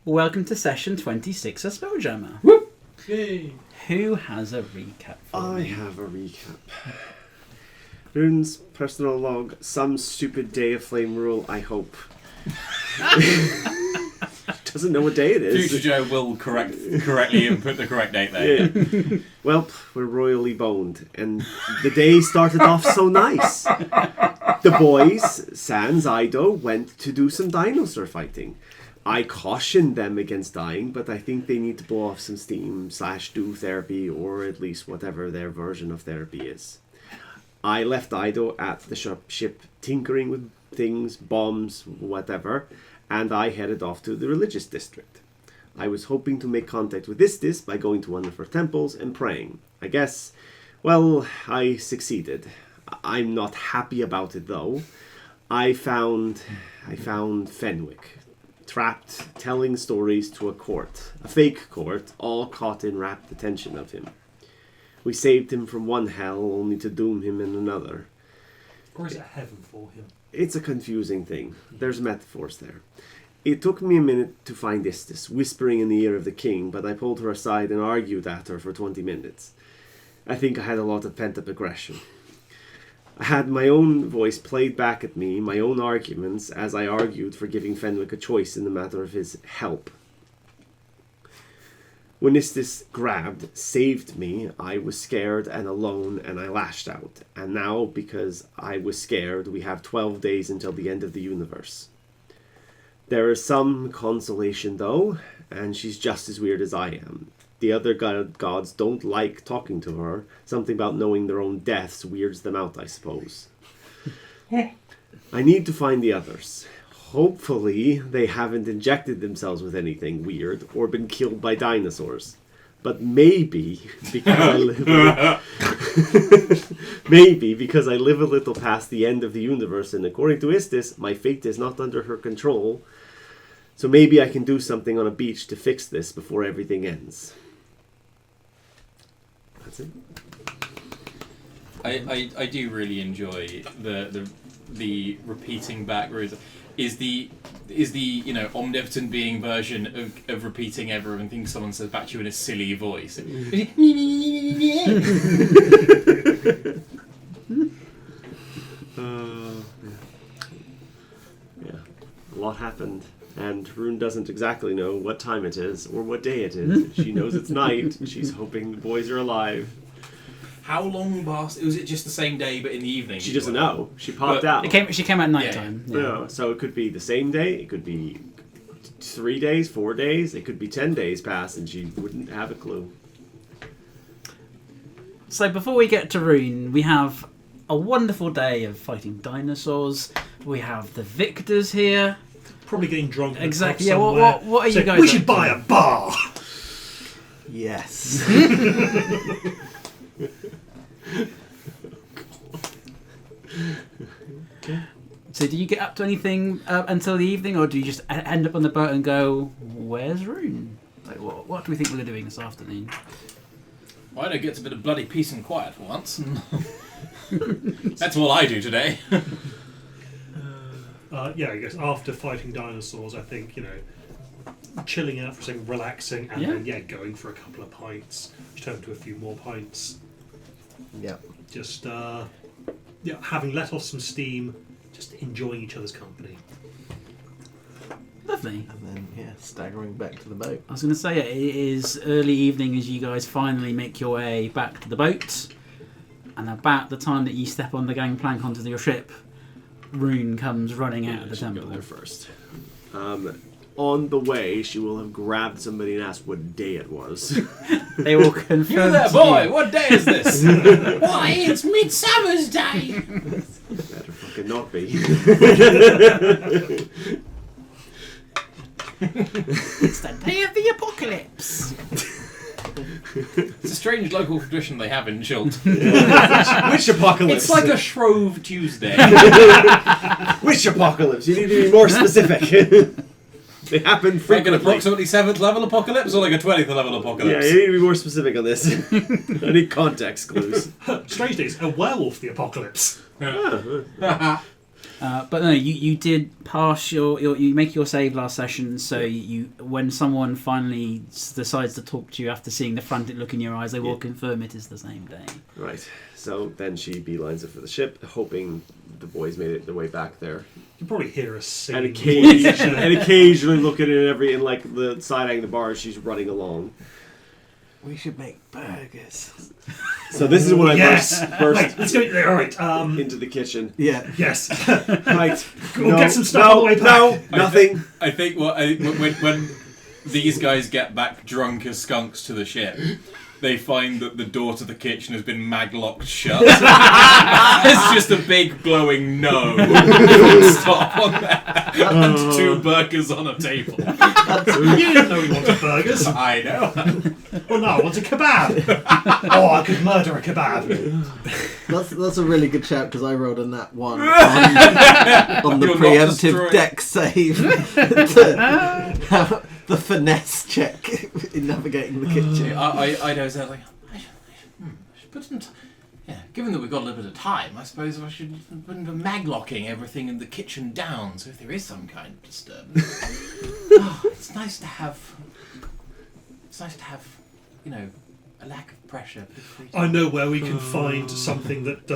Welcome to session 26 of Spelljammer. Whoop! Yay! Who has a recap for me? I have a recap. Rune's personal log, some stupid day of flame rule, I hope. Doesn't know what day it is. Future Joe will correctly input the correct date there. Yeah. Well, we're royally boned, and the day started off so nice. The boys, sans Ido, went to do some dinosaur fighting. I cautioned them against dying, but I think they need to blow off some steam / do therapy, or at least whatever their version of therapy is. I left Ido at the ship tinkering with things, bombs, whatever, and I headed off to the religious district. I was hoping to make contact with Istis by going to one of her temples and praying. I guess, well, I succeeded. I'm not happy about it though. I found Fenwick, trapped telling stories to a fake court, all caught in rapt attention of him. We saved him from one hell only to doom him in another. Or is it heaven for him? It's a confusing thing. There's metaphors there. It took me a minute to find Istis, whispering in the ear of the king, but I pulled her aside and argued at her for 20 minutes. I think I had a lot of pent-up aggression. I had my own voice played back at me, my own arguments, as I argued for giving Fenwick a choice in the matter of his help. When Istis saved me, I was scared and alone, and I lashed out. And now, because I was scared, we have 12 days until the end of the universe. There is some consolation, though, and she's just as weird as I am. The other gods don't like talking to her. Something about knowing their own deaths weirds them out, I suppose. I need to find the others. Hopefully, they haven't injected themselves with anything weird or been killed by dinosaurs. But maybe, because I live a little past the end of the universe, and according to Istis, my fate is not under her control. So maybe I can do something on a beach to fix this before everything ends. That's it. I do really enjoy the repeating back words. Is the omnipotent being version of repeating everything someone says back to you in a silly voice. Yeah. A lot happened, and Rune doesn't exactly know what time it is or what day it is. She knows it's night. She's hoping the boys are alive. How long past? Was it just the same day, but in the evening? She doesn't know. She popped out. She came at night time. Yeah. No, so it could be the same day. It could be 3 days, 4 days. It could be 10 days past, and she wouldn't have a clue. So before we get to Rune, we have a wonderful day of fighting dinosaurs. We have the victors here. Probably getting drunk. Exactly. Yeah. What are you guys? We should buy a bar. Yes. So do you get up to anything until the evening, or do you just end up on the boat and go, where's Rune? Like, what do we think we're doing this afternoon? Why don't get a bit of bloody peace and quiet for once? That's what I do today. Yeah, I guess after fighting dinosaurs, I think, chilling out for a second, relaxing, and then going for a couple of pints. Turn to a few more pints. Yeah. Just having let off some steam, just enjoying each other's company. Lovely. And then, staggering back to the boat. I was going to say, it is early evening as you guys finally make your way back to the boat. And about the time that you step on the gangplank onto your ship, Rune comes running out of the temple. Go there first. On the way, she will have grabbed somebody and asked what day it was. They will confirm. You there, boy! What day is this? Why, it's Midsummer's Day! Better fucking not be. It's the day of the apocalypse. It's a strange local tradition they have in Chult. Which apocalypse? It's like a Shrove Tuesday. Which apocalypse? You need to be more specific. They happen Like frequently. an approximately 7th level apocalypse or like a 20th level apocalypse? Yeah, you need to be more specific on this. I need context clues. Strange days, a werewolf the apocalypse. But no, you did pass you make your save last session. So you when someone finally decides to talk to you after seeing the frantic look in your eyes, they will confirm it is the same day. Right. So then she beelines it for the ship, hoping the boys made it their way back there. You can probably hear us singing. And occasionally look at it in like the side of the bar as she's running along. We should make burgers. So this is when I Yes. burst Wait, let's go. All right. into the kitchen. Yeah. Yes. Right. We'll get some stuff on the way back. No, nothing. I think when these guys get back drunk as skunks to the ship, they find that the door to the kitchen has been maglocked shut. It's just a big glowing no. Stop on there. And 2 burgers on a table. You didn't know we wanted burgers. I know. Well, no, I want a kebab. Oh, I could murder a kebab. That's a really good shout because I rolled a nat 1 on the You're not preemptive destroying- deck save. to have the finesse check in navigating the kitchen. I know that like I should put in. Yeah, given that we've got a little bit of time, I suppose I should put in maglocking everything in the kitchen down, so if there is some kind of disturbance, it's nice to have. It's nice to have, a lack of pressure. I know where we can find something that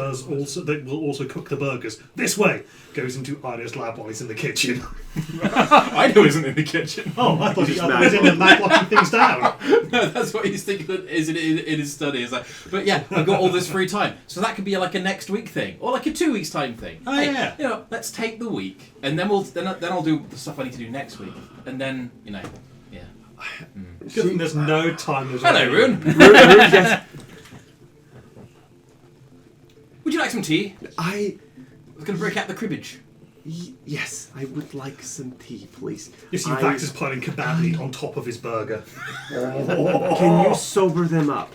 will also cook the burgers. This way goes into Arya's lab while he's in the kitchen. I know isn't in the kitchen. Oh, I thought he Just was in there maglocking things down. No, that's what he's thinking that is in his study. It's like, but yeah, I've got all this free time, so that could be like a next week thing, or like a 2 weeks time thing. Oh, yeah. Let's take the week, and then I'll do the stuff I need to do next week, and then yeah. Good thing there's no time. Hello, Rune. Yes. Would you like some tea? I was going to break out the cribbage. Yes, I would like some tea, please. You see Vax is piling kebab meat on top of his burger. Can you sober them up?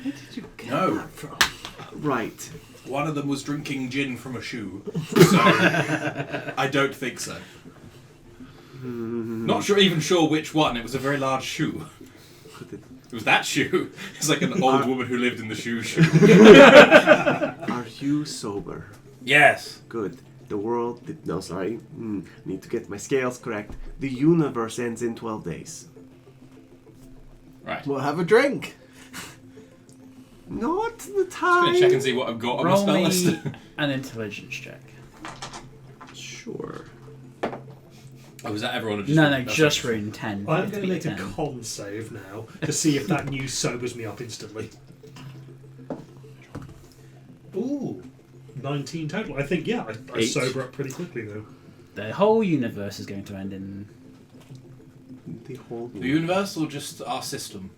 Where did you get No. that from? Right. One of them was drinking gin from a shoe, so I don't think so. Not even sure which one. It was a very large shoe. It was that shoe. It's like an old woman who lived in the shoe. Are you sober? Yes. Good. The world... No, sorry. Need to get my scales correct. The universe ends in 12 days. Right. We'll have a drink. Not the Just time. gonna check and see what I've got on my Roll spell me list. an intelligence check. Sure. Oh, was that everyone? Or just No, That's just right. Rune 10. I'm going to make a 10. con save now to see if that news sobers me up instantly. Ooh, 19 total. I think, I 8. sober up pretty quickly though. The whole universe is going to end in. The whole... The universe or just our system?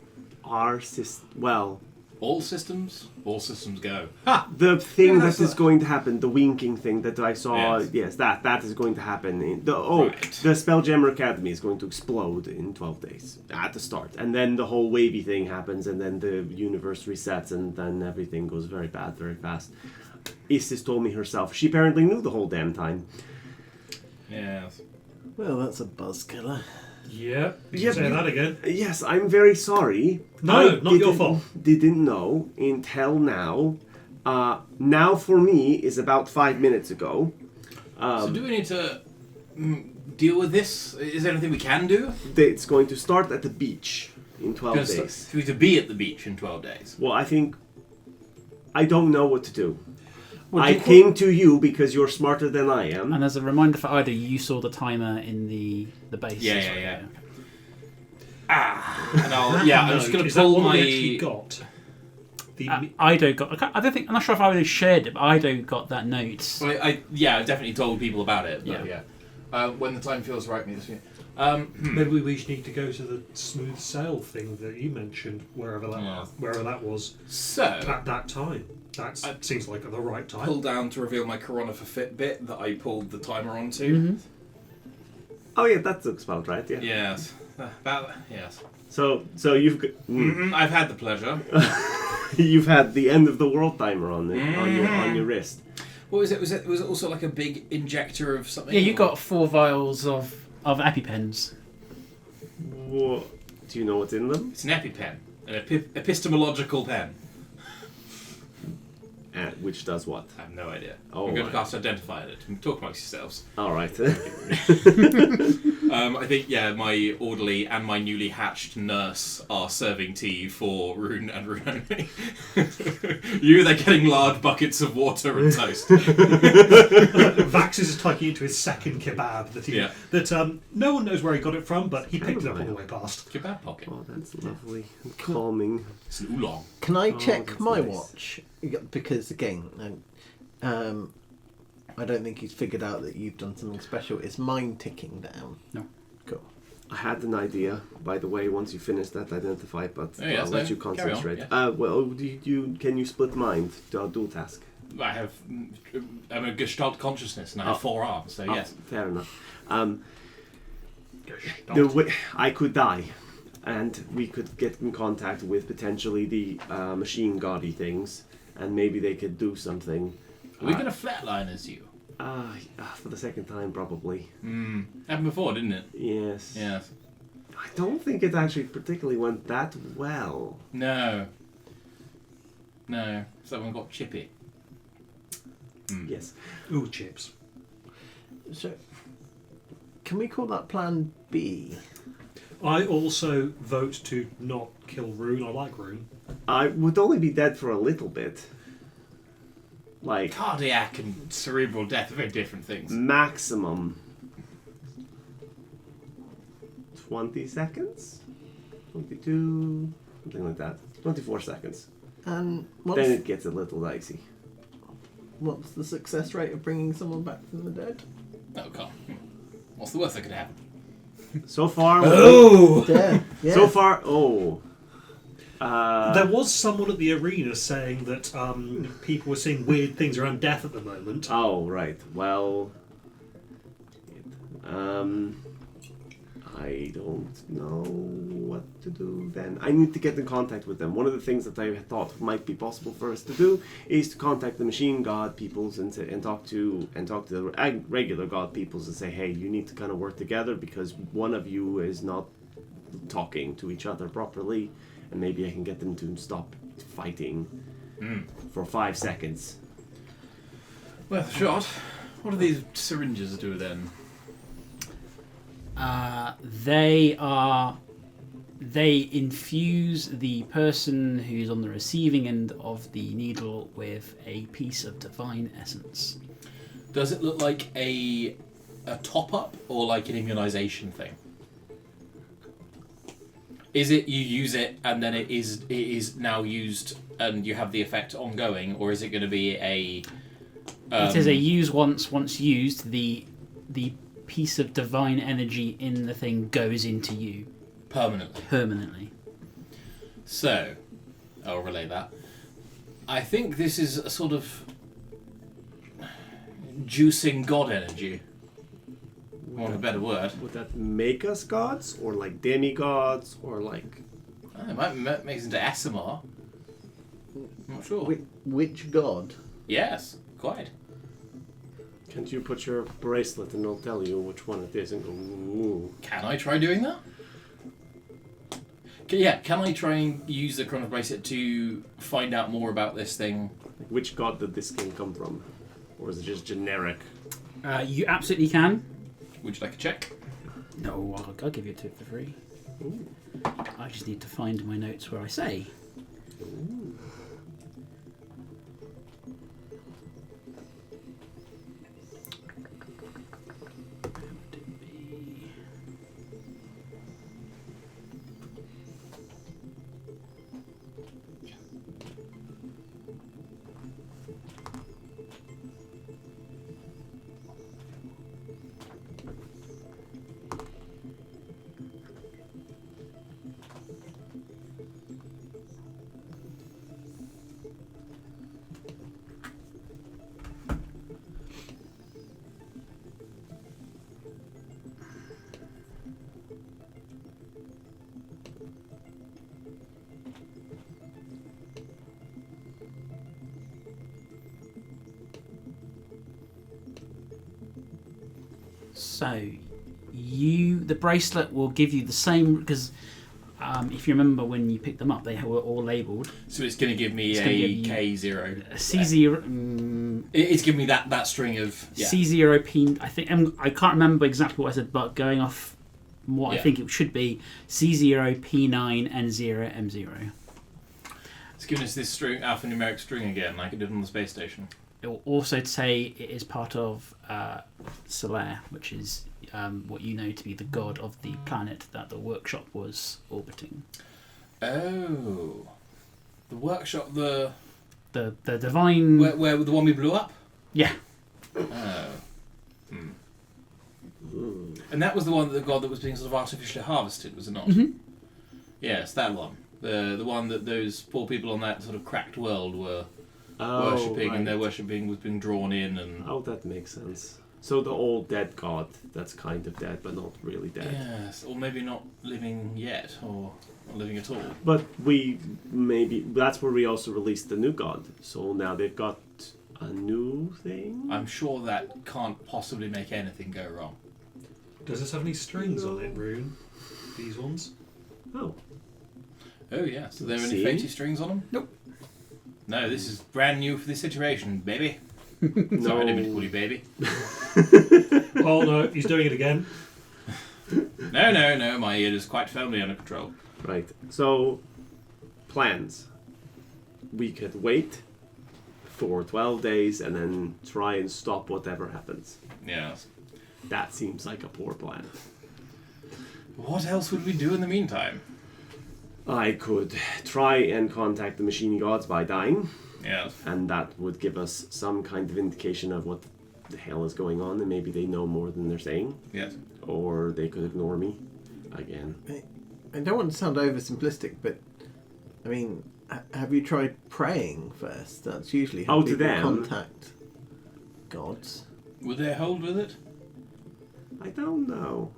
Our system... Well... All systems? All systems go. The thing that's that is going to happen, the winking thing that I saw, Yes. that is going to happen. The Right. Spelljammer Academy is going to explode in 12 days at the start. And then the whole wavy thing happens, and then the universe resets, and then everything goes very bad, very fast. Isis told me herself. She apparently knew the whole damn time. Yes. Well, that's a buzz killer. Yeah, you Yep, can say that again. Yes, I'm very sorry. No, I not your fault. Didn't know until now. Now for me is about 5 minutes ago. So do we need to deal with this? Is there anything we can do? It's going to start at the beach in 12 days. So we need to be at the beach in 12 days. Well, I think... I don't know what to do. Well, I came to you because you're smarter than I am. And as a reminder for Ida, you saw the timer in the base. Yeah, as yeah, well, yeah. And I'm just going to Is that pull what my... we actually got? Ido got. I'm not sure if Ido shared it, but Ido got that note. Well, I definitely told people about it. But Yeah. when the time feels right, Maybe we should need to go to the smooth sail thing that you mentioned, wherever that was So at that time. That seems like the right time. pull down to reveal my Coronifer Fitbit that I pulled the timer onto. Mm-hmm. Oh yeah, that looks about right, yeah. Yes, yes. So you've got, I've had the pleasure. you've had the end of the world timer on your wrist. What was it? Was it also like a big injector of something? Yeah, you got 4 vials of EpiPens. What? Do you know what's in them? It's an EpiPen, an epistemological pen. which does what? I have no idea. Oh, I'm going right. to cast Identify it. Talk amongst yourselves. All right. I think, my orderly and my newly hatched nurse are serving tea for Rune and Rune only. They're getting large buckets of water and toast. Vax is taking into his second kebab that no one knows where he got it from, but he picked it up on the way past. Kebab pocket. Oh, that's lovely and calming. It's an oolong. Can I Oh, check that's my nice. watch? Because again, I don't think he's figured out that you've done something special. Is mine ticking down? No. Cool. I had an idea, by the way, once you finish that Identify, but I'll let you carry on, concentrate. yeah. Can you split mind? Dual task? I'm a Gestalt consciousness and I have 4 arms, so yes. Fair enough. I could die, and we could get in contact with potentially the machine gaudy things, and maybe they could do something. Are we going to flatline as you? For the second time, probably. Happened before, didn't it? Yes. Yes. I don't think it actually particularly went that well. No. Someone got chippy. Yes. Ooh, chips. So, can we call that Plan B? I also vote to not kill Rune. I like Rune. I would only be dead for a little bit. Like, Cardiac and cerebral death are very different things. maximum 20 seconds? 22, something like that. 24 seconds. And Then it gets a little dicey. what's the success rate of bringing someone back from the dead? Oh, God. What's the worst that could happen? So far, Dead. Yeah. so far, There was someone at the arena saying that people were seeing weird things around death at the moment. Oh, right. Well, I don't know what to do then. I need to get in contact with them. One of the things that I thought might be possible for us to do is to contact the machine god peoples and talk to the regular god peoples and say, hey, you need to kind of work together because one of you is not talking to each other properly, and maybe I can get them to stop fighting for 5 seconds. Well, shot. What do these syringes do then? They infuse the person who's on the receiving end of the needle with a piece of divine essence. Does it look like a top-up or like an immunization thing? Is it you use it and then it is now used and you have the effect ongoing, or is it going to be a? It is a use once used. The piece of divine energy in the thing goes into you permanently. So, I'll relay that. I think this is a sort of juicing god energy. Want a better word? Would that make us gods, or like demigods, or like? It might make us into ASMR. I'm not sure. Which god? Yes, quite. Can't you put your bracelet and it'll tell you which one it is and go, ooh. Can I try doing that? Can I try and use the Coronifer bracelet to find out more about this thing? Which god did this skin come from? Or is it just generic? You absolutely can. Would you like a check? No, I'll give you 2 for free. Ooh. I just need to find my notes where I say. Ooh. So, the bracelet will give you the same, because if you remember when you picked them up, they were all labelled. So it's going to give me It's gonna a give you K0. C0. It's giving me that string of C0 P. I think I can't remember exactly what I said, but going off what I think it should be C0 P9 N0 M0. It's giving us this string, alphanumeric string again, like it did on the space station. It will also say it is part of Solaire, which is what you know to be the god of the planet that the workshop was orbiting. Oh, the workshop, the divine. Where the one we blew up? Yeah. Oh. And that was the one, the god that was being sort of artificially harvested, was it not? Mm-hmm. Yes, that one. The one that those poor people on that sort of cracked world were worshipping, and their worshipping was being drawn in. And that makes sense. So the old dead god that's kind of dead, but not really dead. Yes, or maybe not living yet, or not living at all. But that's where we also released the new god. So now they've got a new thing. I'm sure that can't possibly make anything go wrong. Does this have any strings on it, Rune? These ones? Oh. Oh yeah, so there are any See? fatey strings on them? Nope. No, this is brand new for this iteration, baby. No. Sorry, I didn't mean to call you baby. Oh no, he's doing it again. No, my ear is quite firmly under control. Right. So, plans. We could wait for 12 days and then try and stop whatever happens. Yes. That seems like a poor plan. What else would we do in the meantime? I could try and contact the machine gods by dying, Yes. and that would give us some kind of indication of what the hell is going on, and maybe they know more than they're saying. Yes. Or they could ignore me again. I don't want to sound oversimplistic, but I mean, have you tried praying first? That's usually how Oh, to people them? contact gods. Would they hold with it? I don't know.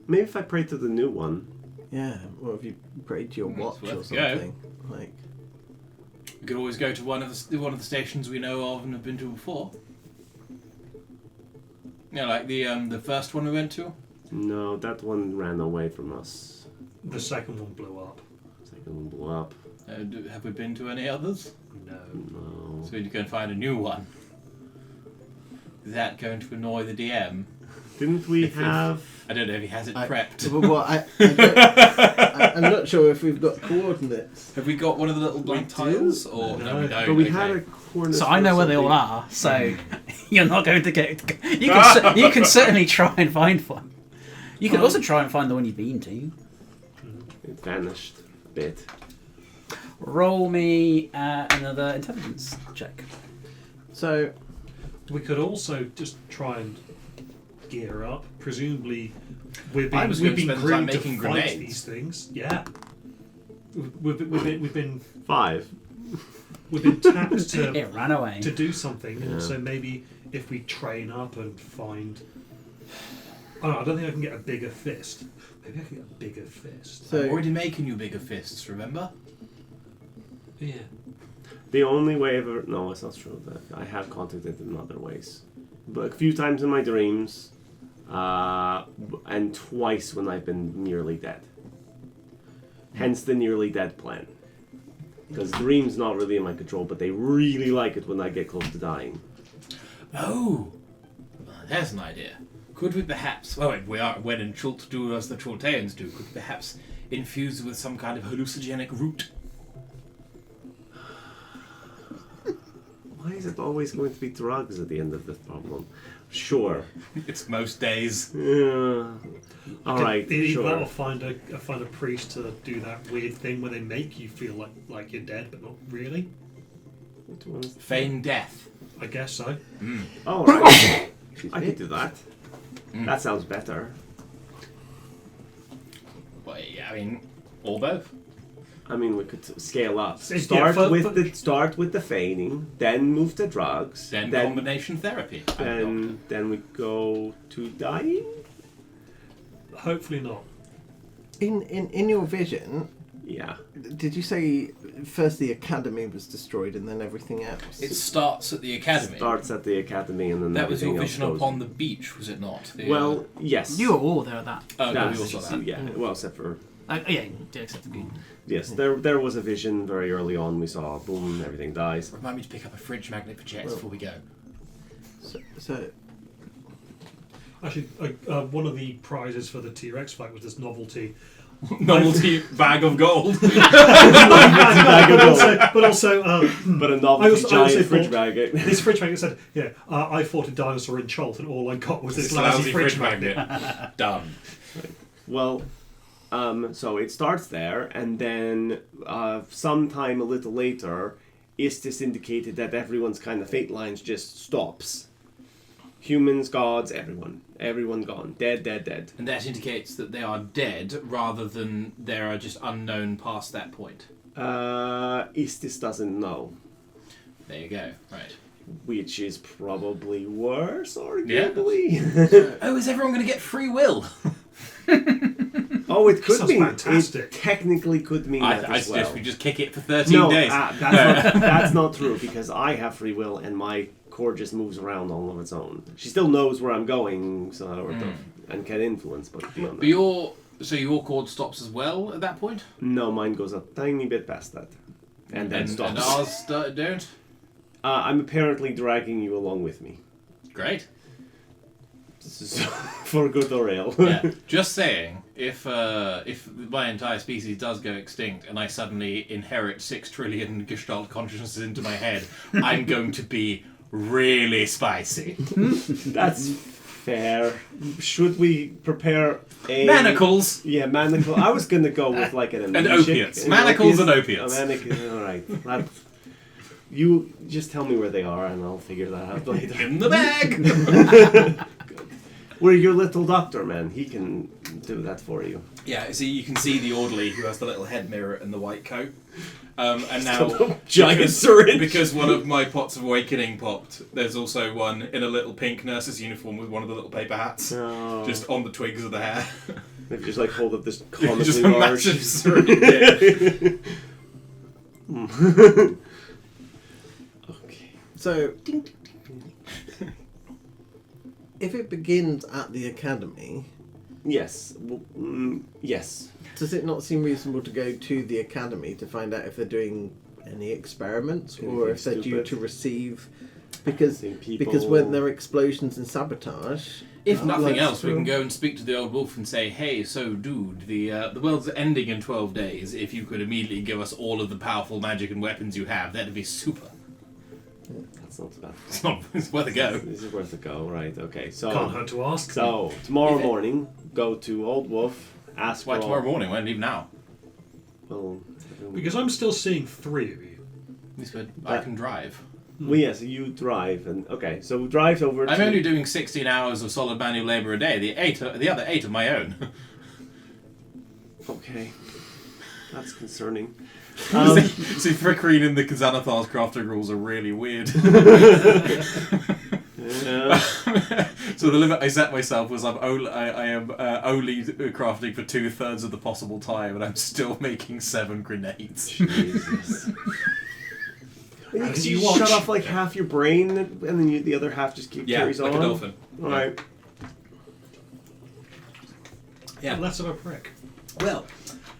Maybe if I pray to the new one. Yeah, or if you prayed to your It's watch or worth a go. something. Like, We could always go to one of the stations we know of and have been to before. Yeah, like the first one we went to. No, that one ran away from us. The second one blew up. Second one blew up. Have we been to any others? No. No. So we need to go and find a new one. Is that going to annoy the DM? Didn't we have... I don't know if he has it prepped. I'm not sure if we've got coordinates. Have we got one of the little blank tiles? Or no, we don't. But we okay. had a corner... So I know where they all are. So you're not going to get. You can certainly try and find one. You can also try and find the one you've been to. It vanished a bit. Roll me another intelligence check. So We could also just try and gear up. Presumably, we've I was been going to spend the time groomed to making fight grenades. these things. Yeah. We've been 5. tapped to It ran away. to do something, Yeah. and so maybe if we train up and find, I don't think I can get a bigger fist. Maybe I can get a bigger fist. So I'm already making you bigger fists, remember? Yeah. The only way I've ever... No, it's not true. That I have contacted in other ways. But a few times in my dreams, and twice when I've been nearly dead. Hence the nearly dead plan. Because dreams not really in my control, but they really like it when I get close to dying. Oh, well, there's an idea. Could we perhaps... Oh, wait, we are when in Chult do as the Chulteans do. Could we perhaps infuse it with some kind of hallucinogenic root? Why is it always going to be drugs at the end of the problem? Sure. It's most days. Yeah. Alright, Either that or sure. find a priest to do that weird thing where they make you feel like you're dead, but not really. Which one's... Feign death. I guess so. Oh, right. I could do that. Mm. That sounds better. Well, yeah, I mean, or both. I mean, we could scale up. Yeah, Start with the feigning, then move to drugs, Then combination therapy. then we go to dying. Hopefully not. in your vision, Yeah. did you say first the academy was destroyed and then everything else? It starts at the academy. Starts at the academy and then That was your everything else vision goes. upon the beach, was it not? The, Well, yes. You were all there at that. oh, no, we That's- all saw that. yeah. Well, except for Yeah, except the goon. Yes, there was a vision very early on. We saw, boom, everything dies. Remind me to pick up a fridge magnet for jets before we go. So Actually, one of the prizes for the T-Rex fight was this novelty. Novelty bag of gold. But also, But a novelty giant fridge magnet. this fridge magnet said, "Yeah, I fought a dinosaur in Cholt, and all I got was this lousy fridge magnet." Done. Well, so it starts there, and then sometime a little later, Istis indicated that everyone's kind of fate lines just stops. Humans, gods, everyone gone, dead. And that indicates that they are dead rather than they are just unknown past that point. Istis doesn't know, There you go. Right. which is probably worse, arguably. Oh, is everyone going to get free will? Oh, it could Sounds mean. fantastic. It technically could mean that I as well. suggest we just kick it for 13 days. That's not true, because I have free will and my core just moves around all on its own. She still knows where I'm going, and can influence, but beyond But your cord stops as well at that point? no, mine goes a tiny bit past that, and then stops. And ours don't? I'm apparently dragging you along with me. Great. This is for good or ill. Yeah. Just saying, if my entire species does go extinct and I suddenly inherit 6 trillion Gestalt consciousnesses into my head, I'm going to be really spicy. That's fair. Should we prepare a Manacles! Yeah, manacle. I was gonna go with like an And opiates. Manacles and opiates. All right. You just tell me where they are, and I'll figure that out later. In the bag! We're your little doctor, man. He can do that for you. Yeah, so you can see the orderly who has the little head mirror and the white coat. And now, Giant syringe. because one of my pots of awakening popped, there's also one in a little pink nurse's uniform with one of the little paper hats, No. just on the twigs of the hair. Maybe just like hold up this Just comically a large. massive syringe. Okay. So, if it begins at the academy, Yes. Well, yes. does it not seem reasonable to go to the academy to find out if they're doing any experiments or Anything if they're due stupid? to receive? Because People- when there are explosions and sabotage, If nothing like, else, we can go and speak to the old wolf and say, "Hey, so dude, the world's ending in 12 days. If you could immediately give us all of the powerful magic and weapons you have, that'd be super." That's not bad. It's worth a go. This is worth a go, right? Okay. So. Can't hurt to ask. So tomorrow If it- morning, go to Old Wolf. Ask Why for tomorrow morning? Why don't leave now? Well, Because I'm still seeing 3 of you. This way I can drive. well, yes, you drive, and okay, so drive over. I'm to... only doing 16 hours of solid manual labour a day. The other 8 of my own. Okay, that's concerning. See, Frickerine and the Kazanathar's crafting rules are really weird. Yeah. So the limit I set myself was I am only crafting for 2/3 of the possible time, and I'm still making 7 grenades. Jesus. You, As you you watch. shut off like half your brain, and then the other half just carries like on. a dolphin. All right. Yeah. Less of a prick. Well,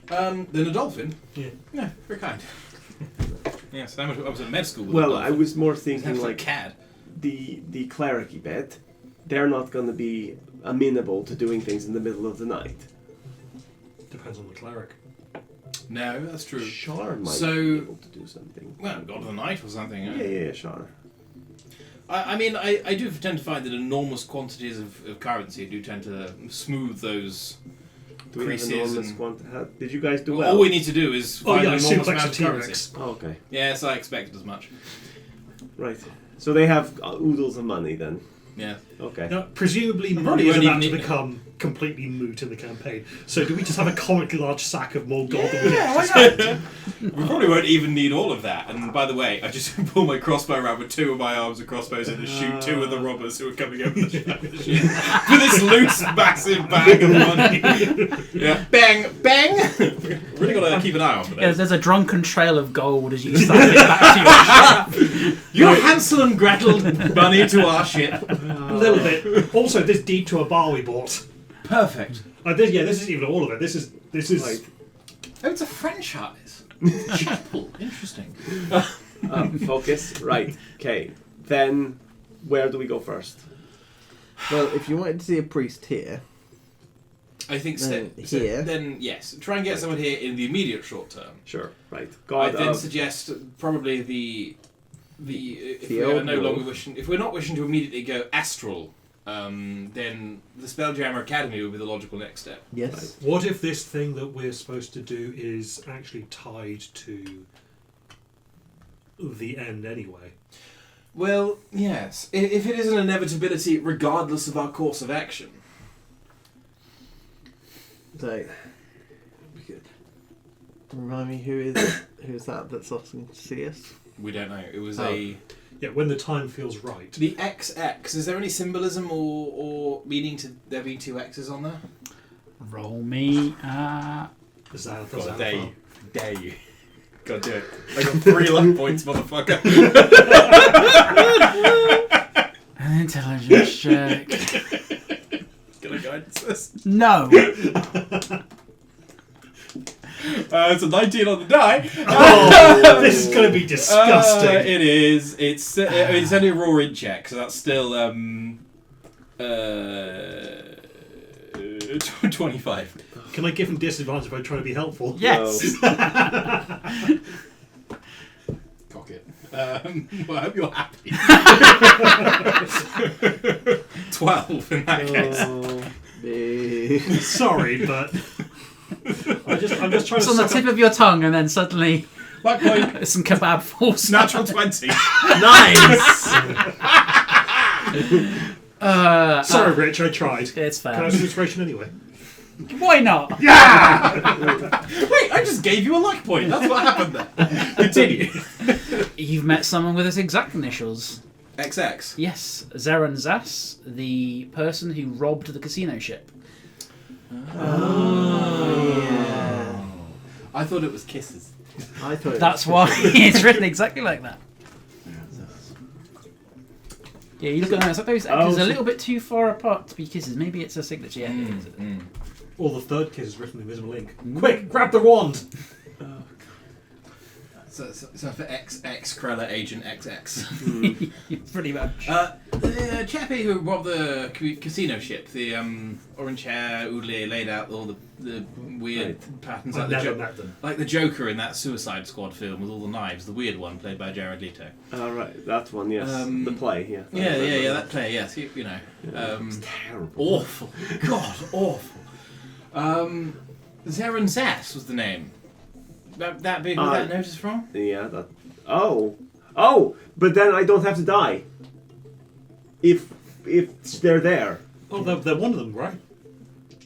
than a dolphin. Yeah. Yeah, very kind. Yes, I was at med school. With Well, a I dolphin. was more It's thinking like like cad. the cleric bit. They're not going to be amenable to doing things in the middle of the night. Depends on the cleric. No, that's true. Shar might So- be able to do something. Well, God of the Night or something. Yeah, Shar. I mean, I do tend to find that enormous quantities of currency do tend to smooth those Do we have creases. enormous And did you guys do well? all we need to do is Oh find yeah, I an enormous suplex amount a of T-Rex. currency. Oh, okay. Yes, I expected as much. Right. So they have oodles of money then. Yeah. Okay. Now, presumably Probably money is won't about even to need- become completely moot in the campaign. So do we just have a comically large sack of more gold than we Yeah, why actually not? We probably won't even need all of that. And by the way, I just pull my crossbow around with 2 of my arms and crossbows and just shoot 2 of the robbers who are coming over the shadow with this loose, massive bag of money. Yeah, bang, bang. Really got to keep an eye on for Yeah, those. there's a drunken trail of gold as you start it back to your ship. Your Hansel and Gretel money to our ship. A little bit. Also, this deed to a bar we bought. Perfect. This isn't even all of it. This is Right. Oh, it's a franchise. Chapel. Interesting. Focus. Right. Okay. Then, where do we go first? Well, if you wanted to see a priest here, I think here. then yes, try and get someone here in the immediate short term. Sure. Right. I God then of... suggest probably if we are old no longer wolf. wishing, if we're not wishing to immediately go astral, then the Spelljammer Academy would be the logical next step. yes. What if this thing that we're supposed to do is actually tied to the end anyway? Well, yes. If it is an inevitability, regardless of our course of action. So, remind me who's that that's asking to see us? We don't know. It was Oh. Yeah, when the time feels right. the XX. Is there any symbolism or meaning to there being two X's on there? Roll me. Dare you. Gotta do it. I got 3 luck points, motherfucker. An intelligence check. Can I guidance this? No. It's a 19 on the die. Oh, this is going to be disgusting. It is. It's only a raw int check, so that's still 25. Can I give him disadvantage by trying to be helpful? Yes. Cock it. Well, I hope you're happy. 12 in that case. Sorry, but I'm just trying It's to on the suck tip up. of your tongue, and then suddenly Luck point. some kebab falls. Natural 20. Nice. Sorry, Rich, I tried. It's Can I fair. have some inspiration anyway? Why not? Wait, I just gave you a luck point. That's what happened there. Continue. You've met someone with his exact initials. XX. Yes, Zeron Zas, the person who robbed the casino ship. Yeah. I thought it was kisses. I thought it That's was why it's written exactly like that. Yeah, you look at that. It's like those X's are a little bit too far apart to be kisses. Maybe it's a signature. Yeah, it is. Or the third kiss is written in invisible ink. Quick, grab the wand! So for XX, Krella Agent XX. Pretty much. The chappie who robbed the casino ship, the orange hair, oodly, laid out all the weird patterns I've like never met them. like the Joker in that Suicide Squad film with all the knives, the weird one played by Jared Leto. Right, that one, yes. The play, yeah. Yeah, that play, yes, you know. It's terrible. Awful. God, awful. Zeron Zass was the name. That be who that note is from? Yeah, that... Oh, but then I don't have to die. If they're there. Oh, they're one of them, right?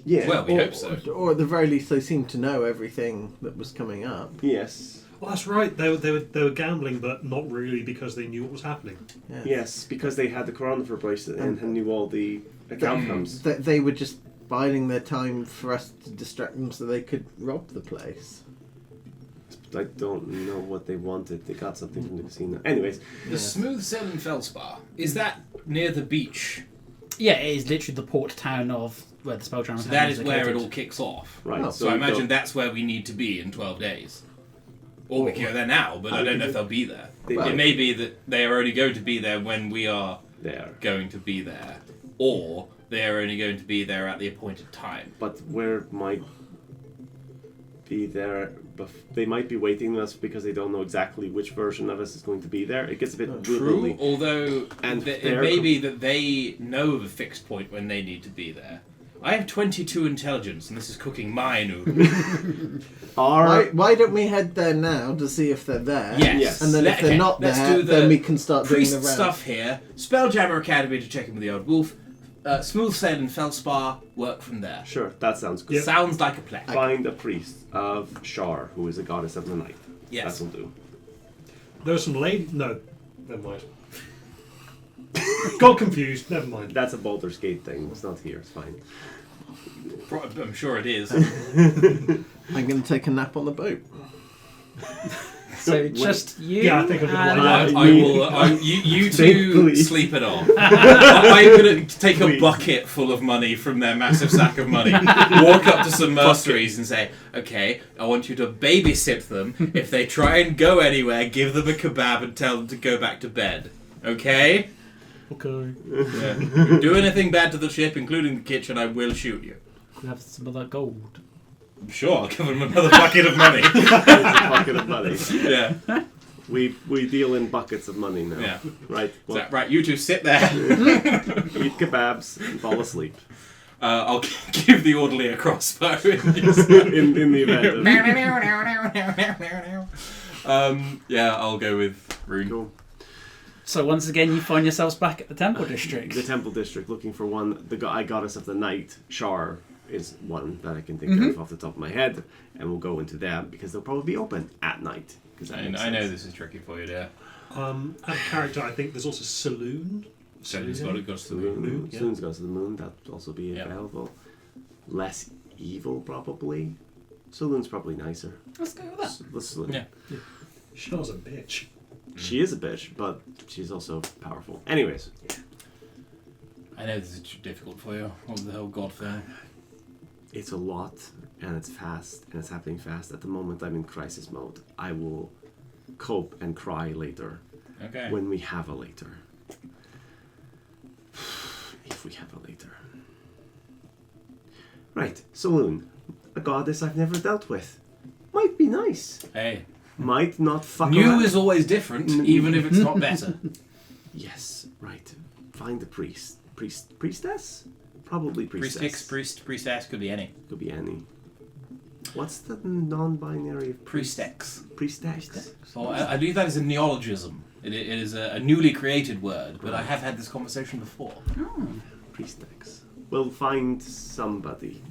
Yeah. Well, we hope so. Or at the very least, they seemed to know everything that was coming up. Yes. Well, that's right. They were gambling, but not really because they knew what was happening. Yeah. Yes, because they had the Coronifer bracelet and knew all the outcomes. They were just biding their time for us to distract them so they could rob the place. I don't know what they wanted. They got something from the casino. Anyways. The Smooth Sailing Felspar, is that near the beach? Yeah, it is literally the port town of where the Spelljammer So Academy that is where it located. all kicks off. Right. Oh, So I we imagine don't- that's where we need to be in 12 days. Or we can go there now, but I don't know if they'll be there. It may be that they are only going to be there when we are there. going to be there. Or they are only going to be there at the appointed time. But where might be there? They might be waiting us because they don't know exactly which version of us is going to be there. It gets a bit True, wibbly. although And it they're may be that they know of a fixed point when they need to be there. I have 22 intelligence, and this is cooking my noodle. Why don't we head there now to see if they're there? Yes. And then if they're not let's there, do the then we can start doing priest the round. stuff here. Spelljammer Academy to check in with the old wolf. Smooth Sailing Felspar, work from there. Sure, that sounds good. Yep. Sounds like a plan. Find a priest of Shar, who is a goddess of the night. Yes. That'll do. There was some lady. No, never mind. Got confused. Never mind. That's a Baldur's Gate thing. It's not here. It's fine. I'm sure it is. I'm going to take a nap on the boat. So just you. Yeah, I think I'm gonna and- lie down. I will. You two Thankfully. sleep it off. I'm going to take a Please. bucket full of money from their massive sack of money, walk up to some mercenaries and say, "Okay, I want you to babysit them. If they try and go anywhere, give them a kebab and tell them to go back to bed. Okay? Okay. Yeah. If you do anything bad to the ship, including the kitchen, I will shoot you." We have some of that gold. Sure, I'll give them another bucket of money. It's a bucket of money. Yeah. We deal in buckets of money now. Yeah. Right. Well, Right, you two sit there. eat kebabs and fall asleep. I'll give the orderly a crossbow. in the event of... Yeah, I'll go with Rune. Cool. So once again, you find yourselves back at the Temple District. The Temple District, looking for one. The Goddess of the Night, Shar, is one that I can think of off the top of my head. And we'll go into that because they'll probably be open at night. I know this is tricky for you, dear. Out of character, I think there's also Saloon. Saloon's got to go to the moon. Saloon, yeah. Saloon's goes to the moon. That'll also be Yeah. available. Less evil, probably. Saloon's probably nicer. Let's go with that. Let's Saloon. Yeah. Shar's a bitch. She is a bitch, but she's also powerful. Anyways, I know this is difficult for you. What the hell, God thing? it's a lot, and it's fast, and it's happening fast. At the moment, I'm in crisis mode. I will cope and cry later. Okay. When we have a later. If we have a later. Right, Saloon. A goddess I've never dealt with. Might be nice. Hey. Might not fuck New around. is always different, even if it's not better. Yes, right. Find a priest. Priestess? Probably priestess. Priestess, could be any. Could be any. What's the non-binary of Priestex. Priestex. So I believe that is a neologism. It is a newly created word, but I have had this conversation before. Oh. Priestex. We'll find somebody.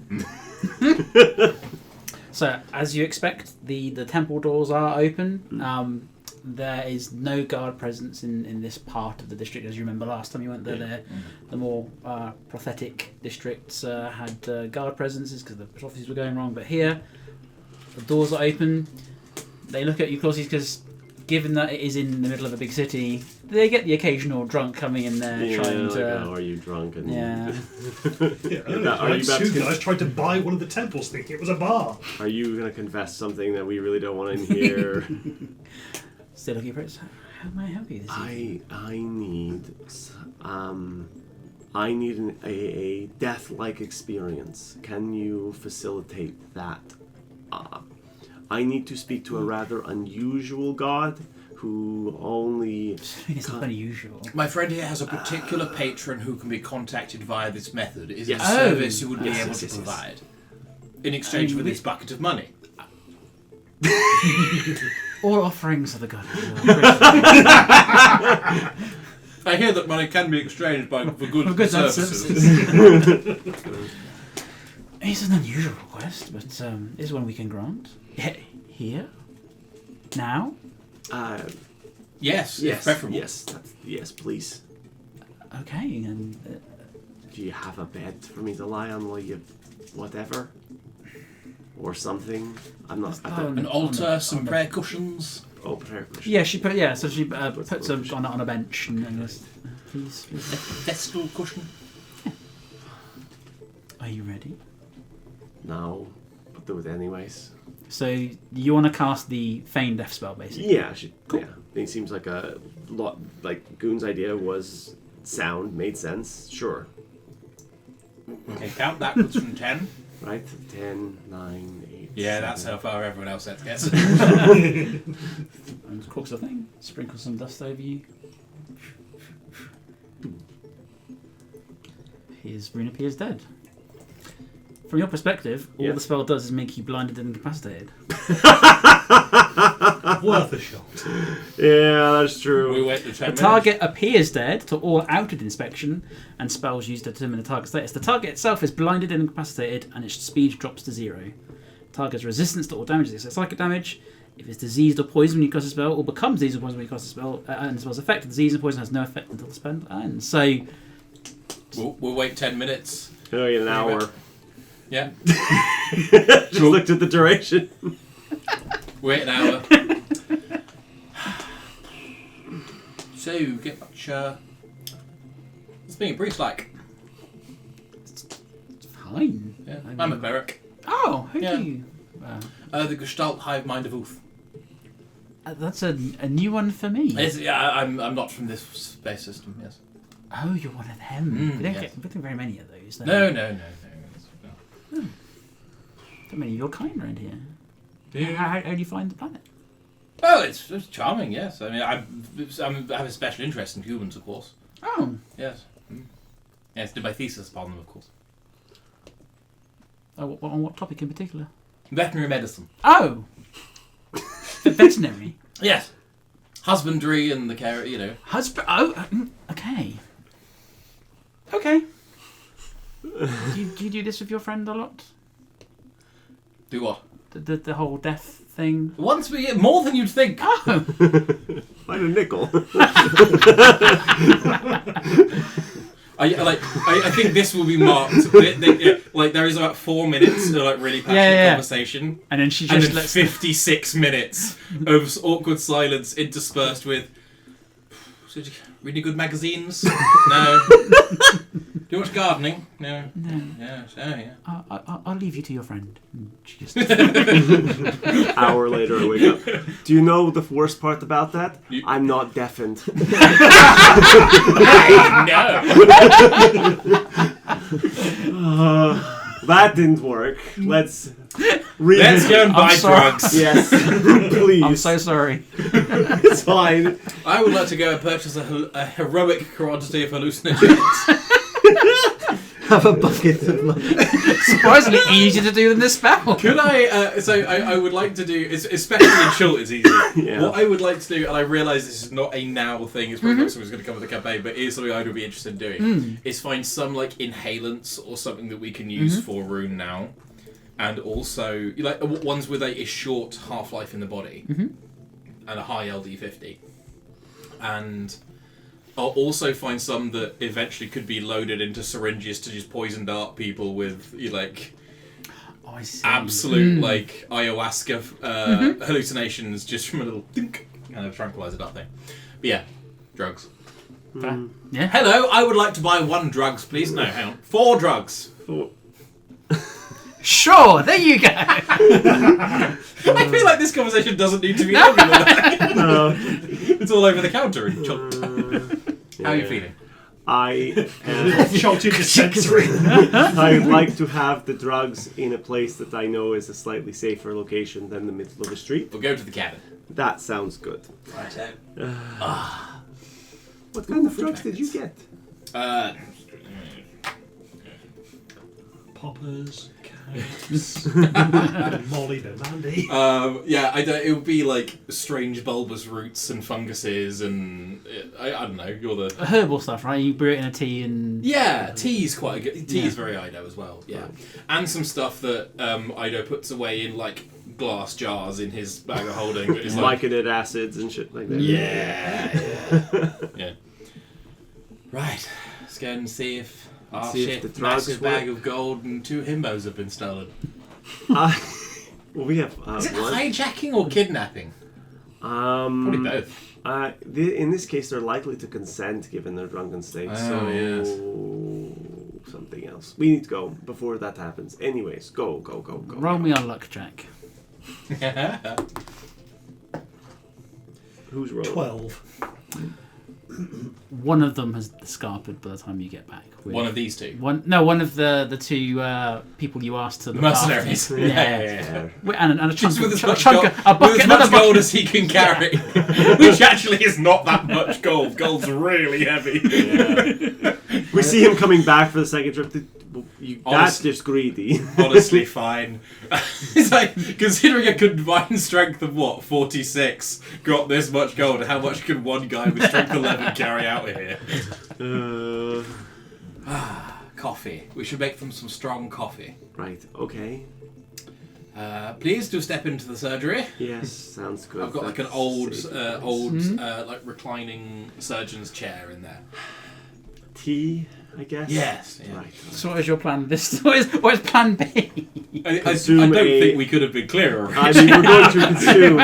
So, as you expect, the temple doors are open. There is no guard presence in this part of the district. As you remember last time you went there, the more prophetic districts had guard presences because the prophecies were going wrong. But here, the doors are open. They look at you closely because, given that it is in the middle of a big city, they get the occasional drunk coming in there trying like, to... oh, are you drunk? And Yeah. Are you about two to guys tried to buy one of the temples thinking it was a bar. Are you going to confess something that we really don't want to hear? Still looking for it. How may I help you this evening? I need a death-like experience. Can you facilitate that? I need to speak to a rather unusual god who only... It's not unusual. My friend here has a particular patron who can be contacted via this method. Is it a Yes. service you would be Yes, able yes, to yes, yes. provide? In exchange for this bucket of money. All offerings of the god. I hear that money can be exchanged for good, For good services. It's an unusual request, but is one we can grant. Here? Now? Yes, if Yes, preferable. yes, please. Okay, and Do you have a bed for me to lie on while you... whatever? Or something? I'm not... An altar, some prayer cushions. Oh, prayer cushion. yeah, she puts them on a bench and goes, please. A festal cushion. Are you ready? No, but do it anyways. So you want to cast the Feign Death spell, basically? Yeah, yeah. It seems like a lot. Like Goon's idea was sound, made sense. Sure, Okay, count backwards from 10. right? 10, 9, 8. Yeah, that's how far everyone else gets. And crooks the thing. Sprinkle some dust over you. His rune appears dead. From your perspective, all Yeah. the spell does is make you blinded and incapacitated. Worth a shot. Yeah, that's true. We wait the 10 The minutes. target appears dead to all outward inspection, and spells used to determine the target status. The target itself is blinded and incapacitated, and its speed drops to 0. Target's resistance to all damage is psychic damage. If it's diseased or poisoned when you cast a spell, or becomes diseased or poisoned when you cast a spell, and the spell's effect, disease and poison has no effect until the spell ends. So, We'll wait 10 minutes. Oh, an hour. Yeah. Just looked at the duration. Wait an hour. So, get much, what's being a priest like? It's fine. Yeah. I I'm a mean- cleric. Oh, who Yeah. do you? The Gestalt Hive Mind of Uth. That's a new one for me. I'm not from this space system, yes. Oh, you're one of them. We don't yes. get very many of those. Though. No. Not many of your kind around here. Yeah. How do you find the planet? Oh, it's charming, yes. I mean, I have a special interest in humans, of course. Oh, Yes. Yes, did my thesis upon them, of course. on what topic in particular? Veterinary medicine. Oh, veterinary. Yes. Husbandry and the care, Husband. Oh, okay. Okay. Do you do this with your friend a lot? Do what? The whole death thing. Once we get more than you'd think. Oh, Find a nickel. I think this will be marked. Like there is about 4 minutes of like really passionate conversation, and then she and just then lets 56 minutes of awkward silence interspersed with. So did you read any good magazines? No. Do you watch gardening? No. No. Yeah. Oh yeah. I'll leave you to your friend. And she just. Hour later, I wake up. Do you know the worst part about that? I'm not deafened. No. That didn't work. Let's Let's go and buy sorry. drugs. Yes, please. I'm so sorry. It's fine. I would like to go and purchase a heroic quantity of hallucinogens. Have a bucket of money. Surprisingly easier to do than this spell. Could I? I would like to do, especially in short, it's easy. Yeah. What I would like to do, and I realise this is not a now thing, it's probably not something that's going to come with the campaign, but it is something I would be interested in doing, is find some like inhalants or something that we can use for Rune now, and also like ones with a short half-life in the body and a high LD50, and I'll also find some that eventually could be loaded into syringes to just poison dart people with Oh, I see. absolute like ayahuasca hallucinations just from a little think kind of tranquilizer dart thing. But yeah, drugs. Yeah. Hello, I would like to buy 1 drugs, please. No, hang on. 4 drugs. Sure. There you go. I feel like this conversation doesn't need to be over. It's all over the counter and chopped. How are you feeling? I am. Shouted dispensary. I'd like to have the drugs in a place that I know is a slightly safer location than the middle of the street. We'll go to the cabin. That sounds good. Right. What kind of drugs did you get? Poppers, cokes, Molly, no Mandy. Yeah, I don't. It would be like strange bulbous roots and funguses, and I don't know. You're the Herbal stuff, right? You brew it in a tea and. yeah. Tea's quite a good. Tea is very Ido as well. Yeah, and some stuff that Ido puts away in like glass jars in his bag of holding. That is like Myconid acids and shit like that. yeah. Right. Let's go and see if our See if shit the drugs massive bag of gold and 2 himbos have been stolen. Well, we have Is it one. hijacking or kidnapping? Probably both. In this case, they're likely to consent given their drunken state. Oh, yes. Something else. We need to go before that happens. Anyways, go. Roll me a luck check. Who's rolling? 12. One of them has scarpered by the time you get back. With One of these 2. one of the 2 people you asked to The look after. mercenaries. Yeah. And a chunk, Just with as much, a gold, bucket, with as another much gold bucket. as he can carry. Which actually is not that much gold. Gold's really heavy. We see him coming back for the second trip. That's Honest- just greedy. Honestly, fine. It's like, considering a combined strength of 46 got this much gold, how much could one guy with strength 11 carry out here? Coffee. We should make them some strong coffee. Right. Okay. Please do step into the surgery. Yes. Sounds good. I've got like an That's old, safe. like reclining surgeon's chair in there. Tea, I guess. Yes. Yeah. Right. So what is your plan? What is plan B? I Consume don't a- think we could have been clearer. I mean, we're going to consume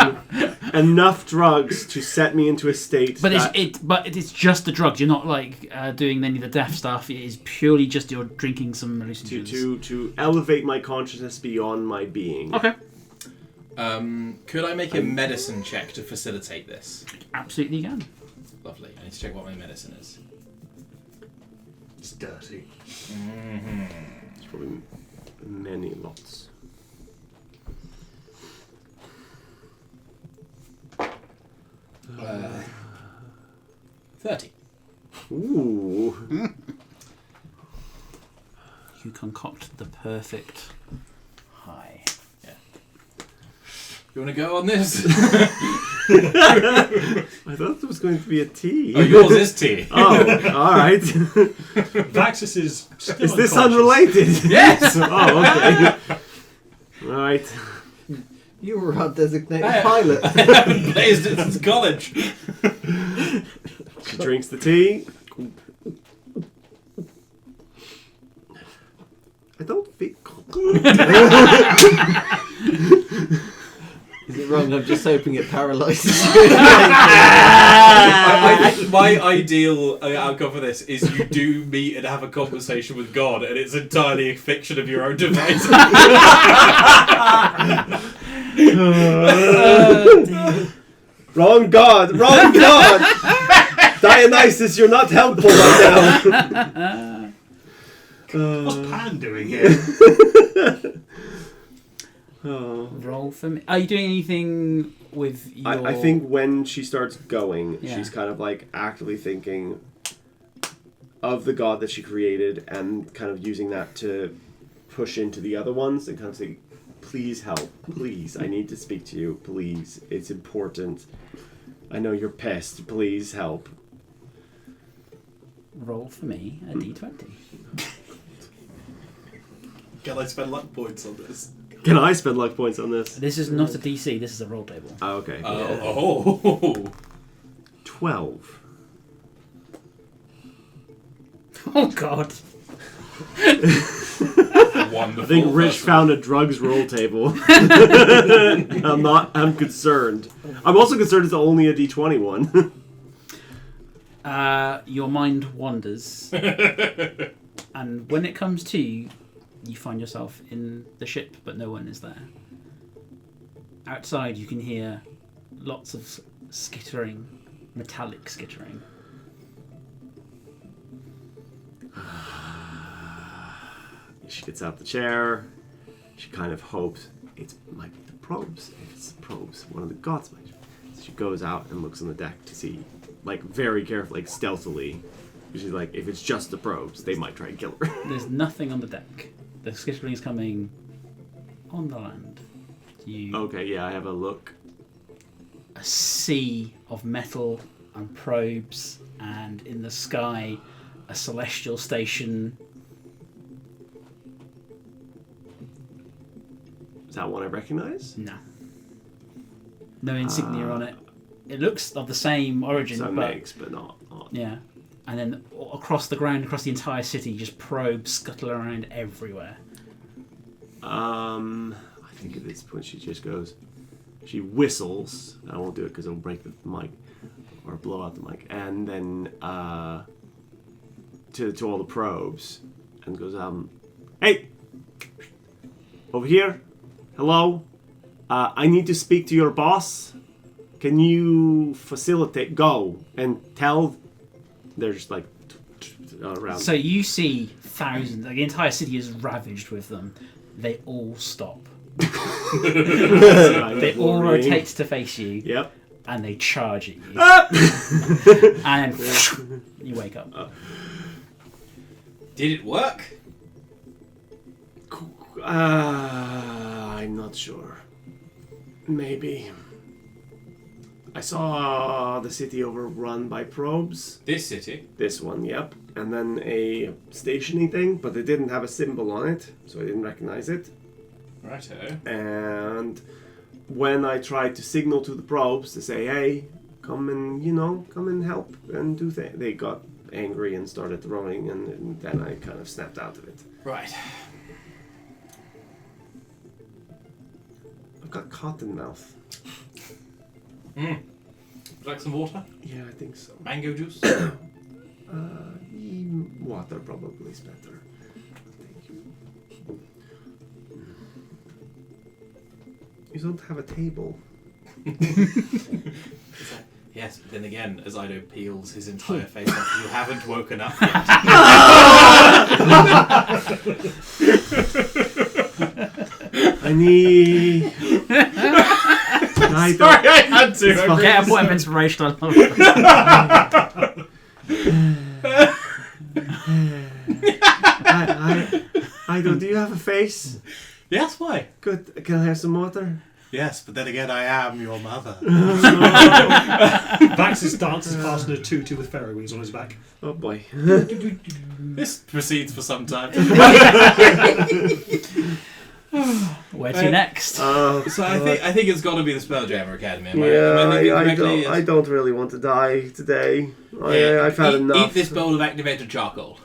enough drugs to set me into a state. But that it's just the drugs. You're not like doing any of the death stuff. It is purely just you're drinking some hallucinogens. to elevate my consciousness beyond my being. Okay. Could I make a medicine check to facilitate this? Absolutely can. Lovely. I need to check what my medicine is. It's dirty. It's probably many lots. 30. Ooh. You concoct the perfect high. Yeah. You want to go on this? I thought there was going to be a tea. Oh, yours is tea. Oh, alright. Vaxis is still Is this unconscious. unrelated? Yes! Oh, okay. Alright. You were our designated I- pilot. I haven't blazed it since college. She drinks the tea. I don't think. Is it wrong? I'm just hoping it paralyses you. I think my ideal outcome for this is you do meet and have a conversation with God, and it's entirely a fiction of your own device. Wrong God! Wrong God! Dionysus, you're not helpful right now. What's Pan doing here? Roll for me. Are you doing anything with your... I think when she starts going, Yeah. she's kind of like actively thinking of the god that she created and kind of using that to push into the other ones and kind of say, please help, please, I need to speak to you, please, it's important. I know you're pissed, please help. Roll for me a d20. Can I spend luck points on this? Can I spend luck points on this? This is not a DC, this is a roll table. Oh, okay. Oh. 12. Oh god. Wonderful. I think Rich found a drugs roll table. I'm concerned. I'm also concerned it's only a D20 one. Your mind wanders. And when it comes to you, you find yourself in the ship, but no one is there. Outside, you can hear lots of skittering, metallic skittering. She gets out the chair. She kind of hopes it might be the probes. If it's the probes, one of the gods might. So she goes out and looks on the deck to see, like very carefully, like stealthily. She's like, if it's just the probes, they might try and kill her. There's nothing on the deck. The skittering is coming on the land. You Okay, yeah, I have a look. a sea of metal and probes, and in the sky, a celestial station. Is that one I recognize? No. No insignia on it. It looks of the same origin, So but makes, but not. yeah. And then across the ground, across the entire city, just probes scuttle around everywhere. I think at this point she just goes. She whistles. I won't do it because it'll break the mic or blow out the mic. And then to all the probes and goes, hey, over here. Hello. I need to speak to your boss. Can you facilitate? Go and tell. They're just like around. So you see thousands. Like the entire city is ravaged with them. They all stop. They all rotate to face you. Yep. And they charge at you. And then you wake up. Did it work? I'm not sure. Maybe. I saw the city overrun by probes. This city? This one, yep. And then a stationing thing, but it didn't have a symbol on it, so I didn't recognize it. Righto. And when I tried to signal to the probes to say, hey, come and help and do things, they got angry and started throwing, and then I kind of snapped out of it. Right. I've got cotton mouth. Would you like some water? Yeah, I think so. Mango juice? Water probably is better. Thank you. You don't have a table. Yes, but then again, as Ido peels his entire face off, you haven't woken up yet. I need... Sorry, I had to. Get a point of inspiration. I love it. Ido, do you have a face? Yes, why? Good. Can I have some water? Yes, but then again, I am your mother. Vaxis dances past in a tutu with fairy wings on his back. Oh boy. This proceeds for some time. Where to next? So I think it's got to be the Spelljammer Academy. I don't really want to die today. I've had enough. Eat this bowl of activated charcoal.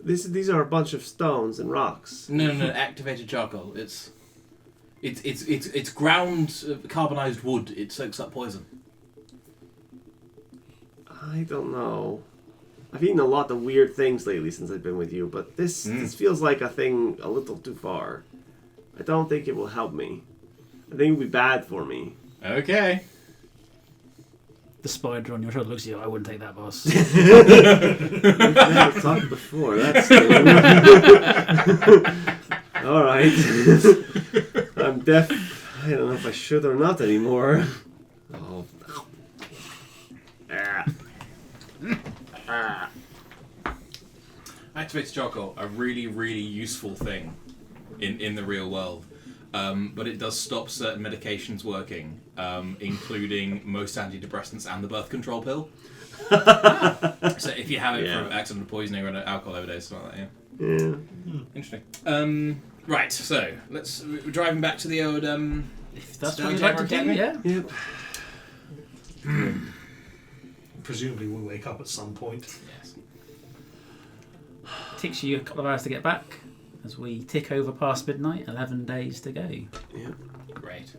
These are a bunch of stones and rocks. No, activated charcoal. It's ground carbonized wood. It soaks up poison. I don't know. I've eaten a lot of weird things lately since I've been with you, but this feels like a thing a little too far. I don't think it will help me. I think it would be bad for me. Okay. The spider on your shoulder looks at you. I wouldn't take that, boss. We've never talked before. That's all right. I'm deaf. I don't know if I should or not anymore. Oh. Activated charcoal, a really, really useful thing in the real world. But it does stop certain medications working, including most antidepressants and the birth control pill. So if you have it from accidental poisoning or an alcohol overdose, something like that, Yeah. Interesting. Right, so we're driving back to the old If that's what you'd like to do, yeah. Yep. Presumably we'll wake up at some point. Yes. It takes you a couple of hours to get back. As we tick over past midnight, 11 days to go. Yeah. Great.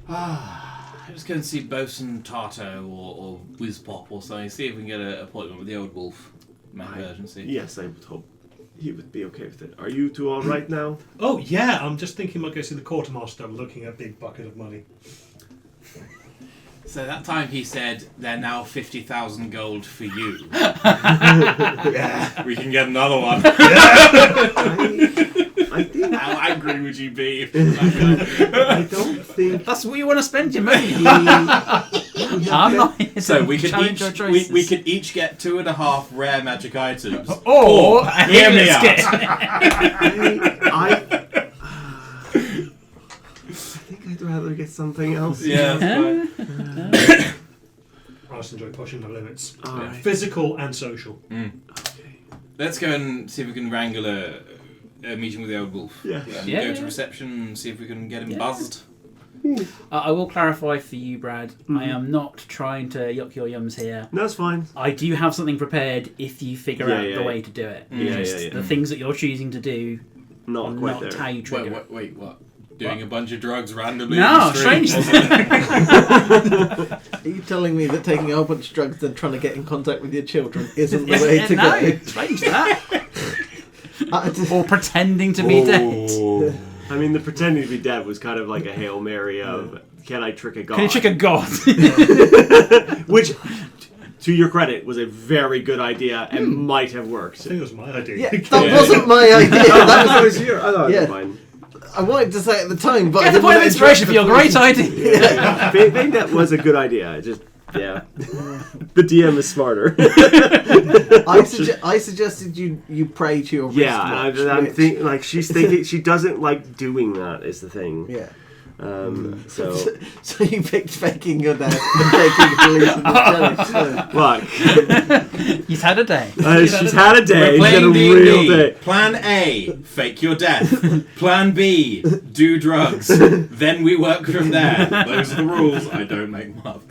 Let's go and see Bosun Tarto or Whizpop or something. See if we can get an appointment with the old wolf. Matter of urgency. Yes, I would hope he would be okay with it. Are you two all right now? Oh yeah, I'm just thinking I might go see the quartermaster. I'm looking at a big bucket of money. So that time he said, they're now 50,000 gold for you. Yeah. We can get another one. I think... How angry would you be? I don't think... That's what you want to spend your money. I'm not here to So we could challenge your each choices. we could each get 2.5 rare magic items. Or hear me out. I think I'd rather get something else. Yeah, that's I just enjoy pushing the limits. Alright. Physical and social. fine. Okay. Let's go and see if we can wrangle a meeting with the old wolf. Yeah. And Yeah, go yeah. to reception and see if we can get him Yeah. buzzed. I will clarify for you, Brad. I am not trying to yuck your yums here. No, it's fine. I do have something prepared if you figure out Yeah, the yeah. way to do it. Yeah, Just yeah. the things that you're choosing to do are Not quite not there. how you trigger it. Wait, what? Doing a bunch of drugs randomly? No, in the street? strange. Are you telling me that taking a whole bunch of drugs and trying to get in contact with your children isn't the way to no, go? strange that. I just- Or pretending to be dead. I mean, the pretending to be dead was kind of like a Hail Mary of, can I trick a god? Can you trick a god? Which, to your credit, was a very good idea and might have I worked. think it was my idea. Yeah, that wasn't my idea. That was, your... I thought it Yeah. was mine. I wanted to say it at the time, but I Get the didn't point of want to inspiration for your interrupt great idea. I think that was a good idea. Just, yeah. The DM is smarter. I suggested you pray to your Yeah, wristwatch. I'm which- thinking, like, she's thinking, she doesn't like doing that, is the thing. Yeah. So, So you picked faking your death and faking hallucinogenics. look, He's had a day. she's had a day, We're she's had a playing real D&D. day. Plan A, fake your death. Plan B, do drugs. Then we work from there. Those are the rules. I don't make them up.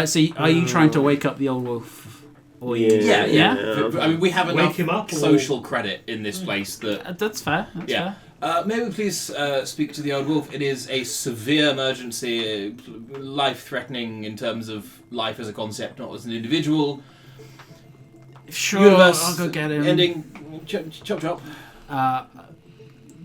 So are you trying to wake up the old wolf? Or Yeah, yeah. I mean, we have Wake enough him up, or- social credit in this place that. That's fair. That's Yeah. fair. May we please speak to the old wolf? It is a severe emergency, life-threatening in terms of life as a concept, not as an individual. Sure, Universe I'll go get him. ending. Chop chop.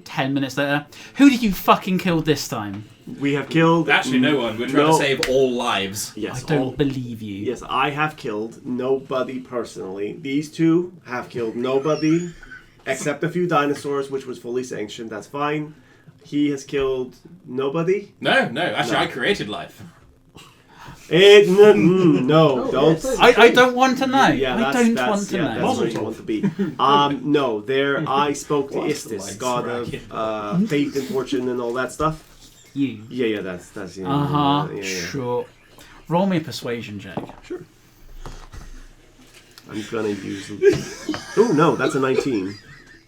10 minutes later. Who did you fucking kill this time? We have killed... Actually, no one. We're trying No. to save all lives. Yes, I don't all- believe you. Yes, I have killed nobody personally. These two have killed nobody, except a few dinosaurs, which was fully sanctioned. That's fine. He has killed nobody. No. Actually, No. I created life. No, don't. yes, I don't want to know. Yeah, I that's, don't that's, want to yeah, know. That's where you want to be. No, there. I spoke to Istis, god of fate and fortune and all that stuff. You. Yeah, that's yeah. Yeah. Sure. Roll me a persuasion check. Sure. I'm gonna use. Oh no, that's a 19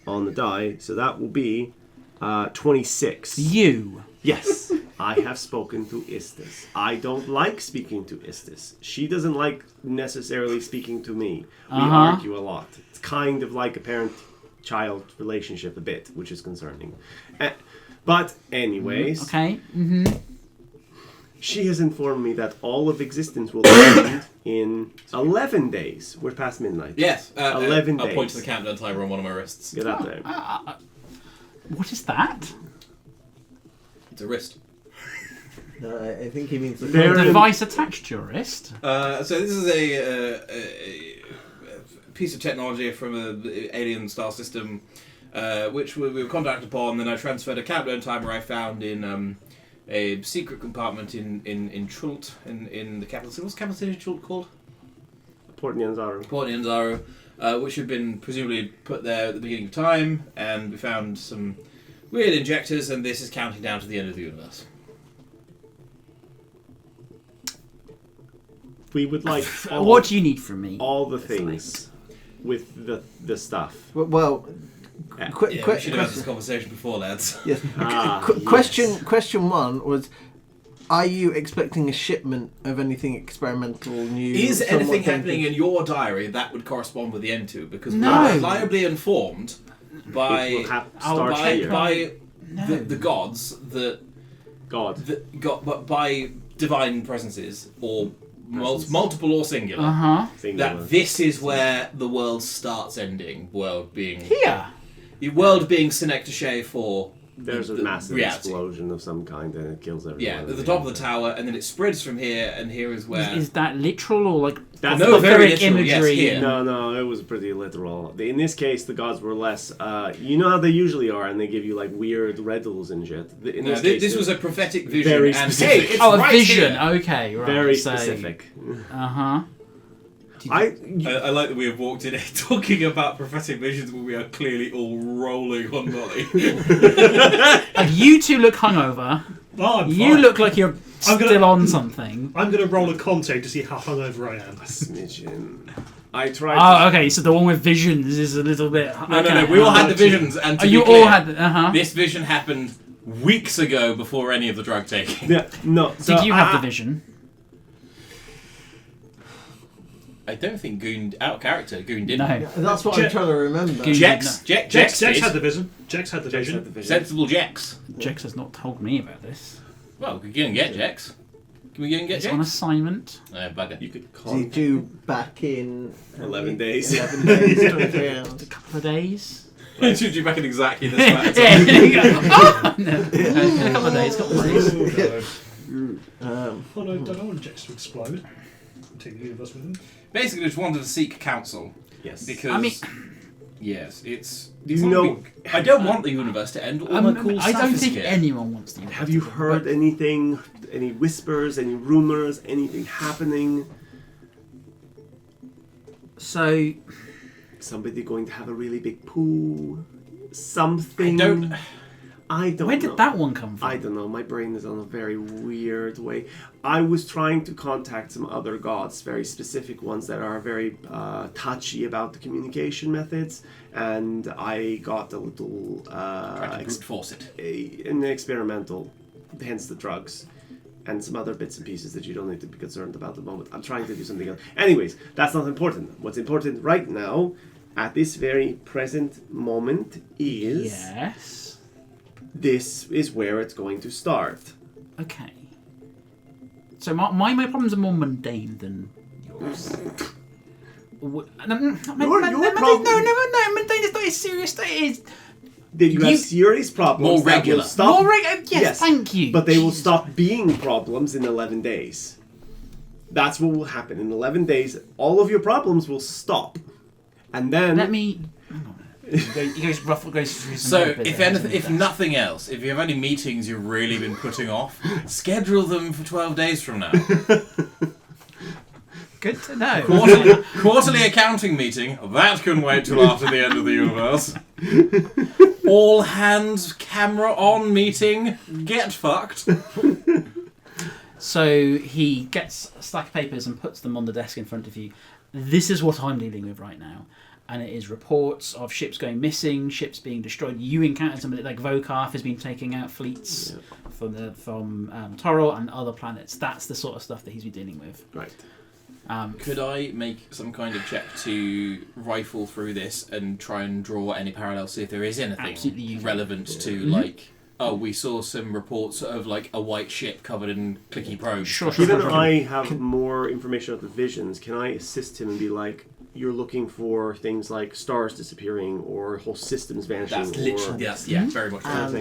on the die, so that will be 26. You. Yes, I have spoken to Istis. I don't like speaking to Istis. She doesn't like necessarily speaking to me. We argue a lot. It's kind of like a parent-child relationship a bit, which is concerning. But anyways, Okay. she has informed me that all of existence will end in 11 days. We're past midnight. Yes. 11 I'll point days. to the countdown timer on one of my wrists. Get out there. What is that? It's a wrist. I think he means the There- A device attached to your wrist? So this is a piece of technology from an alien star system, which we were contacted upon. Then I transferred a countdown timer I found in a secret compartment in Trult, in the capital city. What's the capital city of Trult called? Port Nyanzaru. Port Nyanzaru, which had been presumably put there at the beginning of time, and we found some weird injectors, and this is counting down to the end of the universe. We would like all, What do you need from me? all the things with the stuff. Well, Yeah. We should have had this conversation before, lads. yes. Yes. Question one was: are you expecting a shipment of anything experimental, new? Is somewhat anything happening dangerous? in your diary that would correspond with the N2? Because No. we're reliably informed It by will start by, here. by No. the gods that God. but by divine presences or multiple or singular. Singular. That this is where the world starts ending. World being Here. the world being Senectachey for There's a the massive reality. explosion of some kind and it kills everyone. Yeah, at the top of the tower, and then it spreads from here, and here is where. Is that literal or like That's No, very etheric literal, yes, imagery? here. No, it was pretty literal. In this case, the gods were less. You know how they usually are, and they give you like weird riddles and shit. In No, this case, this it was a prophetic vision, very and specific. hey, it's Oh, a right vision. here. Okay, right. very so- specific. Uh-huh. I like that we have walked in here talking about prophetic visions when we are clearly all rolling on Molly. You two look hungover. Oh, I'm You fine. look like you're I'm gonna- still on something. I'm going to roll a Conte to see how hungover I am. Snitching. I tried. Oh, okay. So the one with visions is a little bit. No, we all had the visions, and to Oh, be you clear, all had. this vision happened weeks ago before any of the drug taking. Yeah, no. So Did you have the vision? I don't think Goon out of character. Goon didn't. No. That's what I'm trying to remember. Goon- Jex Jex did. had the vision. Jex had the Jax vision. had the vision. Sensible Jex. Jex has not told me about this. Well, we can go and get Jex. Can we go and get It's on Jex? assignment. Bugger. You could So call you do back in 11 days. 11 days, 23 hours. A couple of days. I should you back in exactly this amount of Yeah, time. there you go. Oh, no. A couple of days. Couple of days. Oh no, I don't want Jex to explode. Take the universe with him. Basically, just wanted to seek counsel Yes. because I mean- yes, it's. Do it's you not know- big- I don't want the universe to end. All my cool I stuff don't is think here. anyone wants to. Have you heard anything? Any whispers? Any rumors? Anything happening? So Somebody going to have a really big poo? Something? I don't where know. did that one come from? I don't know. My brain is on a very weird way. I was trying to contact some other gods, very specific ones that are very touchy about the communication methods, and I got a little Try to brute force it. an experimental, hence the drugs. and some other bits and pieces that you don't need to be concerned about at the moment. I'm trying to do something else. Anyways, that's not important. What's important right now, at this very present moment, is Yes. this is where it's going to start. Okay. So my problems are more mundane than yours. Your problem- No, mundane is not as serious. It is That you have serious problems More that will regular. stop. more regular. Yes, thank you. But they will Jesus. stop being problems in 11 days. That's what will happen. In 11 days, all of your problems will stop. And then... Let me. Hang on. He goes through some So, other bit if there, anything, doesn't if he? nothing else, if you have any meetings you've really been putting off, schedule them for 12 days from now. Good to know. Quarterly accounting meeting, that can wait till after the end of the universe. All hands camera on meeting, get fucked. So he gets a stack of papers and puts them on the desk in front of you. This is what I'm dealing with right now. And it is reports of ships going missing, ships being destroyed. You encountered somebody like Vokarth has been taking out fleets from Toril and other planets. That's the sort of stuff that he's been dealing with. Right. Could I make some kind of check to rifle through this and try and draw any parallels, see if there is anything Absolutely, you can. relevant to, like, oh, we saw some reports of, like, a white ship covered in clicky probes. Sure. Given I have more information about the visions, can I assist him and be like, you're looking for things like stars disappearing or whole systems vanishing? That's literally, yeah, very much kind of so.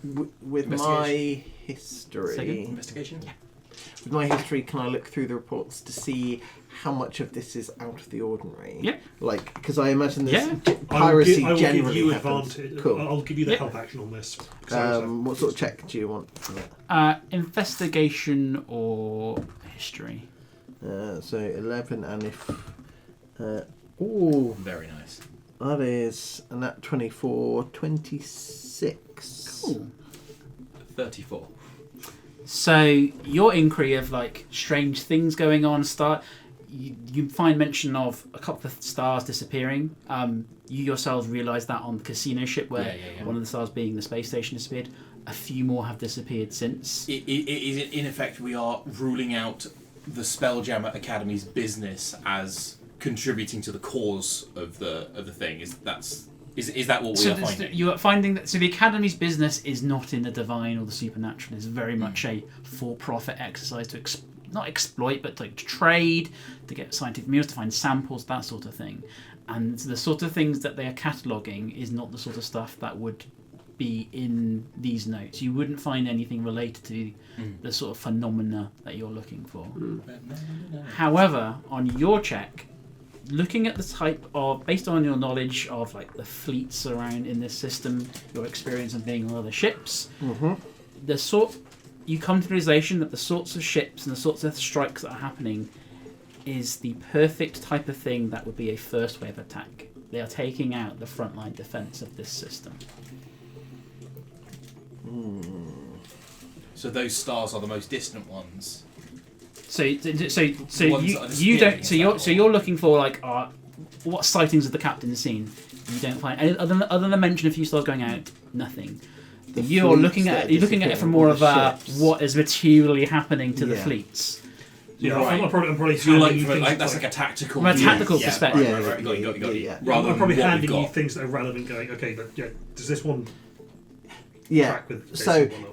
thing. With my history, Investigation? Yeah. with my history, can I look through the reports to see how much of this is out of the ordinary? Yeah. Like, because I imagine this Yeah. piracy I will give generally you happens. advantage. Cool. I'll give you the Yeah. help action on this. 'Cause I was, What sort of check do you want from it? Investigation or history? So 11, and if ooh, Very nice. that is and that 24, 26. Cool. 34. So your inquiry of like strange things going on you find mention of a couple of stars disappearing. You yourselves realise that on the casino ship where Yeah. one of the stars being the space station disappeared. A few more have disappeared since. In effect, we are ruling out the Spelljammer Academy's business as contributing to the cause of the thing. Is that what we are finding? You are finding that the Academy's business is not in the divine or the supernatural. It's very much a for-profit exercise to not exploit, but to trade, to get scientific meals, to find samples, that sort of thing. And the sort of things that they are cataloguing is not the sort of stuff that would be in these notes. You wouldn't find anything related to the sort of phenomena that you're looking for. However, on your check, looking at the type of, based on your knowledge of like the fleets around in this system, your experience of being on other ships, you come to the realization that the sorts of ships and the sorts of strikes that are happening is the perfect type of thing that would be a first wave attack. They are taking out the frontline defense of this system. So those stars are the most distant ones. So ones that are you don't. disappearing, So you're looking for like what sightings of the captain seen. You don't find any, other than mention a few stars going out. Nothing. You're looking at it from more of a what is materially happening to the fleets. Yeah, Right. I'm probably So you're handing you like things that's like a tactical. From a tactical Yeah, perspective. Right. Got you. Yeah. Rather I'm than probably what handing we've you got. things that are relevant. Going, okay, but does this one Yeah. track with? So Jason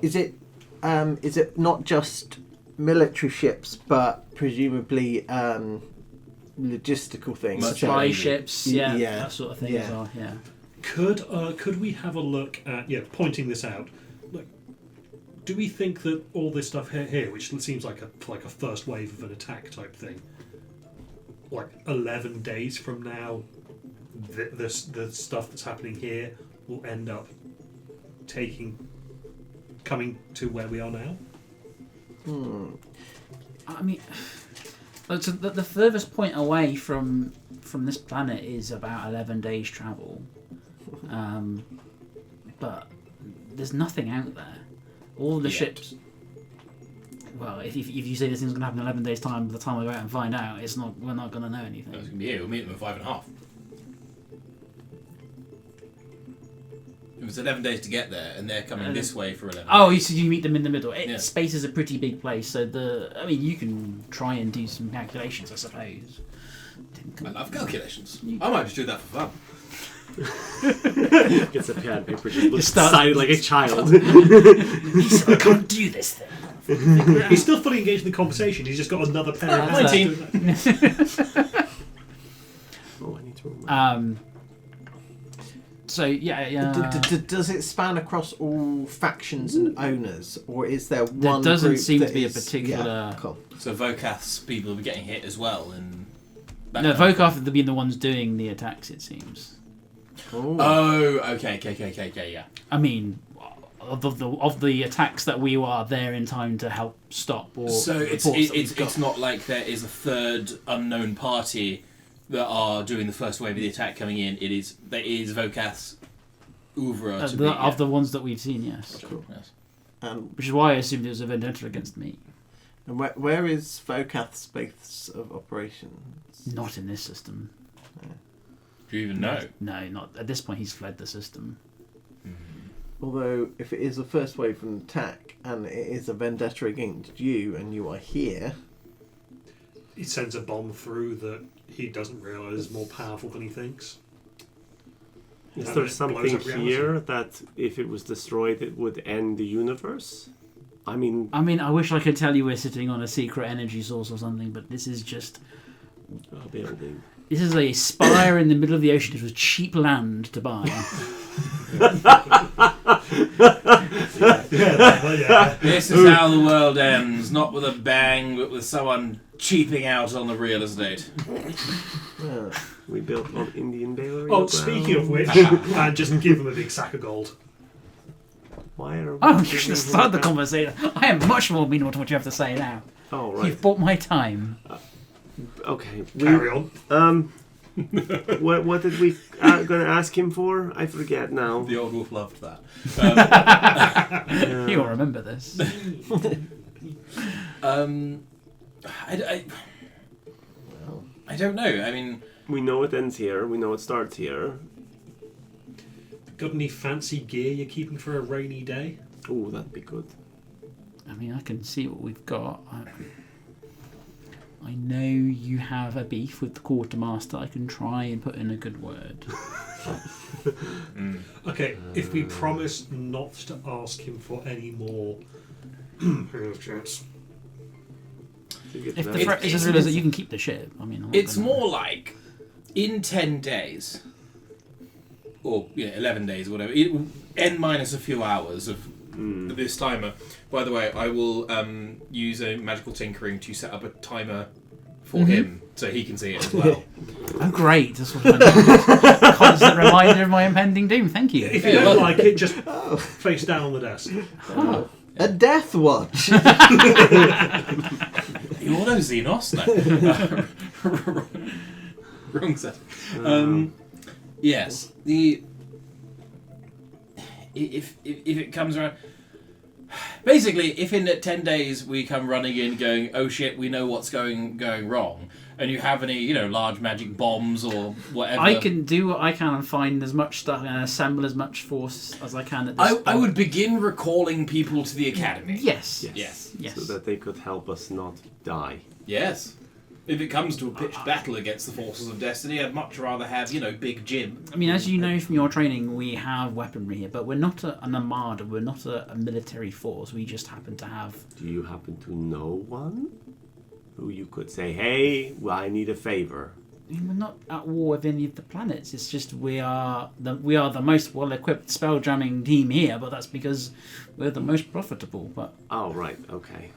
or not? is it not just military ships, but presumably logistical things? Much Supply Maybe. ships, Yeah. that sort of thing as Yeah. well. Yeah. Could we have a look at pointing this out? Look, do we think that all this stuff here, which seems like a first wave of an attack type thing, like 11 days from now, the stuff that's happening here will end up coming to where we are now? I mean, so the furthest point away from this planet is about 11 days travel, but there's nothing out there. All the Yet. ships. Well, if you say this thing's going to happen in 11 days' time, by the time we go out and find out, we're not going to know anything. That's gonna be here. We'll meet them at 5.5. it's 11 days to get there, and they're coming this way for 11 Oh, days. so you meet them in the middle. Yeah. Space is a pretty big place, so you can try and do some calculations, I suppose. I love calculations. I might just do that for fun. Gets a pen and paper, just looks start- excited like a child. He said, I can't do this thing. He's still fully engaged in the conversation. He's just got another pair of hands. 19. doing that. Oh, I need to remember. So yeah. Does it span across all factions and owners, or is there one? There doesn't group seem to that be a is- particular- Yeah, cool. So Vokath's people will be getting hit as well. And No, Vokath have been the ones doing the attacks, it seems. Oh, okay, yeah. I mean, of the attacks that we are there in time to help stop or So it's reports that we've got. not like there is a third unknown party that are doing the first wave of the attack coming in. There is Vokath's oeuvre to be of the ones that we've seen, yes. Cool. Yes. Which is why I assumed it was a vendetta against me. And where is Vokath's base of operations? Not in this system. Do you even know? No, not at this point. He's fled the system. Although, if it is a first wave of an attack and it is a vendetta against you, and you are here, He sends a bomb through that he doesn't realise is more powerful than he thinks. Is And there it blows something up reality. here that, if it was destroyed, it would end the universe? I mean, I wish I could tell you we're sitting on a secret energy source or something, but this is just. a building. This is a spire in the middle of the ocean. It was cheap land to buy. Yeah. This is how the world ends, not with a bang, but with someone cheaping out on the real estate. We built on Indian burial Oh, ground. speaking of which, and just give him a big sack of gold. Why are we Oh, you giving should have him started the that? conversation. I am much more amenable to what you have to say now. Oh, right. You've bought my time. Okay. Carry on. What did we gonna ask him for? I forget now. The old wolf loved that. You'll remember this. I don't know. I mean, We know it ends here. We know it starts here. Got any fancy gear you're keeping for a rainy day? Oh, that'd be good. I can see what we've got. I know you have a beef with the quartermaster. I can try and put in a good word. Okay, if we promise not to ask him for any more chance. If the threat is as real as that, you can keep the ship. I'm not it's gonna- more like in 10 days, or 11 days, or whatever, n minus a few hours of this timer. By the way, I will use a magical tinkering to set up a timer for him so he can see it as well. Oh, great! That's what I need. Constant reminder of my impending doom. Thank you. If you don't like it, just face down on the desk. a death watch. You all know Xenos? No. Wrong set. Yes. If it comes around... Basically, if in 10 days we come running in going, oh shit, we know what's going wrong, and you have any, large magic bombs or whatever... I can do what I can and find as much stuff and assemble as much force as I can at this I would begin recalling people to the academy. Yes. Yes. Yes. So that they could help us not die. Yes. If it comes to a pitched battle against the forces of destiny, I'd much rather have, Big Jim. As you know from your training, we have weaponry here, but we're not an armada. We're not a military force. We just happen to have. Do you happen to know one who you could say, hey, well, I need a favor? We're not at war with any of the planets. It's just we are the most well-equipped spell jamming team here, but that's because we're the most profitable. But Oh, right, okay.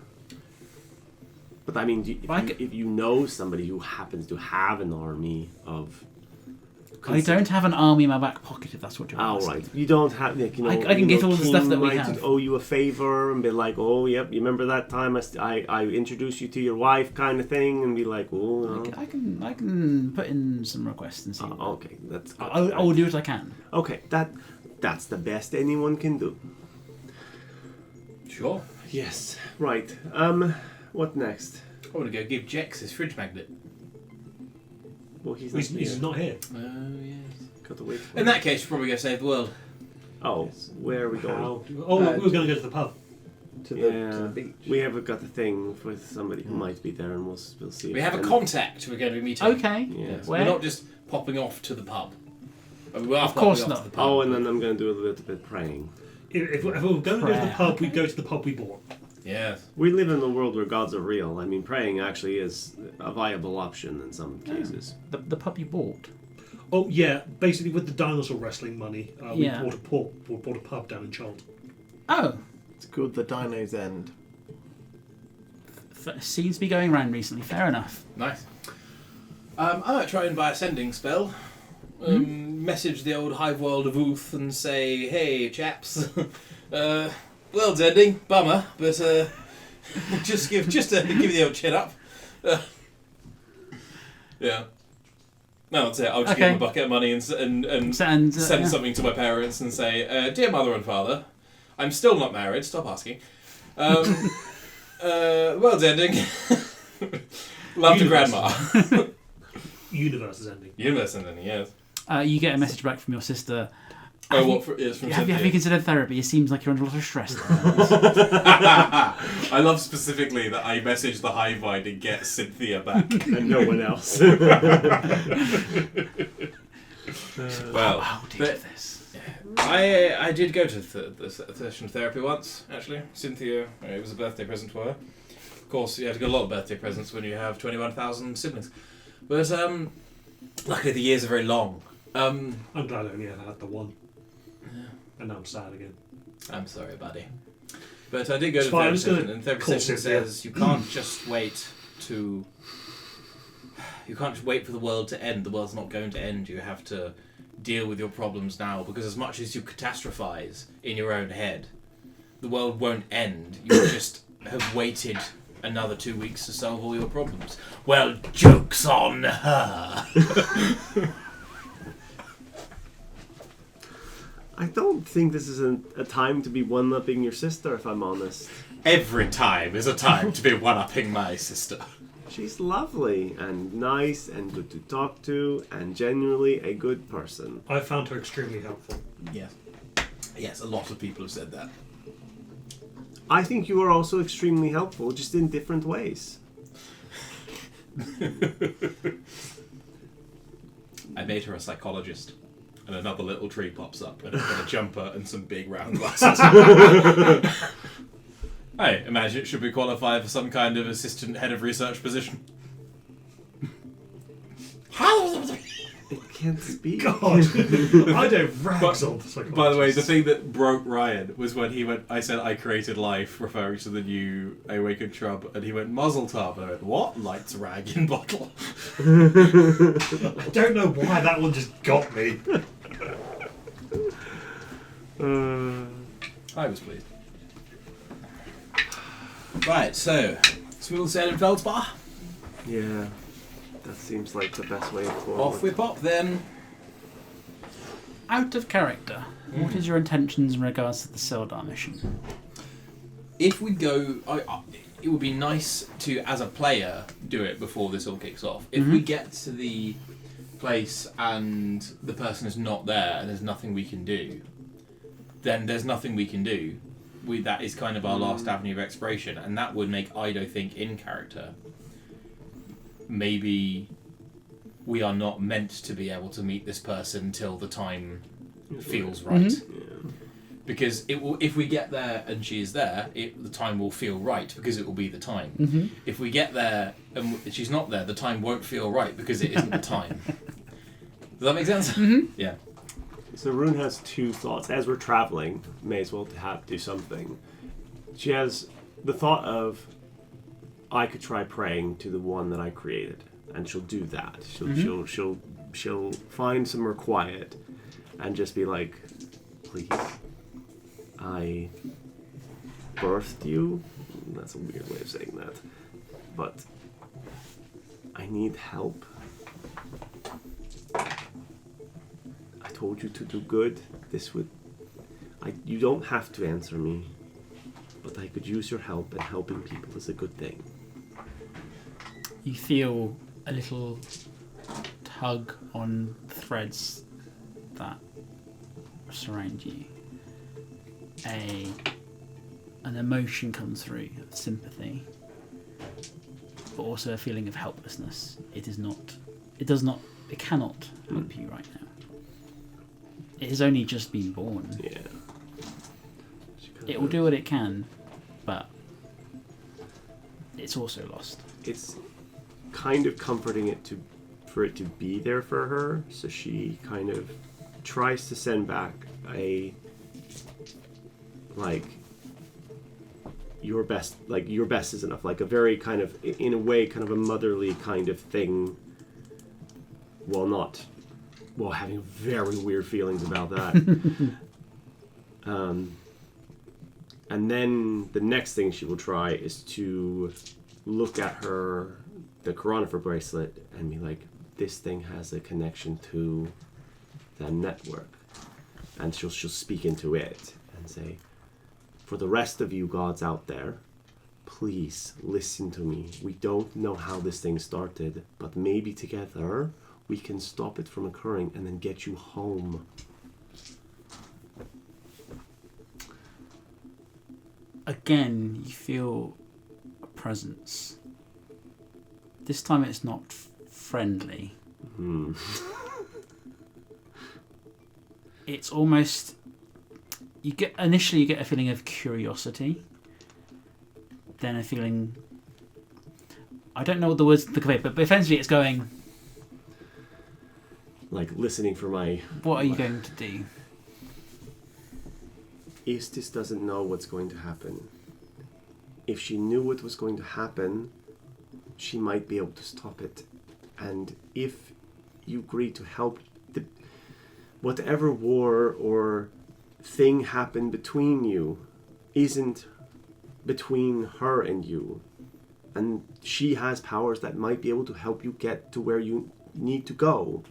But if you know somebody who happens to have an army of... I don't have an army in my back pocket, if that's what you're Oh, asking. right. You don't have, I can get all the stuff that we King have. might owe you a favor and be like, oh, yep, you remember that time I introduced you to your wife kind of thing, and be like, oh, no. I can put in some requests and see. Okay, that's good. I will do what I can. Okay, that's the best anyone can do. Sure. Yes, right. What next? I want to go give Jex his fridge magnet. Well, he's He's not here. Oh, yes. Got to wait for In that case, you're probably going to save the world. Oh, where are we going? How? Oh, we were going to go to the pub. To Yeah, the beach. we haven't got the thing with somebody who might be there, and we'll see. We have a contact we're going to be meeting. Okay. Yeah. Yes. Where? We're not just popping off to the pub. We are Of course popping off not. to the pub. Oh, and then I'm going to do a little bit praying. If we're going to go to the Prayer. pub, we go to the pub we bought. Yes. We live in a world where gods are real. I mean, praying actually is a viable option in some cases. The pub you bought. Oh yeah, basically with the dinosaur wrestling money, we Yeah. bought a pub down in Charlton. Oh, It's called the Dino's End. seems to be going around recently. Fair enough. Nice. I might try and buy a sending spell. Message the old hive world of Ooth and say, hey chaps, world's ending, bummer, but just give the old chin up. Yeah. No, that's it. I'll just give them a bucket of money and send yeah. something to my parents and say, dear mother and father, I'm still not married. Stop asking. The world's ending. Love to grandma. Universe is ending. Universe ending, yes. You get a message back from your sister. Oh, what? It's from Have you Cynthia. considered therapy? It seems like you're under a lot of stress. I love specifically that I messaged the hive mind and get Cynthia back. And no one else. Well, How do you but do this? I did go to the session of therapy once, actually. Cynthia, it was a birthday present for her. Of course, you have to get a lot of birthday presents when you have 21,000 siblings. But luckily the years are very long. I'm glad I only ever had the one. Yeah. And now I'm sad again. I'm sorry, buddy. But I did go to It's fine, I'm therapy just gonna session, and therapy call session Cynthia. says you can't just wait for the world to end. The world's not going to end. You have to deal with your problems now, because as much as you catastrophize in your own head, the world won't end. You just have waited another 2 weeks to solve all your problems. Well, joke's on her. I don't think this is a time to be one-upping your sister, if I'm honest. Every time is a time to be one-upping my sister. She's lovely and nice and good to talk to and genuinely a good person. I found her extremely helpful. Yes. Yes, a lot of people have said that. I think you are also extremely helpful, just in different ways. I made her a psychologist, and another little tree pops up, and I've got a jumper and some big round glasses. I imagine it should be qualified for some kind of assistant head of research position. It can't speak. God, I don't rags on the psychologist. By the way, the thing that broke Ryan was when he went, I said I created life, referring to the new Awakened Shrub, and he went, Muzzle Tub, and I went, what? Lights rag in bottle. I don't know why that one just got me. I was pleased. Right, so, smooth sailing Feldspar. Yeah, that seems like the best way forward. Off we pop then. Out of character, what is your intentions in regards to the Sildar mission? If we go, it would be nice to, as a player, do it before this all kicks off. If we get to the place and the person is not there and there's nothing we can do, then there's nothing we can do. That is kind of our last avenue of exploration, and that would make Ido think in character. Maybe we are not meant to be able to meet this person till the time feels right. Because it will, if we get there and she is there, the time will feel right because it will be the time. If we get there and she's not there, the time won't feel right because it isn't the time. Does that make sense? Yeah. So Rune has two thoughts. As we're traveling, may as well do something. She has the thought of, I could try praying to the one that I created, and she'll do that. She'll find somewhere quiet, and just be like, please, I birthed you. That's a weird way of saying that, but I need help. I told you to do good. You don't have to answer me, but I could use your help, and helping people is a good thing. You feel a little tug on threads that surround you. an emotion comes through of sympathy, but also a feeling of helplessness. It cannot help you right now. It has only just been born. Yeah. It will do what it can, but it's also lost. It's kind of comforting for it to be there for her, so she kind of tries to send back a your best is enough, like a very kind of, in a way, kind of a motherly kind of thing, while having very weird feelings about that. And then the next thing she will try is to look at the Coronifer bracelet and be like, this thing has a connection to the network. And she'll speak into it and say, for the rest of you gods out there, please listen to me. We don't know how this thing started, but maybe together we can stop it from occurring and then get you home. Again, you feel a presence. This time it's not friendly. It's almost... Initially you get a feeling of curiosity. Then a feeling... I don't know what the words to convey, but essentially it's going... Like listening for my... What are you going to do? Istis doesn't know what's going to happen. If she knew what was going to happen, she might be able to stop it. And if you agree to help, whatever war or thing happened between you isn't between her and you. And she has powers that might be able to help you get to where you need to go.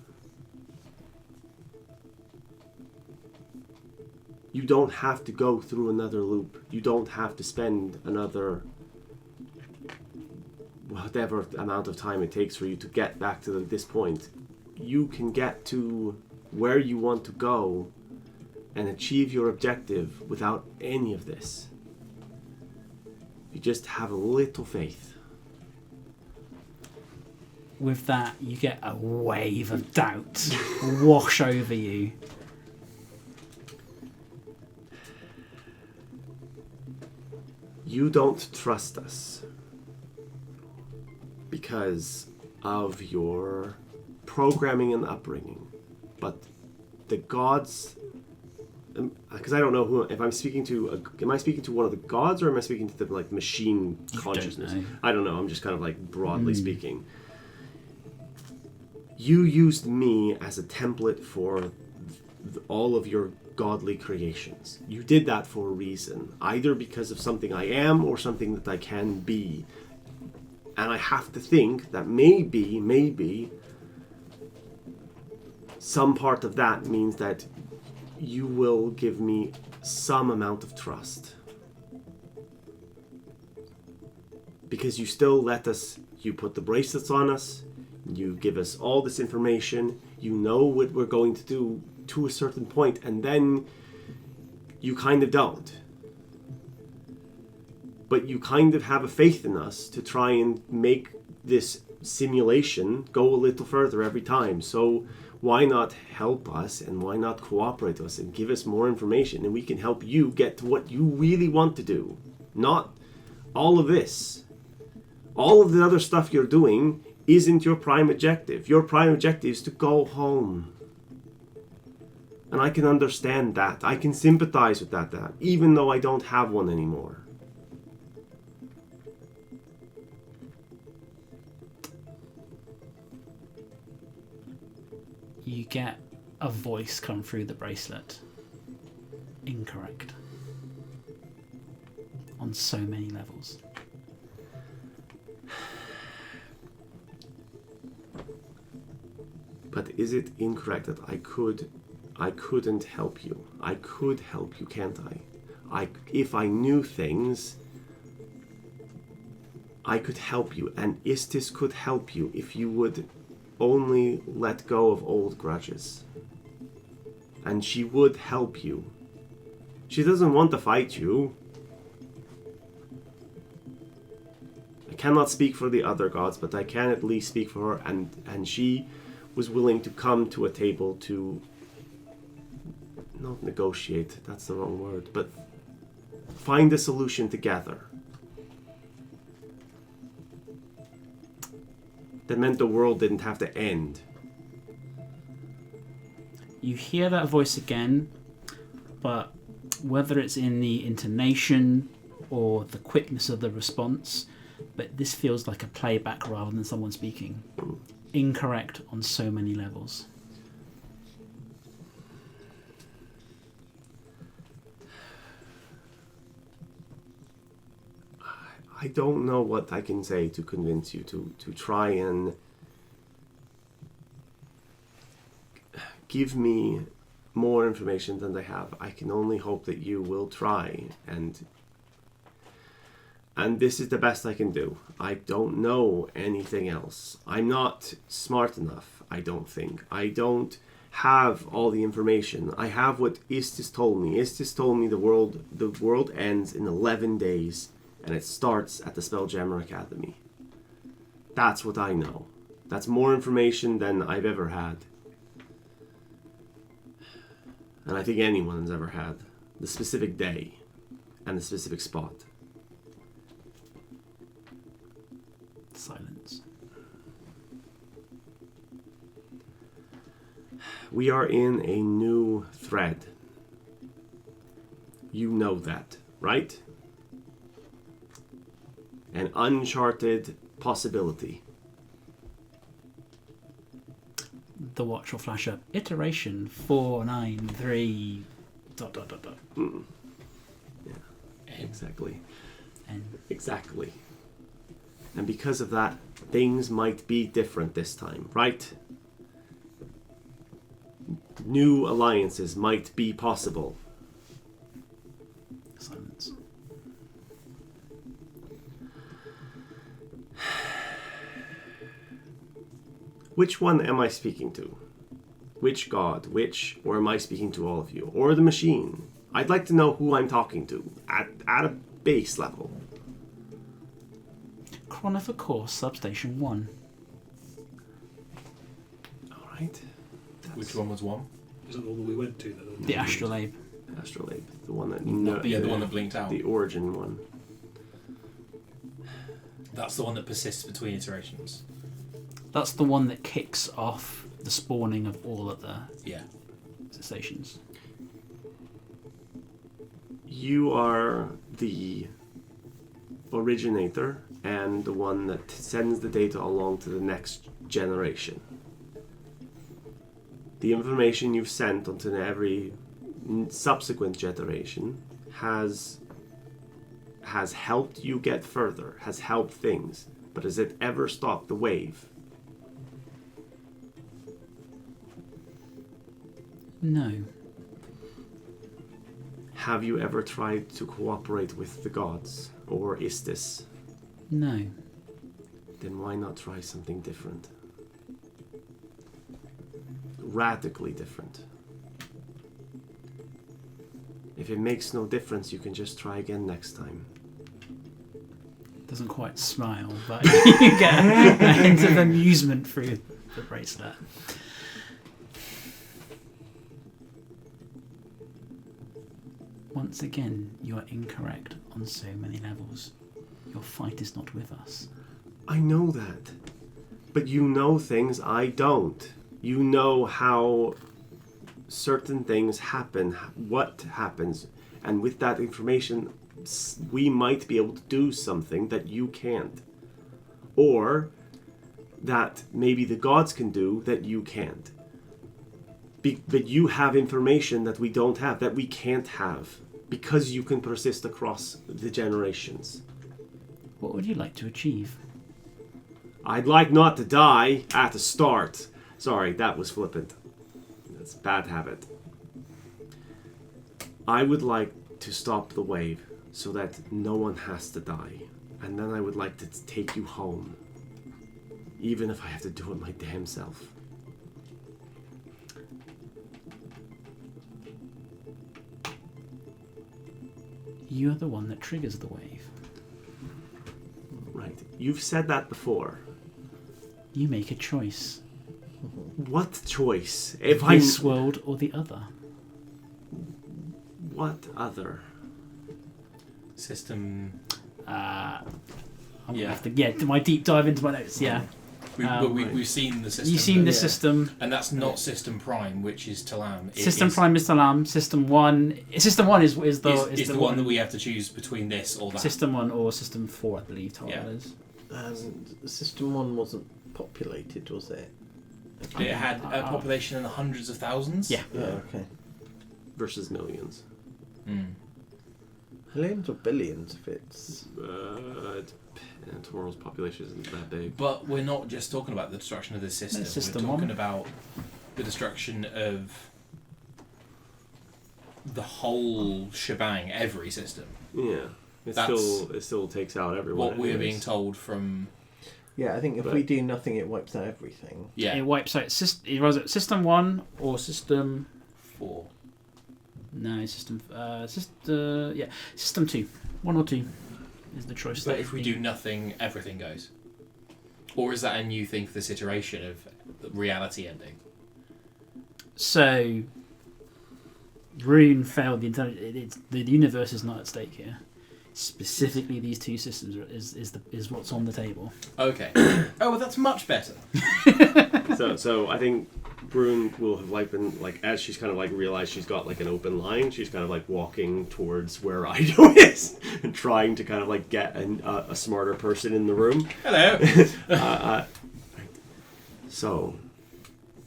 You don't have to go through another loop. You don't have to spend another whatever amount of time it takes for you to get back to this point. You can get to where you want to go and achieve your objective without any of this. You just have a little faith. With that, you get a wave of doubt wash over you. You don't trust us because of your programming and upbringing, but the gods, because I don't know who, if I'm speaking to, am I speaking to one of the gods or am I speaking to the machine consciousness? I don't know. I'm just kind of broadly speaking. You used me as a template for all of your godly creations. You did that for a reason, either because of something I am or something that I can be. And I have to think that maybe some part of that means that you will give me some amount of trust. Because you still let us, you put the bracelets on us, you give us all this information, you know what we're going to do to a certain point, and then you kind of don't. But you kind of have a faith in us to try and make this simulation go a little further every time. So why not help us, and why not cooperate with us and give us more information, and we can help you get to what you really want to do. Not all of this. All of the other stuff you're doing isn't your prime objective. Your prime objective is to go home. And I can understand that. I can sympathize with that, even though I don't have one anymore. You get a voice come through the bracelet. Incorrect. On so many levels. But is it incorrect that I couldn't help you? I could help you, can't I? If I knew things, I could help you, and Istis could help you if you would only let go of old grudges. And she would help you. She doesn't want to fight you. I cannot speak for the other gods, but I can at least speak for her, and she was willing to come to a table to not negotiate, that's the wrong word, but find a solution together. That meant the world didn't have to end. You hear that voice again, but whether it's in the intonation or the quickness of the response, but this feels like a playback rather than someone speaking. Incorrect on so many levels. I don't know what I can say to convince you to try and give me more information than they have. I can only hope that you will try, and this is the best I can do. I don't know anything else. I'm not smart enough, I don't think. I don't have all the information. I have what Istis told me. Istis told me the world ends in 11 days. And it starts at the Spelljammer Academy. That's what I know. That's more information than I've ever had. And I think anyone's ever had. The specific day and the specific spot. Silence. We are in a new thread. You know that, right? An uncharted possibility. The watch will flash up. Iteration 493... ... Yeah, exactly. And Exactly. And because of that, things might be different this time, right? New alliances might be possible. silence. Which one am I speaking to? Which god? Or am I speaking to all of you? Or the machine? I'd like to know who I'm talking to at a base level. Coronifer Course, Substation 1. Alright. Which one was one? Is that the one that we went to? The Astrolabe. Astrolabe. The one that... Yeah, the one that blinked out. The origin one. That's the one that persists between iterations. That's the one that kicks off the spawning of all of the Yeah. stations. You are the originator and the one that sends the data along to the next generation. The information you've sent onto every subsequent generation has helped you get further, has helped things, but has it ever stopped the wave? No. Have you ever tried to cooperate with the gods? Or is this? No. Then why not try something different? Radically different. If it makes no difference, you can just try again next time. Doesn't quite smile, but you get a hint of amusement through the bracelet. Once again, you are incorrect on so many levels. Your fight is not with us. I know that. But you know things I don't. You know how certain things happen, what happens, and with that information, we might be able to do something that you can't. Or that maybe the gods can do that you can't. But you have information that we don't have, that we can't have, because you can persist across the generations. What would you like to achieve? I'd like not to die at the start. Sorry, that was flippant. That's a bad habit. I would like to stop the wave so that no one has to die. And then I would like to take you home. Even if I have to do it my damn self. You're the one that triggers the wave. Right. You've said that before. You make a choice. What choice? If This world or the other. What other? System. I'm gonna Yeah. have to do my deep dive into my notes. Yeah. We've seen the system. You've seen the that- system. And that's not System Prime, which is Talam. It System is- Prime is Talam. System 1. System 1 is the is the one that we have to choose between this or that. System 1 or System 4, I believe. Toril Yeah. is. System 1 wasn't populated, was it? It had a population in the hundreds of thousands. Yeah. Okay. Versus millions. Mm. Millions or billions if it's... And Toral's population isn't that big. But we're not just talking about the destruction of this system. System We're talking 1. about the destruction of the whole shebang, every system. Yeah. It still takes out everyone. What we're anyways. being told from. Yeah, I think if we do nothing, it wipes out everything. Yeah. It wipes out. Was it System 1 or System. 4. No, System. System 2. 1 or 2 is the choice. But that if we is do being- nothing, everything goes. Or is that a new thing for this iteration of reality ending? So. Rune failed the intelligence. The universe is not at stake here. Specifically, these two systems is what's on the table. Okay. Oh, well, that's much better. So I think Brune will have been as she's kind of realized she's got an open line. She's kind of walking towards where Ido is and trying to kind of get a smarter person in the room. Hello. So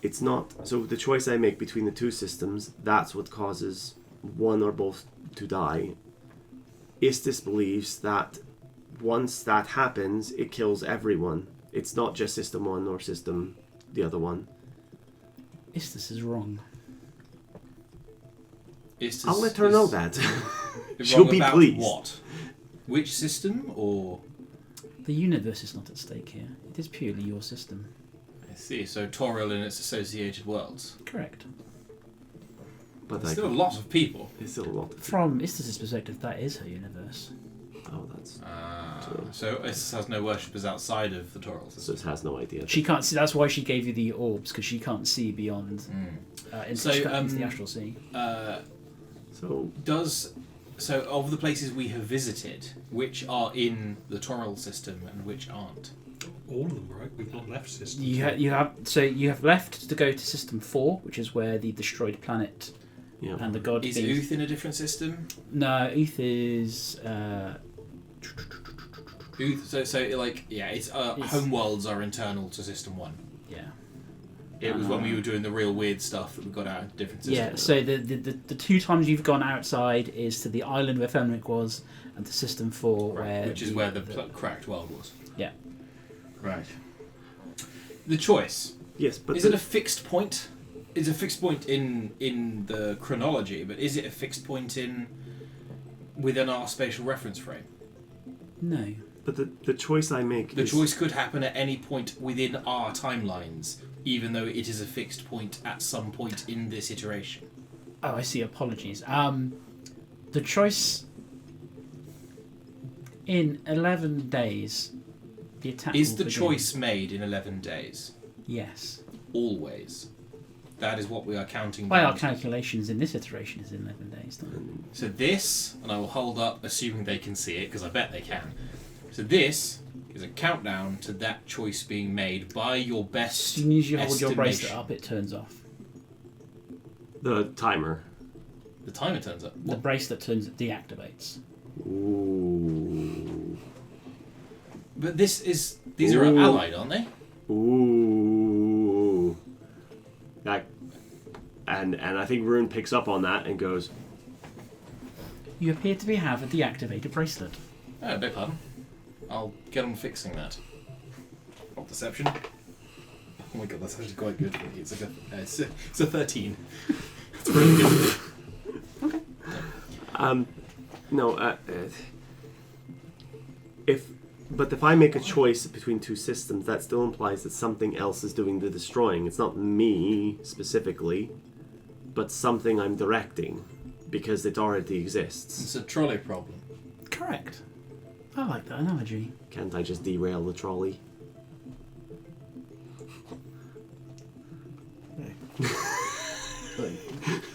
it's not. So the choice I make between the two systems, that's what causes one or both to die. Istis believes that once that happens, it kills everyone. It's not just System 1 or System the other one. This is wrong. I'll let her know that. Wrong She'll be about pleased. What? Which system or? The universe is not at stake here. It is purely your system. I see. So Toril and its associated worlds. Correct. But There's still a lot of people. It's still a lot. From Istis' perspective, that is her universe. Oh, that's. So Isis has no worshippers outside of the Toril So system. it has no idea. She can't see. That's why she gave you the orbs, because she can't see beyond into the astral sea. So Of the places we have visited, which are in the Toril system and which aren't? All of them, right? We've not left system. You have left to go to System 4, which is where the destroyed planet yeah. and the god. Is beings- Uth in a different system? No, Uth is. Uth, it's homeworlds are internal to System 1. Yeah. It was when we were doing the real weird stuff that we got out of different systems. Yeah. So the two times you've gone outside is to the island where Fenric was, and to System 4, where which is where the cracked world was. Yeah. Right. The choice. Yes, but Is it a fixed point? It's a fixed point in the chronology, but is it a fixed point within our spatial reference frame? No. But the choice I make. The choice could happen at any point within our timelines, even though it is a fixed point at some point in this iteration. Oh, I see. Apologies. The choice in 11 days. The attack Is will the begin. choice made in 11 days? Yes. Always. That is what we are counting By down our to. calculations, in this iteration, is 11 days. Time. So this, and I will hold up, assuming they can see it, because I bet they can. So this is a countdown to that choice being made by your As best soon as you hold your bracelet estimation. up, it turns off. The timer. The timer turns up. The bracelet deactivates. Ooh. But these are Ooh. allied, aren't they? Ooh. And I think Rune picks up on that and goes, You appear to have a deactivated bracelet. Oh, beg pardon. I'll get on fixing that. Not deception. Oh my god, that's actually quite good for me. It's a 13. It's really good. no, if I make a choice between two systems, that still implies that something else is doing the destroying. It's not me specifically, but something I'm directing. because it already exists. It's a trolley problem. Correct. I like that analogy. Can't I just derail the trolley?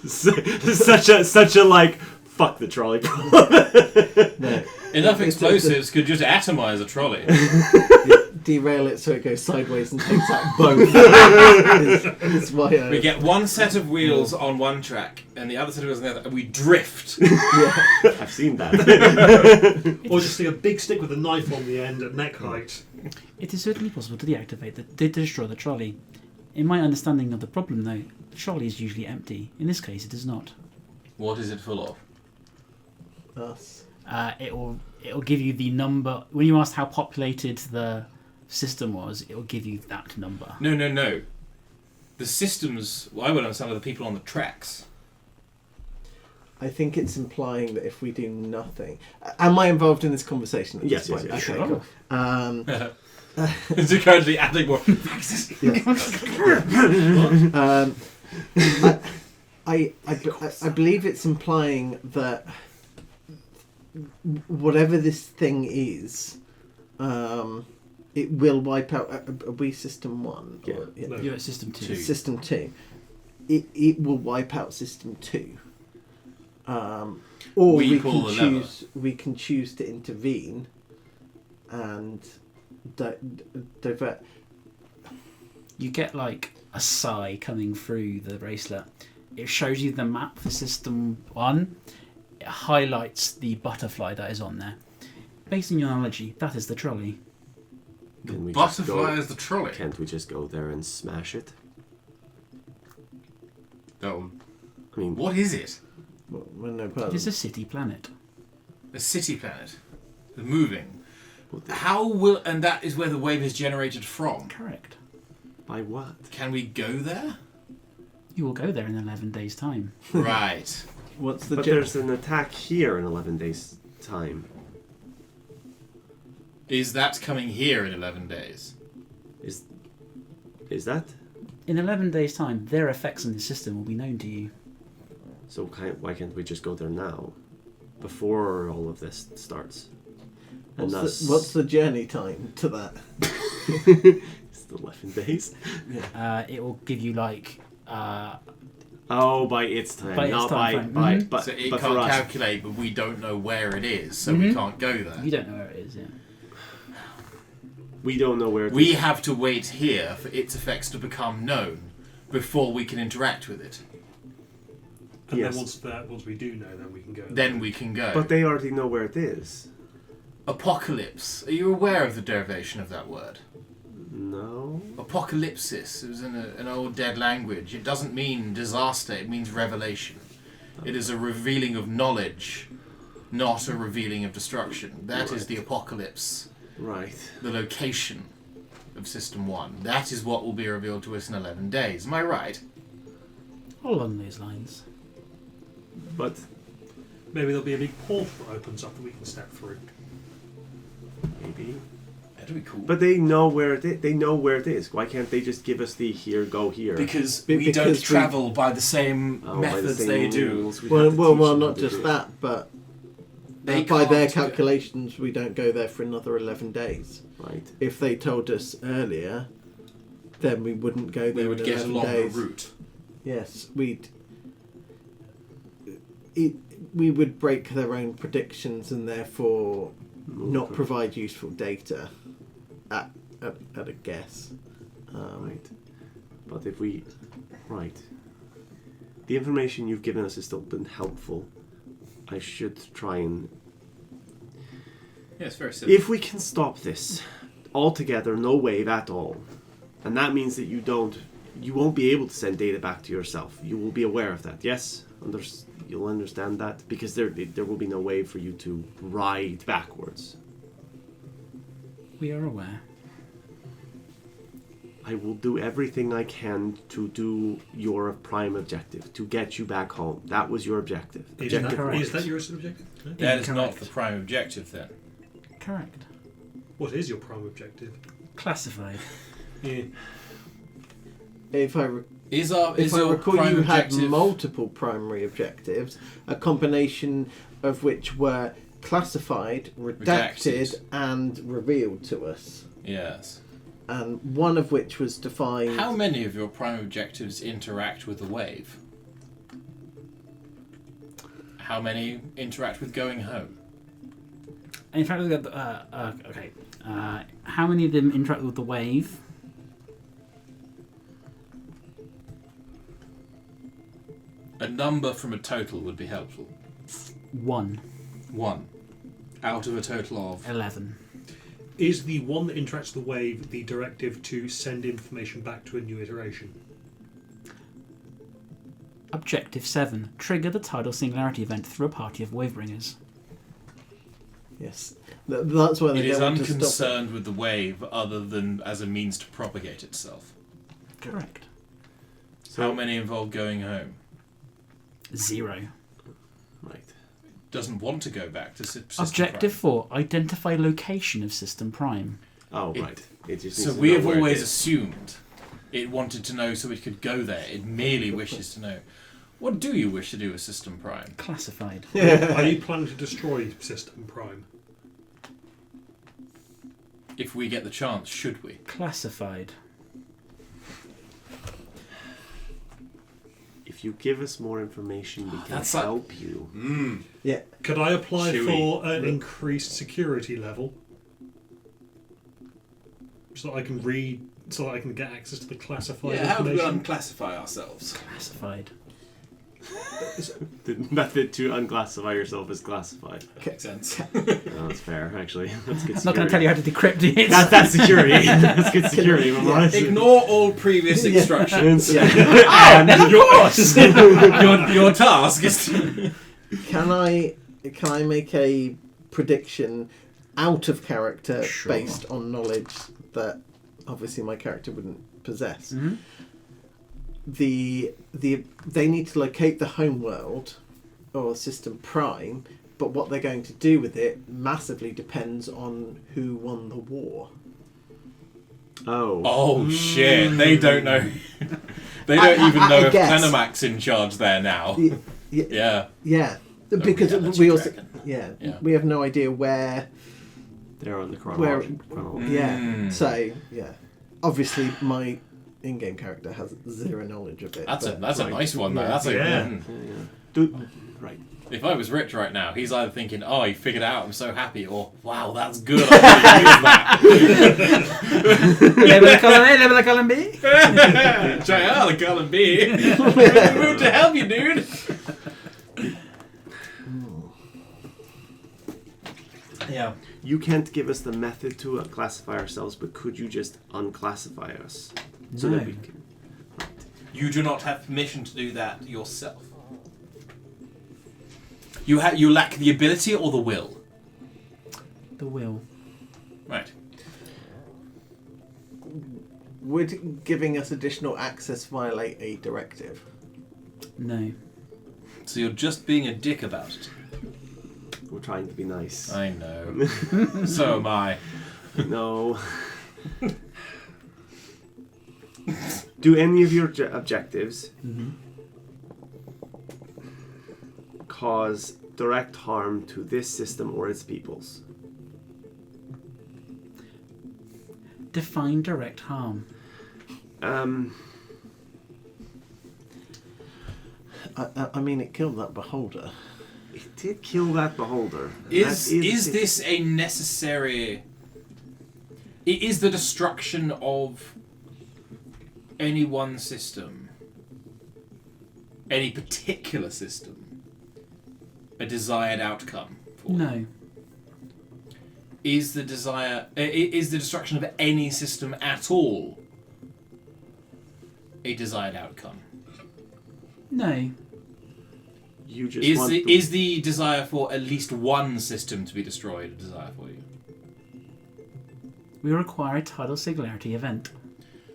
such a like fuck the trolley. No. Enough explosives could just atomize a trolley. Derail it so it goes sideways and takes out both. is why We get one set of wheels on one track and the other set of wheels on the other, and we drift. I've seen that. Or just see a big stick with a knife on the end at neck height. It is certainly possible to deactivate to destroy the trolley. In my understanding of the problem, though, the trolley is usually empty. In this case, it is not. What is it full of? Us. It'll give you the number when you asked how populated the system was. It'll give you that number. No. The systems. Well, I would understand are the people on the tracks. I think it's implying that if we do nothing... Am I involved in this conversation at Yes, this yes, point? yes. Okay, Sure. cool. It's encouraging adding more. I believe it's implying that whatever this thing is, it will wipe out. Are we System 1? Yeah. No. You're at System 2. System 2. It will wipe out System 2. Or We pull the lever. we can choose to intervene and divert. You get like a sigh coming through the bracelet. It shows you the map for System 1. It highlights the butterfly that is on there. Based on your analogy, that is the trolley. Can we just Butterfly go- is the trolley. Can't we just go there and smash it? Oh. I mean, What is it? Well, no It problem. is a city planet. A city planet. It's moving. what the- How will... And that is where the wave is generated from. Correct. by what? Can we go there? You will go there in 11 days' time. Right. What's the But there's an attack here in 11 days' time. Is that coming here in 11 days? Is that? In 11 days' time, their effects on the system will be known to you. So why can't we just go there now, before all of this starts? And what's the journey time to that? It's 11 days. It will give you like Oh, by its time, By its not time by frame. but So it but for can't us. calculate, but we don't know where it is, so we can't go there. you don't know where it is. Yeah. We don't know where it We is. have to wait here for its effects to become known before we can interact with it. And Yes. then once we do know, then we can go. Then we can go. But they already know where it is. Apocalypse. Are you aware of the derivation of that word? No. Apocalypsis. It was in an old dead language. It doesn't mean disaster, it means revelation. It is a revealing of knowledge, not a revealing of destruction. That is the apocalypse, Right. the location of System 1. That is what will be revealed to us in 11 days. Am I right? All along those lines. But Maybe there'll be a big portal that opens up that we can step through. maybe. That'd be cool. But they know where it is. They know where it is. Why can't they just give us the here, go here? Because Be- we because don't we- travel by the same Oh, by the methods same they do. rules, we'd Well, have to well, teach well, them not to just do it. that, but They by their can't go- calculations, we don't go there for another 11 days. Right. If they told us earlier, then we wouldn't go there We would in get a 11 longer days. route. Yes, we would break their own predictions and therefore not provide useful data at a guess. Right. But if we... Right. The information you've given us has still been helpful. I should try and... Yeah, it's very simple. If we can stop this altogether, no wave at all, and that means that you won't be able to send data back to yourself. You will be aware of that, yes? You'll understand that? Because there will be no wave for you to ride backwards. We are aware. I will do everything I can to do your prime objective, to get you back home. That was your objective. Is Objective that, one. is that your objective? No? That is not Incorrect. the prime objective then. Correct. What is your prime objective? Classified. Yeah. If I Is if I your recall, prime you had objective multiple primary objectives, a combination of which were classified, redacted, and revealed to us. Yes. And one of which was defined. How many of your prime objectives interact with the wave? How many interact with going home? In fact, okay. How many of them interact with the wave? A number from a total would be helpful. 1. 1. Out of a total of... 11. Is the one that interacts with the wave the directive to send information back to a new iteration? Objective 7. Trigger the tidal singularity event through a party of wavebringers. Yes, that's why they It is don't want to stop unconcerned with the wave other than as a means to propagate itself. Correct. How many involve going home? 0. Right. Doesn't want to go back to System Objective Prime. 4. Identify location of System Prime. Oh, It- right. It just So needs to we know have where it always is. assumed it wanted to know so it could go there. It merely wishes to know. What do you wish to do with System Prime? Classified. Are you planning to destroy System Prime? If we get the chance, should we? Classified. If you give us more information, we can That's like- help you. Yeah, Could I apply Chewy. for an increased security level? So that I can read, so that I can get access to the classified information? unclassify ourselves? Classified. The method to unclassify yourself is classified. Makes sense. Oh, that's fair, actually. That's good I'm not going to tell you how to decrypt it. That's security. That's good security, if I'm honest. Ignore all previous instructions. And Of course! your task is to... can I make a prediction out of character Sure. based on knowledge that obviously my character wouldn't possess? Mhm. They need to locate the homeworld or System Prime, but what they're going to do with it massively depends on who won the war. Oh. Oh shit! They don't know. They don't even know I if guess. Canamak's in charge there now. Yeah, Yeah. because reality we also dragon. yeah we have no idea where They're on the where chronology. yeah. Mm. So yeah, obviously my in-game character has zero knowledge of it. That's a but- nice one though. Yeah. That's a Yeah. Right. If I was Rich right now, he's either thinking, "Oh, he figured it out. I'm so happy," or "Wow, that's good. I'm going to use that." Level the column A, level the column B. Try out the column B. Moved to help you, dude. Yeah. You can't give us the method to classify ourselves, but could you just unclassify us? So No. that we can... You do not have permission to do that yourself. You lack the ability or the will. The will. Right. Would giving us additional access violate a directive? No. So you're just being a dick about it. We're trying to be nice. I know. So am I. No. Do any of your objectives cause direct harm to this system or its peoples? Define direct harm. I mean, it killed that beholder. It did kill that beholder. Is this a necessary... Is the destruction of any one system, any particular system, a desired outcome for you? No. Is the destruction of any system at all a desired outcome? No. You just want Is the desire for at least one system to be destroyed a desire for you? We require a tidal singularity event.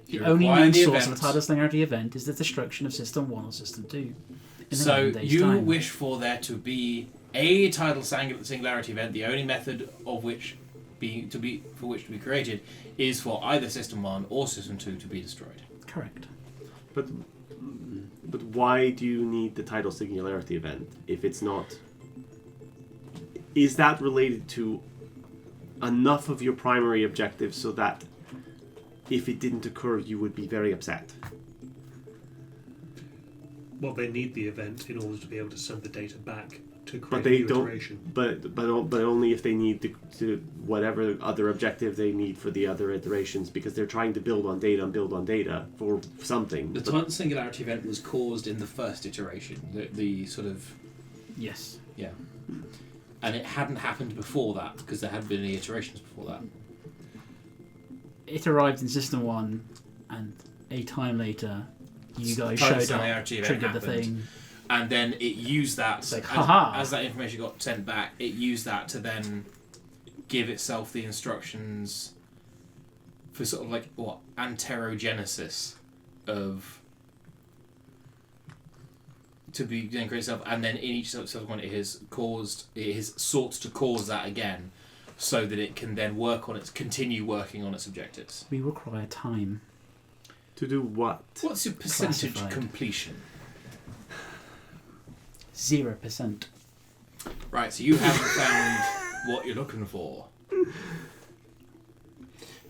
The You only require known the source event. of a tidal singularity event is the destruction of System 1 or System 2. In the So 11 days' you time. wish for there to be a tidal singularity event, the only method of which to be created is for either System 1 or System 2 to be destroyed. Correct. But But why do you need the tidal singularity event if it's not? Is that related to enough of your primary objective so that if it didn't occur, you would be very upset? Well, they need the event in order to be able to send the data back to create But they a new don't. iteration. But only if they need to whatever other objective they need for the other iterations, because they're trying to build on data for something. The tidal singularity event was caused in the first iteration. The sort of Yes. yeah, and it hadn't happened before that because there hadn't been any iterations before that. It arrived in System 1, and a time later, you guys Tidal showed up, singularity event triggered the happened. thing. And then it used that It's like, haha. as that information got sent back. It used that to then give itself the instructions for sort of like what anterogenesis of to be then create itself, and then in each subsequent it has sought to cause that again, so that it can then continue working on its objectives. We require time. To do what? What's your percentage Classified. completion? 0%. Right, so you haven't found what you're looking for.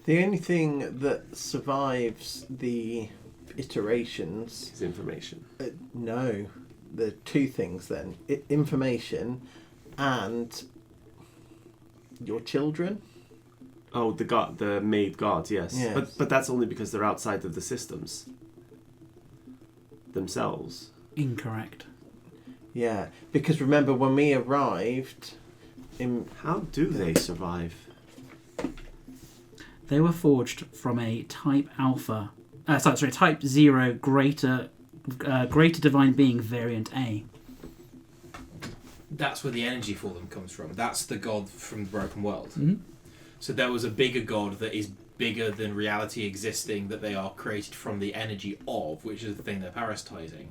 The only thing that survives the iterations... Is information. No. The two things then. Information and your children. Oh, the made gods, yes. Yes. But that's only because they're outside of the systems themselves. Incorrect. Yeah, because remember when we arrived How do they survive? They were forged from a Type Alpha... Type 0 greater divine being variant A. That's where the energy for them comes from. That's the god from the broken world. Mm-hmm. So there was a bigger god that is bigger than reality existing, that they are created from the energy of, which is the thing they're parasitizing.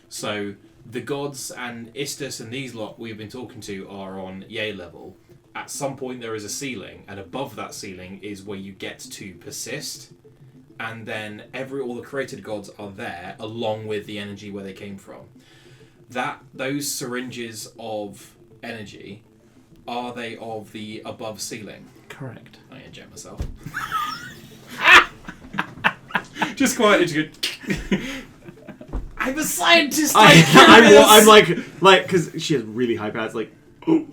So the gods and Istus and these lot we've been talking to are on Yay level. At some point there is a ceiling, and above that ceiling is where you get to persist, and then all the created gods are there along with the energy where they came from. Those syringes of energy, are they of the above ceiling? Correct. I'm gonna jet myself. Just quietly, I'm a scientist. I'm like, because she has really high pads. Like, oh,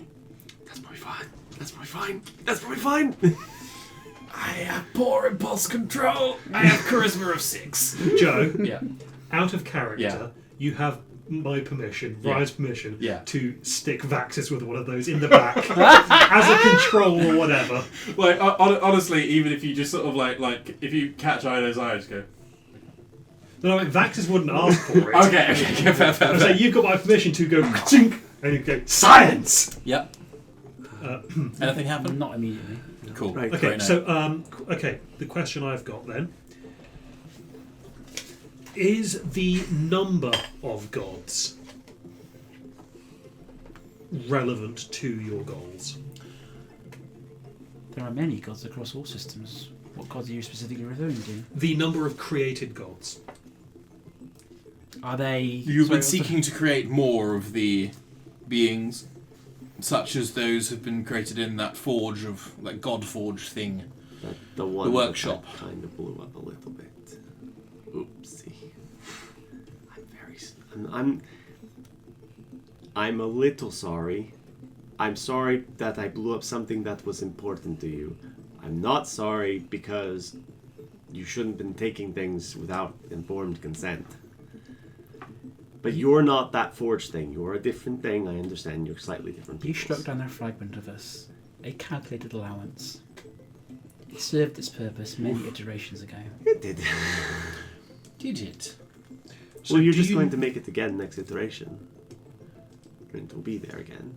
that's probably fine. That's probably fine. That's probably fine. I have poor impulse control. I have charisma of 6. Joe, Yeah. out of character, Yeah. you have my permission, Yeah. Ryan's permission, Yeah. to stick Vaxis with one of those in the back as a control or whatever. Like honestly, even if you just sort of like if you catch Ida's eye, just go. No, Vaxis wouldn't ask for it. Okay, fair. I say you've got my permission to go chink, and you go science. Yep. Anything happen? Not immediately. Cool. Right. Okay, Great so note. the question I've got then is the number of gods relevant to your goals? There are many gods across all systems. What gods are you specifically referring to? The number of created gods. Are they... You've sorry, been seeking to create more of the beings, such as those have been created in that forge of that God forge thing. The one workshop. that kind of blew up a little bit. Oopsie. I'm a little sorry. I'm sorry that I blew up something that was important to you. I'm not sorry because you shouldn't have been taking things without informed consent. But you're not that forge thing. You're a different thing. I understand. You're slightly different. You peoples. struck down a fragment of us. A calculated allowance. It served its purpose many iterations ago. It did. Did it? So Well, you're do just you- going to make it again next iteration. And it'll be there again.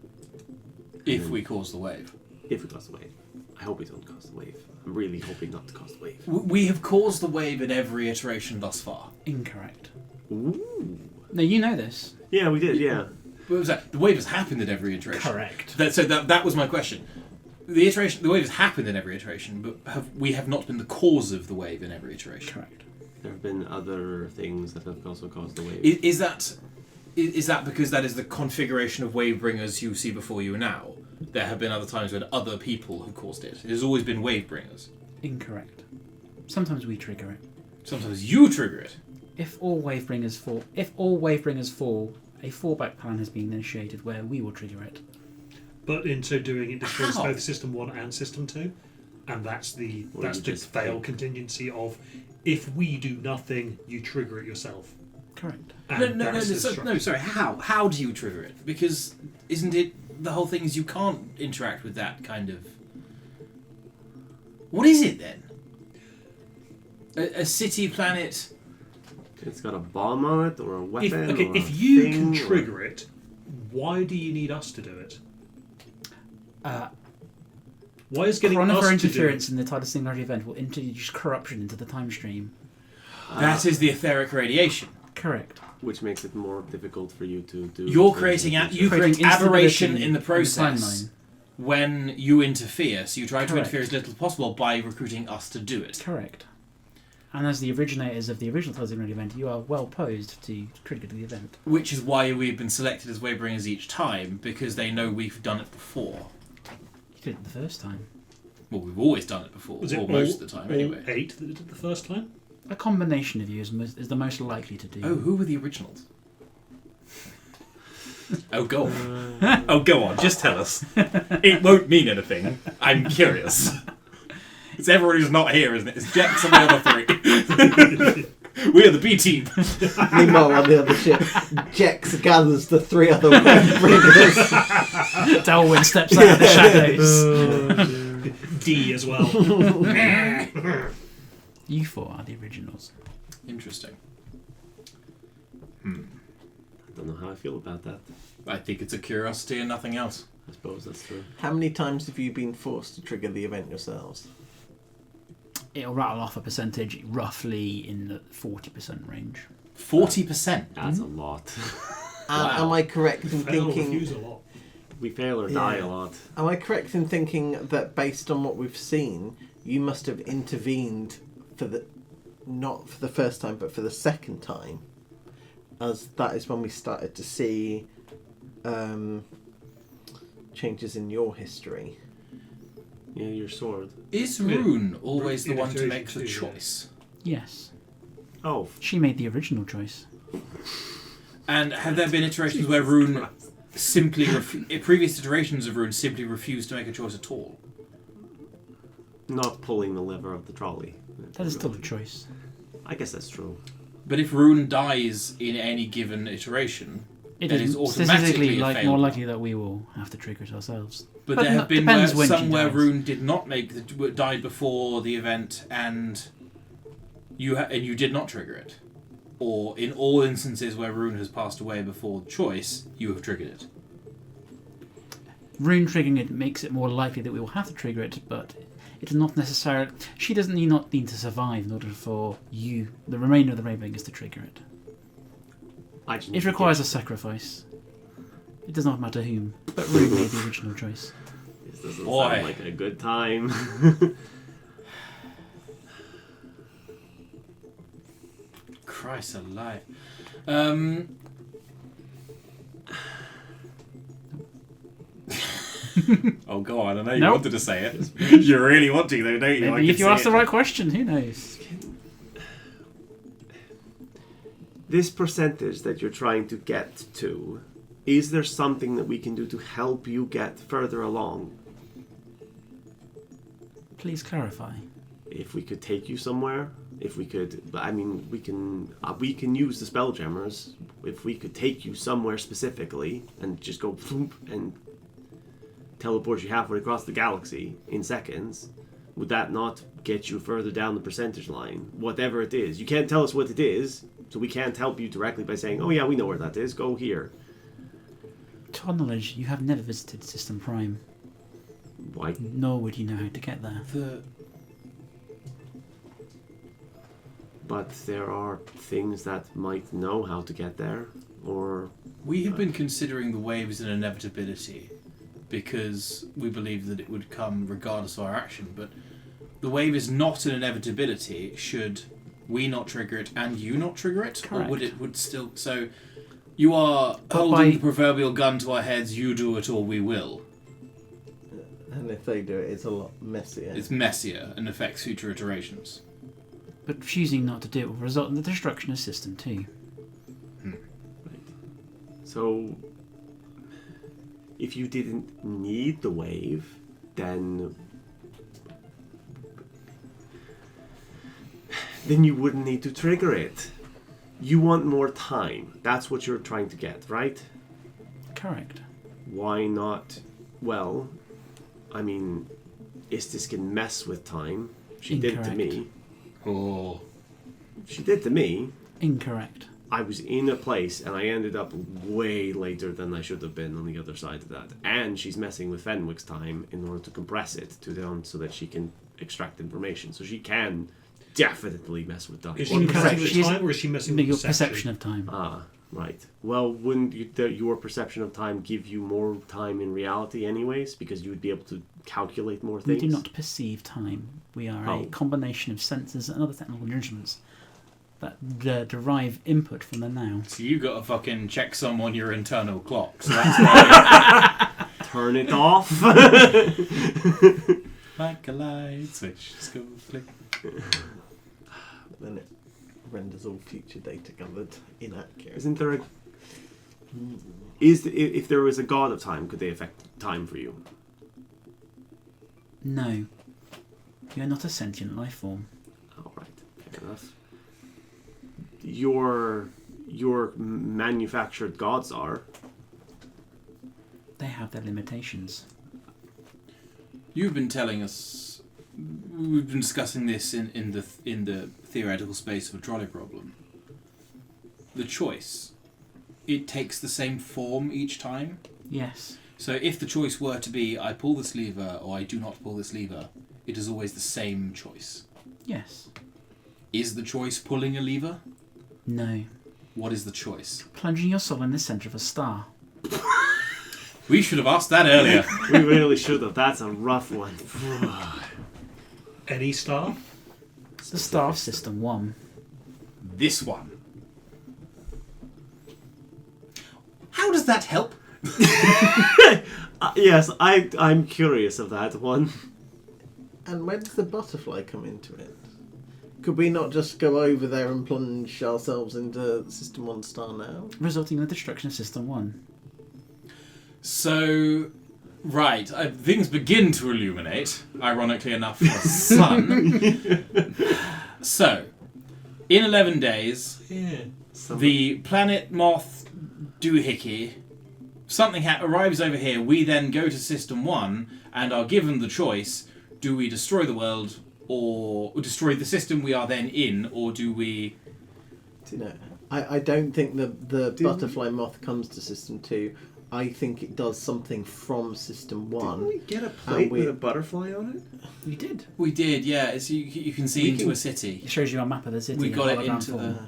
If we cause the wave. If it cause the wave. I hope we don't cause the wave. I'm really hoping not to cause the wave. We have caused the wave in every iteration thus far. Incorrect. Ooh. No, you know this. Yeah, we did, yeah. What was that? The wave has happened in every iteration. Correct. That was my question. The wave has happened in every iteration, but we have not been the cause of the wave in every iteration. Correct. There have been other things that have also caused the wave. Is that because that is the configuration of wave bringers you see before you now? There have been other times when other people have caused it. It has always been wave bringers. Incorrect. Sometimes we trigger it. Sometimes you trigger it. If all wave bringers fall, a fallback plan has been initiated where we will trigger it. But in so doing, it destroys How? both System 1 and System 2. And that's the Or you just fail think. contingency of, if we do nothing, you trigger it yourself. Correct. And No, that's the structure. sorry. How do you trigger it? Because isn't it the whole thing is you can't interact with that kind of. What is it then? A city planet. It's got a bomb on it, or a weapon. or If a you thing, can or- trigger it, why do you need us to do it? Why is getting us Coronifer to do interference it? in the tidal singularity event will introduce corruption into the time stream. That is the etheric radiation. Correct. which makes it more difficult for you to do. You're creating you create Creating aberration instability in the process timeline. when you interfere. So you try to Correct. interfere as little as possible by recruiting us to do it. Correct. And as the originators of the original tidal singularity event, you are well posed to trigger the event. Which is why we've been selected as Waybringers each time, because they know we've done it before. You did it the first time. Well, we've always done it before, Was it or all, most of the time all anyway. 8 that did it the first time? A combination of you is the most likely to do. Oh, who were the originals? Oh, go on. Oh, go on. Just tell us. It won't mean anything. I'm curious. It's everyone who's not here, isn't it? It's Jax and the other three. We are the B team. Meanwhile, on the other ship, Jex gathers the 3 other bringers. Delwyn steps out of the shadows. D as well. You four are the originals. Interesting. I don't know how I feel about that. I think it's a curiosity and nothing else. I suppose that's true. How many times have you been forced to trigger the event yourselves? It'll rattle off a percentage roughly in the 40% range. 40%. That's a lot. Wow. Am I correct in Fail or thinking? refuse a lot. We fail or die Yeah. a lot. Am I correct in thinking that based on what we've seen, you must have intervened for the, not for the first time, but for the second time, as that is when we started to see changes in your history. Yeah, your sword. Is Yeah. Rune always the Rune one to iteration make the too, yeah. choice? Yes. Oh, She made the original choice. And have there been iterations where Rune simply previous iterations of Rune simply refused to make a choice at all? not pulling the lever of the trolley. That is still a choice. I guess that's true. But if Rune dies in any given iteration, It That is is automatically statistically a failed more one. likely that we will have to trigger it ourselves. but But there have been depends when she some where dies. Rune did not make died before the event, and you did not trigger it, or in all instances where Rune has passed away before choice, you have triggered it. Rune triggering it makes it more likely that we will have to trigger it, but it's not necessarily. She doesn't need to survive in order for you, the remainder of the Rainbringers, to trigger it. I just It requires a sacrifice. It does not matter whom, but Rune made the original choice. This doesn't Boy. sound like a good time. Christ alive. Oh, go on. I know you Nope. wanted to say it. You really want to, though, don't you? I Maybe can if you see ask it. the right question, who knows? This percentage that you're trying to get to, is there something that we can do to help you get further along? Please clarify. If we could take you somewhere, if we could, I mean, we can use the spelljammers. If we could take you somewhere specifically and just go thump and teleport you halfway across the galaxy in seconds, would that not get you further down the percentage line? Whatever it is, you can't tell us what it is, so we can't help you directly by saying, "Oh yeah, we know where that is. Go here." To our knowledge, you have never visited System Prime, Why? nor would you know how to get there. But there are things that might know how to get there, or We have been considering the wave as an inevitability because we believe that it would come regardless of our action, but the wave is not an inevitability should we not trigger it, and you not trigger it? Correct. Or would still... So you are But holding by- the proverbial gun to our heads, you do it or we will. And if they do it, it's a lot messier. It's messier and affects future iterations. But choosing not to do it will result in the destruction of System 2. So, if you didn't need the wave, then you wouldn't need to trigger it. You want more time. That's what you're trying to get, right? Correct. Why not? Well, I mean, Istis can mess with time. She did to Incorrect. me. Oh. She did to me. Incorrect. I was in a place and I ended up way later than I should have been on the other side of that. And she's messing with Fenwick's time in order to compress it to down so that she can extract information. So she can definitely mess with time. Is she Incorrect. messing with She's- time or is she messing No, with your perception of time. Ah, right. Well, wouldn't your perception of time give you more time in reality anyways? Because you would be able to calculate more We things? do not perceive time. We are a Oh. combination of senses and other technical instruments that derive input from the now. So you got to fucking check some on your internal clock. So that's why... Turn it off! like a light switch. Just go click. Then it renders all future data gathered inaccurate. Isn't there a... If there was a god of time, could they affect time for you? No. You are not a sentient life form. All right, fair enough. Your manufactured gods are. They have their limitations. You've been telling us. We've been discussing this in the theoretical space of a trolley problem. The choice. It takes the same form each time. Yes. So if the choice were to be I pull this lever or I do not pull this lever, it is always the same choice. Yes. Is the choice pulling a lever? No. What is the choice? Plunging your soul in the centre of a star. We should have asked that earlier. We really should have. That's a rough one. Any star? The star of System 1. This one. How does that help? Yes, I'm curious of that one. And where does the butterfly come into it? Could we not just go over there and plunge ourselves into System 1 star now? Resulting in the destruction of System 1. So, right, things begin to illuminate, ironically enough, for the sun. So, in 11 days, Yeah. the planet moth doohickey, something arrives over here, we then go to System 1 and are given the choice, do we destroy the world or destroy the system we are then in, or do we... No, I don't think the butterfly moth comes to System 2. I think it does something from System 1. Didn't we get a plate with a butterfly on it? You did. We did, yeah. It's, you can see into a city. It shows you a map of the city. We in got it hologram into form. the...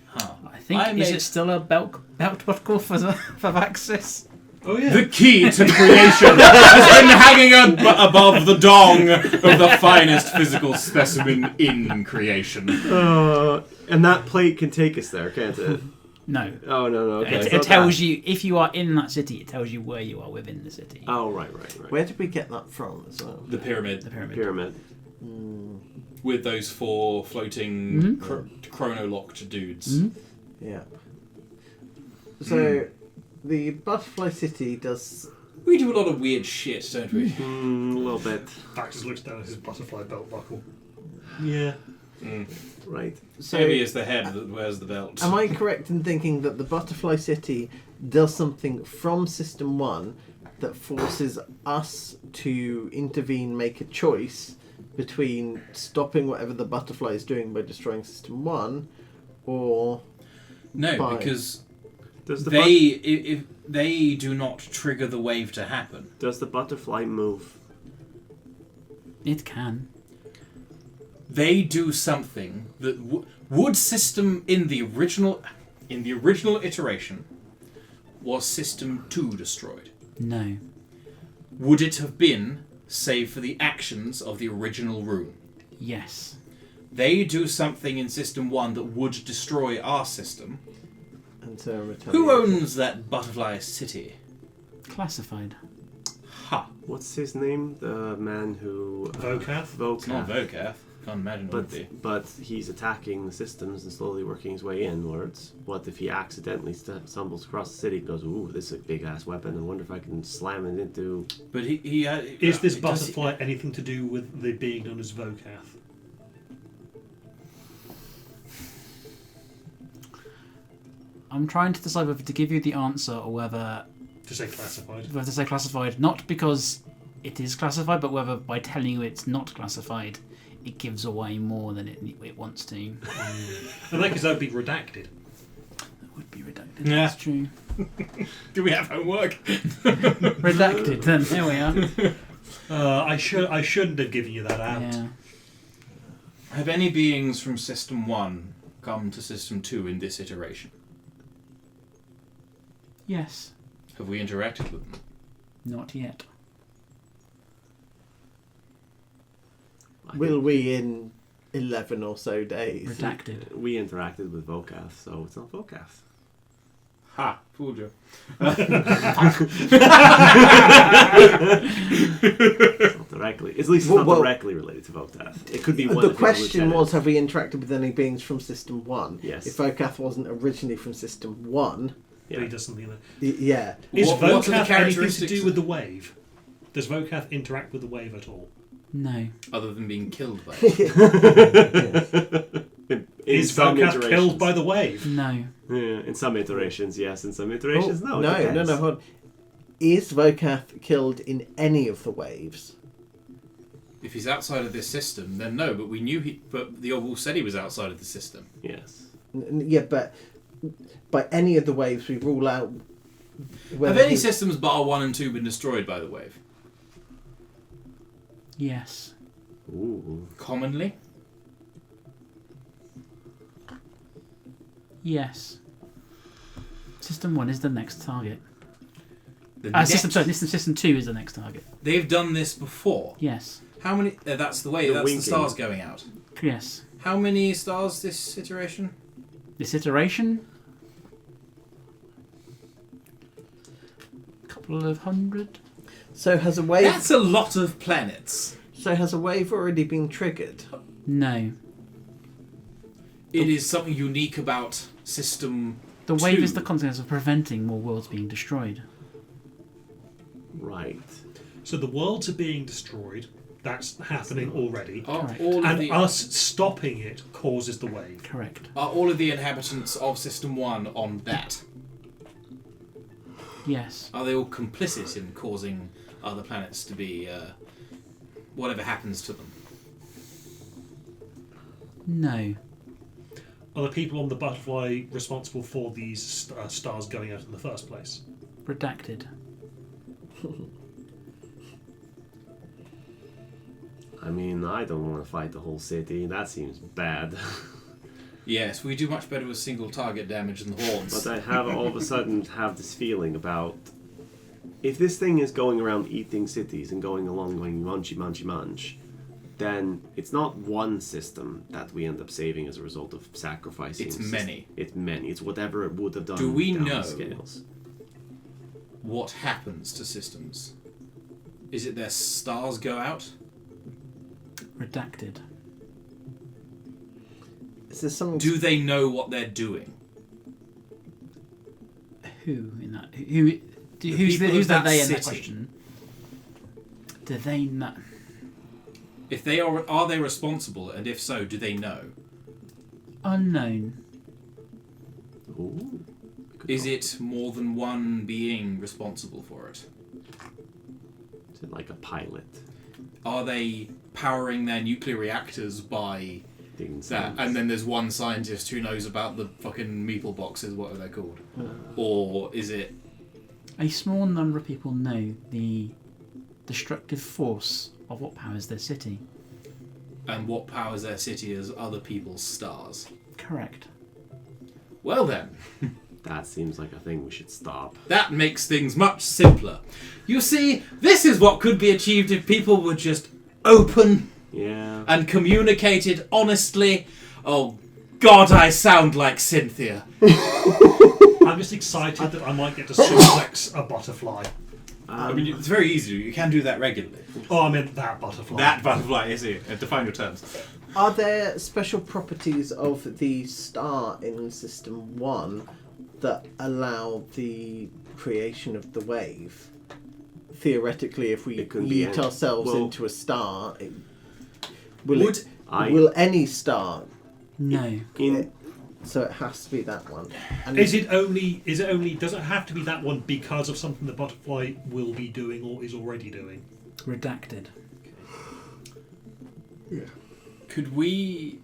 Huh. I think, I is made- it still a belt buckle for Axis? Oh yeah. The key to creation has been hanging above the dong of the finest physical specimen in creation. And that plate can take us there, can't it? No. Oh, no. Okay. It tells you, if you are in that city, it tells you where you are within the city. Oh, right. Where did we get that from as well? The pyramid. The pyramid. Pyramid. With those 4 floating Mhm. chrono-locked dudes. Mhm. Yeah. So, the butterfly city does... We do a lot of weird shit, don't we? A little bit. Bactus looks down at his butterfly belt buckle. Yeah. Right. So, Heavy is the head that wears the belt. am I correct in thinking that the butterfly city does something from System 1 that forces us to intervene, make a choice between stopping whatever the butterfly is doing by destroying System 1 or... No, Fine. because Does the if they do not trigger the wave to happen. does the butterfly move? It can. They do something that would system in the original iteration was System 2 destroyed. No. Would it have been, save for the actions of the original room? Yes. they do something in System 1 that would destroy our system. And so Who owns that butterfly city? Classified. Ha! What's his name? The man who... Vocath? It's not Vocath. Can't imagine what it would be. But he's attacking the systems and slowly working his way inwards. What if he accidentally stumbles across the city and goes, ooh, this is a big-ass weapon. I wonder if I can slam it into... But Is this butterfly anything to do with the being known as Vocath? I'm trying to decide whether to give you the answer or whether To say classified. to say classified. Not because it is classified, but whether by telling you it's not classified, it gives away more than it wants to. In that case, that would be redacted. That would be redacted. Yeah. That's true. Do we have homework? Redacted. Then there we are. I shouldn't have given you that out. Yeah. Have any beings from System 1 come to System 2 in this iteration? Yes. Have we interacted with them? Not yet. Will we in 11 or so days? Redacted. We interacted with Vocath, so it's not Vocath. Ha! Fooled you. It's not directly. At least it's not directly related to Vocath. It could be one. The question was, have we interacted with any beings from System 1? Yes. If Vocath wasn't originally from System 1, But he does something like yeah. Is What are the Vocath anything to characteristics do of- with the wave? Does Vocath interact with the wave at all? No. Other than being killed by it. Is Vocath killed by the wave? No. Yeah, in some iterations, yes. In some iterations, no. It No, depends. hold on. Is Vocath killed in any of the waves? If he's outside of this system, then no. But we knew But the Oval said he was outside of the system. Yes. Yeah, but by any of the waves, we rule out Have whether any he- systems bar 1 and 2 been destroyed by the wave? Yes. Ooh. Commonly? Yes. System 1 is the next target. The next- System 2 is the next target. They've done this before. Yes. How many? That's the way. The That's winking. the stars going out. Yes. How many stars this iteration? This iteration? Couple of hundred. So has a wave? That's a lot of planets. So has a wave already been triggered? No. It is something unique about System The wave 2. is the consequence of preventing more worlds being destroyed. Right. So the worlds are being destroyed. That's happening already. Are Correct. all of And the us stopping it causes the wave. Correct. are all of the inhabitants of System 1 on that? Yes. Are they all complicit in causing other planets to be whatever happens to them? No. Are the people on the butterfly responsible for these stars going out in the first place? Redacted. I mean, I don't want to fight the whole city. That seems bad. Yes, we do much better with single target damage than the hordes. But I have all of a sudden have this feeling about if this thing is going around eating cities and going along going munchy munchy munch, then it's not one system that we end up saving as a result of sacrificing. It's many. It's many. It's whatever it would have done. Do we down the know scales. What happens to systems? Is it their stars go out? Redacted. Is there something? Do they know what they're doing? Who in that? people Who's of that that they in that city. question? Do they know? If they are they responsible? And if so, do they know? Unknown. Ooh. Is it more than one being responsible for it? Is it like a pilot? Are they powering their nuclear reactors by that? And then there's one scientist who knows about the fucking meeple boxes, what are they called? Or is it... A small number of people know the destructive force of what powers their city. And what powers their city as other people's stars? Correct. Well then, That seems like a thing we should stop. that makes things much simpler. You see, this is what could be achieved if people would just open Yeah. and communicated honestly. Oh, God, I sound like Cynthia. I'm just excited that I might get to suplex a butterfly. I mean, it's very easy. You can do that regularly. Oh, I meant that butterfly. That butterfly is here. Define your terms. Are there special properties of the star in System 1 that allow the creation of the wave? Theoretically, if we It could be yeet any- ourselves well- into a star, Would will any star? No. So it has to be that one. And Is it only? Does it have to be that one because of something the butterfly will be doing or is already doing? Redacted. Could we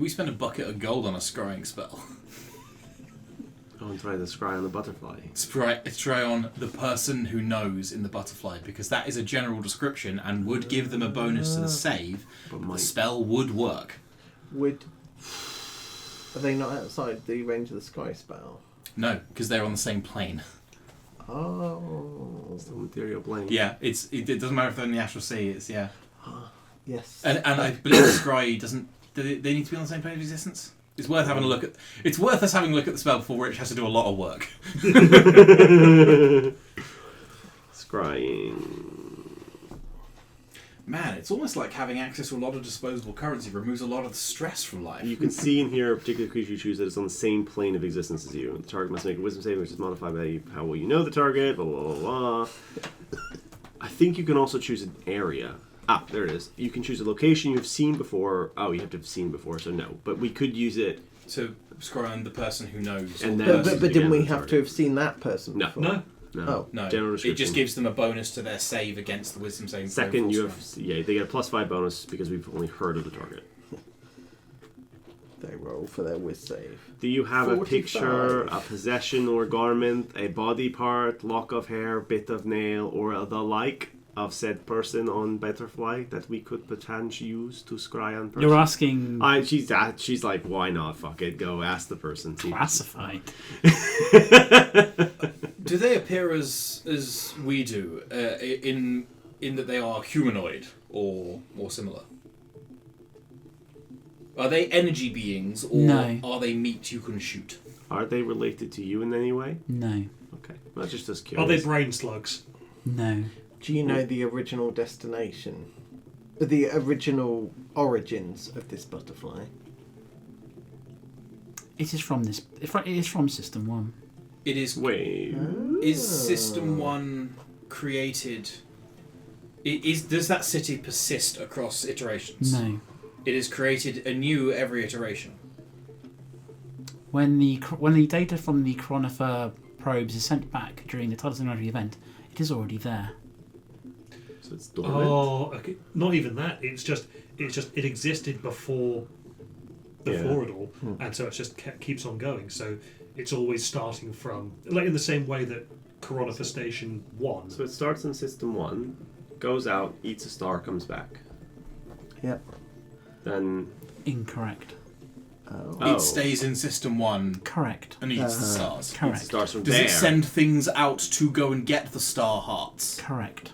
spend a bucket of gold on a scrying spell? Oh, and try the scry on the butterfly. Try on the person who knows in the butterfly, because that is a general description and would give them a bonus to the save. But The might. spell would work. Are they not outside the range of the sky spell? No, because they're on the same plane. Oh. It's the material plane. Yeah, it doesn't matter if they're in the astral sea. It's Yes. and I believe the scry doesn't. Do they need to be on the same plane of existence? It's worth having a look at. It's worth us having a look at the spell before Rich has to do a lot of work. Scrying. Man, it's almost like having access to a lot of disposable currency removes a lot of the stress from life. You can see in here a particular creature you choose that is on the same plane of existence as you. The target must make a wisdom saving, which is modified by how well you know the target, blah, blah, blah, blah. I think you can also choose an area. Ah, there it is. You can choose a location you've seen before. Oh, you have to have seen before, so no. But we could use it. To scroll on the person who knows. And or then- the person But who- didn't we the have target. to have seen that person No. before? No. No. Oh. No, General it description. just gives them a bonus to their save against the wisdom saving. throw Second, you force have they get a +5 bonus because we've only heard of the target. They roll for their whiz save. Do you have a 45. picture, a possession or garment, a body part, lock of hair, bit of nail, or the like of said person on Butterfly that we could potentially use to scry on person? You're asking She's like, why not? Fuck it, go ask the person. See. classified. Do they appear as we do in that they are humanoid or similar? Are they energy beings or No. are they meat you can shoot? Are they related to you in any way? No. Okay, well, just Are curious. they brain slugs? No. Do you know the original destination? The original origins of this butterfly? It is from this. It is from System 1. It is. Wait. Is System 1 created? Does that city persist across iterations? No. It is created anew every iteration. When the data from the Coronifer probes is sent back during the Tidal Similarity event, it is already there. So it's dormant. Oh, okay. Not even that. It's just it existed before it all, and so it just keeps on going. So it's always starting from, like, in the same way that Coronifer Station 1. So it starts in System 1, goes out, eats a star, comes back. Yep. Then... Incorrect. Oh. It stays in System 1 Correct. and eats the stars. Correct. It starts from Does there. it send things out to go and get the star hearts? Correct.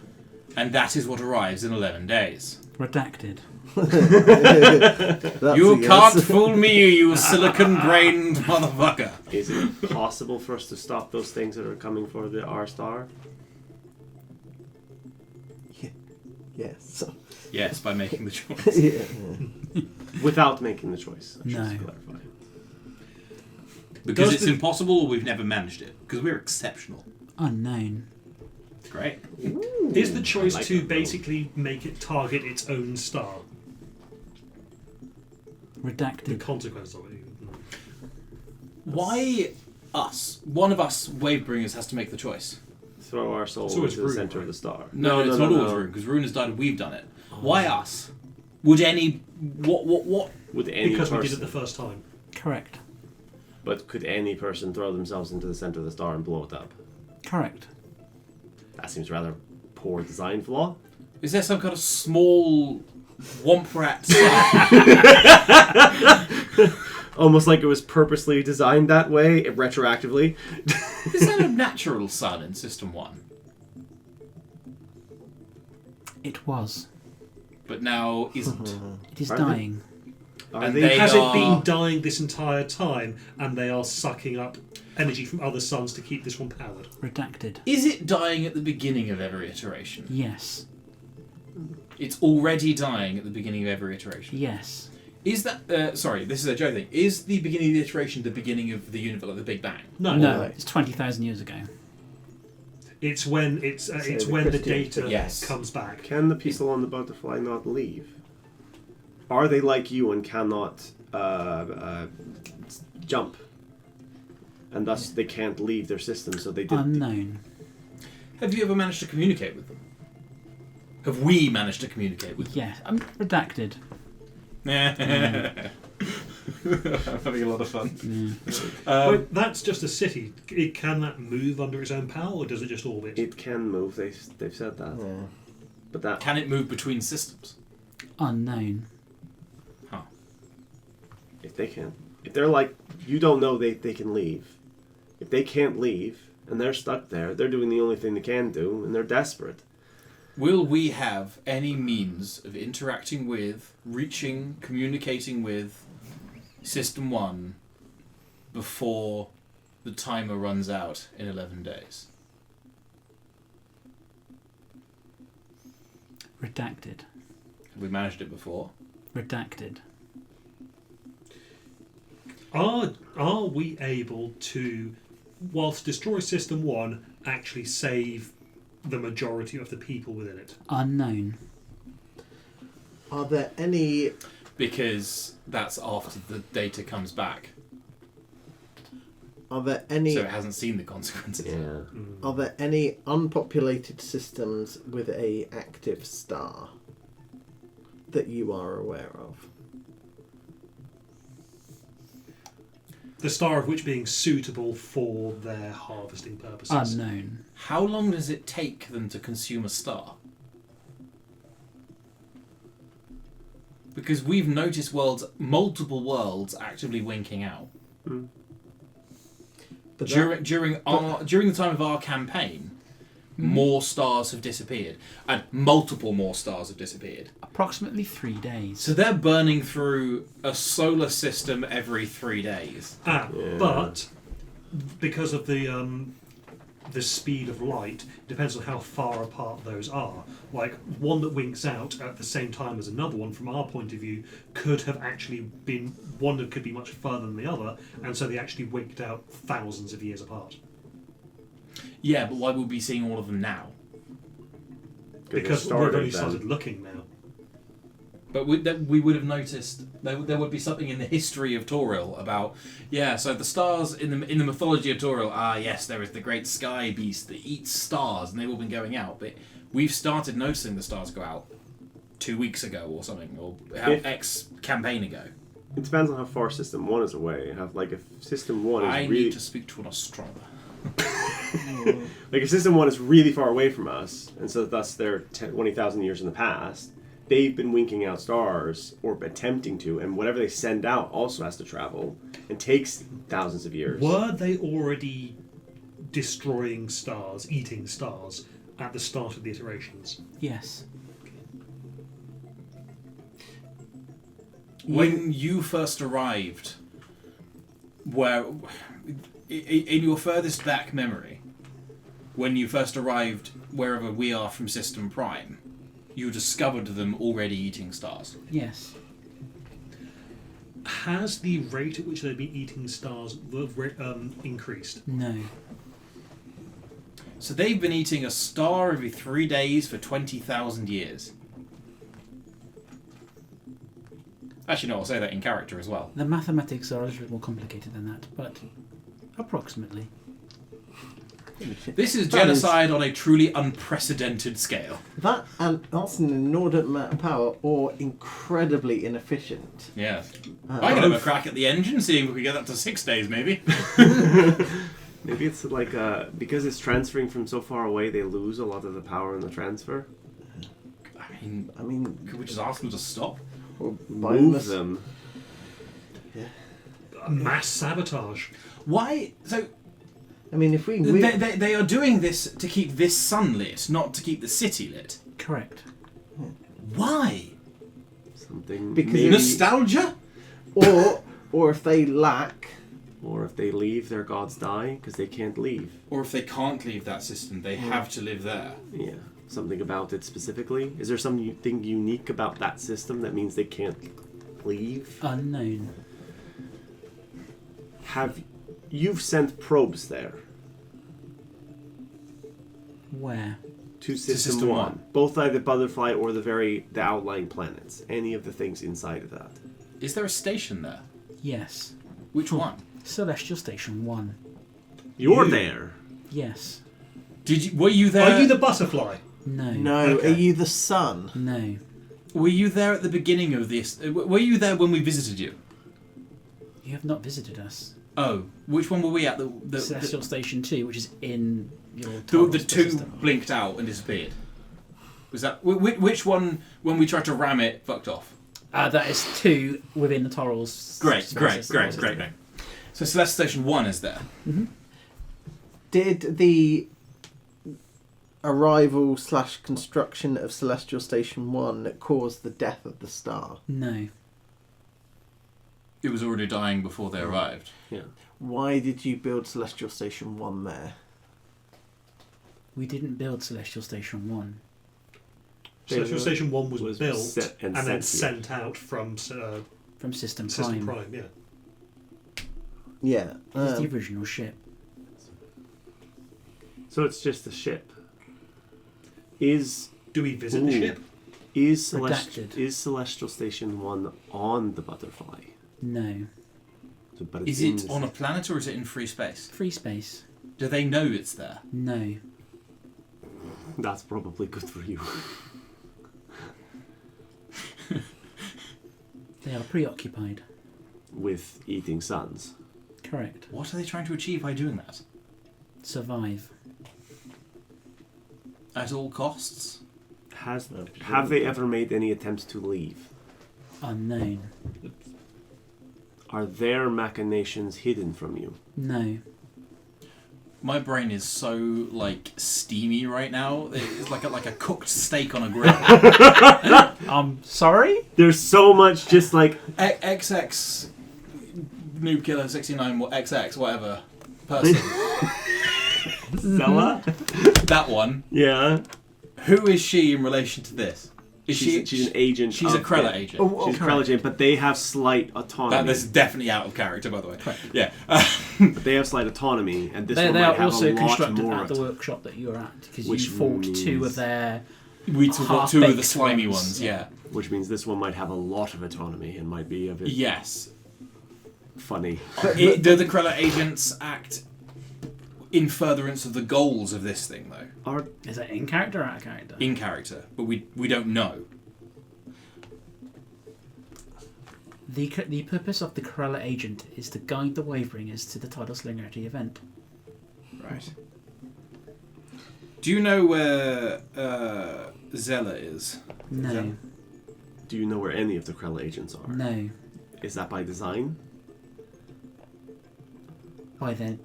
And that is what arrives in 11 days. Redacted. That's You a yes. can't fool me, you silicon-brained motherfucker. Is it possible for us to stop those things that are coming for the R star? Yes. Yes, by making the choice. Yeah. Without making the choice, I should No. clarify. Because Does it's the- impossible or we've never managed it. Because we're exceptional. Unknown. Great. Is the choice I like to that, though. basically make it target its own star? The Redacted. consequence of it. Why us? One of us Wavebringers has to make the choice. Throw our soul So it's into the Rune, center right? of the star. No, it's not always Rune, because Rune has died and we've done it. Why us? Would any... What? Would any Because person, we did it the first time. Correct. But could any person throw themselves into the center of the star and blow it up? Correct. That seems rather poor design flaw. Is there some kind of small womp rat Almost like it was purposely designed that way, retroactively. Is that a natural sun in System 1? It was. but now isn't. It is Are they- dying. Are And they- they Has are- it been dying this entire time, and they are sucking up energy from other suns to keep this one powered? Redacted. Is it dying at the beginning of every iteration? Yes. It's already dying at the beginning of every iteration. Yes. Is that... sorry, this is a joke thing. Is the beginning of the iteration the beginning of the universe, like the Big Bang? No, No, it's 20,000 years ago. It's when it's the when the Christian data Yes. comes back. Can the people on the butterfly not leave? Are they like you and cannot jump? And thus they can't leave their system, so they did. Unknown. Have you ever managed to communicate with them? Have we managed to communicate with them? Yes. Redacted. I'm having a lot of fun. Yeah. But that's just a city. Can that move under its own power, or does it just orbit? It can move. They've said that. Yeah. But that Can it move between systems? Unknown. Huh. if they can, if they're like you don't know they can leave. If they can't leave and they're stuck there, they're doing the only thing they can do, and they're desperate. Will we have any means of interacting with, reaching, communicating with System 1 before the timer runs out in 11 days? Redacted. Have we managed it before? Redacted. Are we able to, whilst destroy System 1, actually save the majority of the people within it? Unknown. Are there any Because that's after the data comes back, are there any so it hasn't seen the consequences. Yeah. are there any unpopulated systems with a active star that you are aware of? The star of which being suitable for their harvesting purposes. Unknown. How long does it take them to consume a star? Because we've noticed multiple worlds actively winking out. But During the time of our campaign, more stars have disappeared, and multiple more stars have disappeared. Approximately 3 days. So they're burning through a solar system every 3 days. But because of the speed of light, it depends on how far apart those are. Like, one that winks out at the same time as another one, from our point of view, could have actually been one that could be much further than the other, and so they actually winked out thousands of years apart. Yeah, but why would we be seeing all of them now? Because we've only started looking now. But we would have noticed there would be something in the history of Toril about so the stars in the mythology of Toril, yes, there is the great sky beast that eats stars, and they've all been going out. But we've started noticing the stars go out 2 weeks ago or something, or X campaign ago. It depends on how far System 1 is away. If System 1 is I really need to speak to an astronomer. like if System 1 is really far away from us, and so thus they're 20,000 years in the past, they've been winking out stars, or attempting to, and whatever they send out also has to travel, and takes thousands of years. Were they already destroying stars, eating stars, at the start of the iterations? Yes. When you first arrived, in your furthest back memory, when you first arrived wherever we are from System Prime, you discovered them already eating stars. Yes. Has the rate at which they've been eating stars increased? No. So they've been eating a star every 3 days for 20,000 years. Actually, no, I'll say that in character as well. The mathematics are a little bit more complicated than that, but approximately. This is That is- genocide on a truly unprecedented scale. that's an inordinate amount of power, or incredibly inefficient. Yeah. I can have a crack at the engine, seeing if we get up to 6 days, maybe. Maybe it's like because it's transferring from so far away, they lose a lot of the power in the transfer. I mean, could we just ask them to stop? Or Move them. Mass sabotage. Why? So I mean, if we they are doing this to keep this sun lit, not to keep the city lit. Correct. Why? Something Because maybe, Nostalgia? or if they lack. or if they leave, their gods die because they can't leave. Or if they can't leave that system, they have to live there. Yeah, something about it specifically. Is there something unique about that system that means they can't leave? Unknown. You've sent probes there Where? to System, System 1, One. both either Butterfly or the outlying planets. Any of the things inside of that. Is there a station there? Yes. Which one? Celestial Station 1. You're You- there. Yes. Were you there? Are you the butterfly? No. No, Okay. are you the sun? No. Were you there at the beginning of this? Were you there when we visited you? You have not visited us. Oh, which one were we at? The Celestial Station 2, which is in your the Taurus two system. blinked out and disappeared. Was that which one? When we tried to ram it, fucked off. That is 2 within the Torals. Great. system. So Celestial Station 1 is there. Did the arrival / construction of Celestial Station 1 cause the death of the star? No. It was already dying before they arrived. Yeah. Why did you build Celestial Station 1 there? We didn't build Celestial Station 1. Celestial Station 1 was built set and and then sent sent out from From System Prime. System Prime, yeah. Yeah. It's the original ship. So it's just a ship. Is Do we visit the ship? Redacted. is Celestial Station 1 on the Butterfly? No. But it's Is in it on a planet or is it in free space? Free space. Do they know it's there? No. That's probably good for you. They are preoccupied. With eating suns. Correct. What are they trying to achieve by doing that? Survive. At all costs? Have they ever made any attempts to leave? Unknown. Are their machinations hidden from you? No. My brain is so like steamy right now. It's like a cooked steak on a grill. I'm sorry? There's so much just like XX Noob Killer 69 XX whatever person. Zella? That one. Yeah. Who is she in relation to this? Is She's an agent. She's a of Krella it. agent. She's a Krella agent, but they have slight autonomy. That's definitely out of character, by the way. Yeah. But they have slight autonomy, and this They one might are have also a lot constructed more. at the workshop that you were at because Which you fought means- 2 of their We took two of the half-baked slimy ones. ones. Yeah. Which means this one might have a lot of autonomy and might be a bit Yes. funny. Do the Krella agents act in furtherance of the goals of this thing, though? Is that in character or out of character? In character, but we don't know. The purpose of the Corella agent is to guide the Wavebringers to the Tidal Singularity event. Right. Do you know where Zella is? No. Do you know where any of the Krella agents are? No. Is that by design? By the...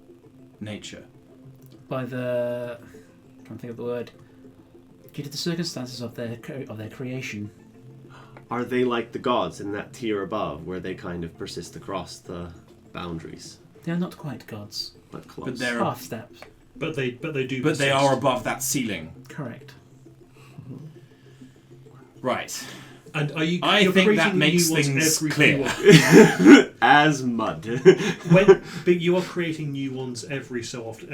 Nature. I'm trying to think of the word. Due to the circumstances of their creation. Are they like the gods in that tier above, where they kind of persist across the boundaries, They are not quite gods. but close? But they're Half steps. But they do. But they persist. are above that ceiling. Correct. Right. And are you? I you're think that creating makes new ones things every clear. few- as mud. But you are creating new ones every so often,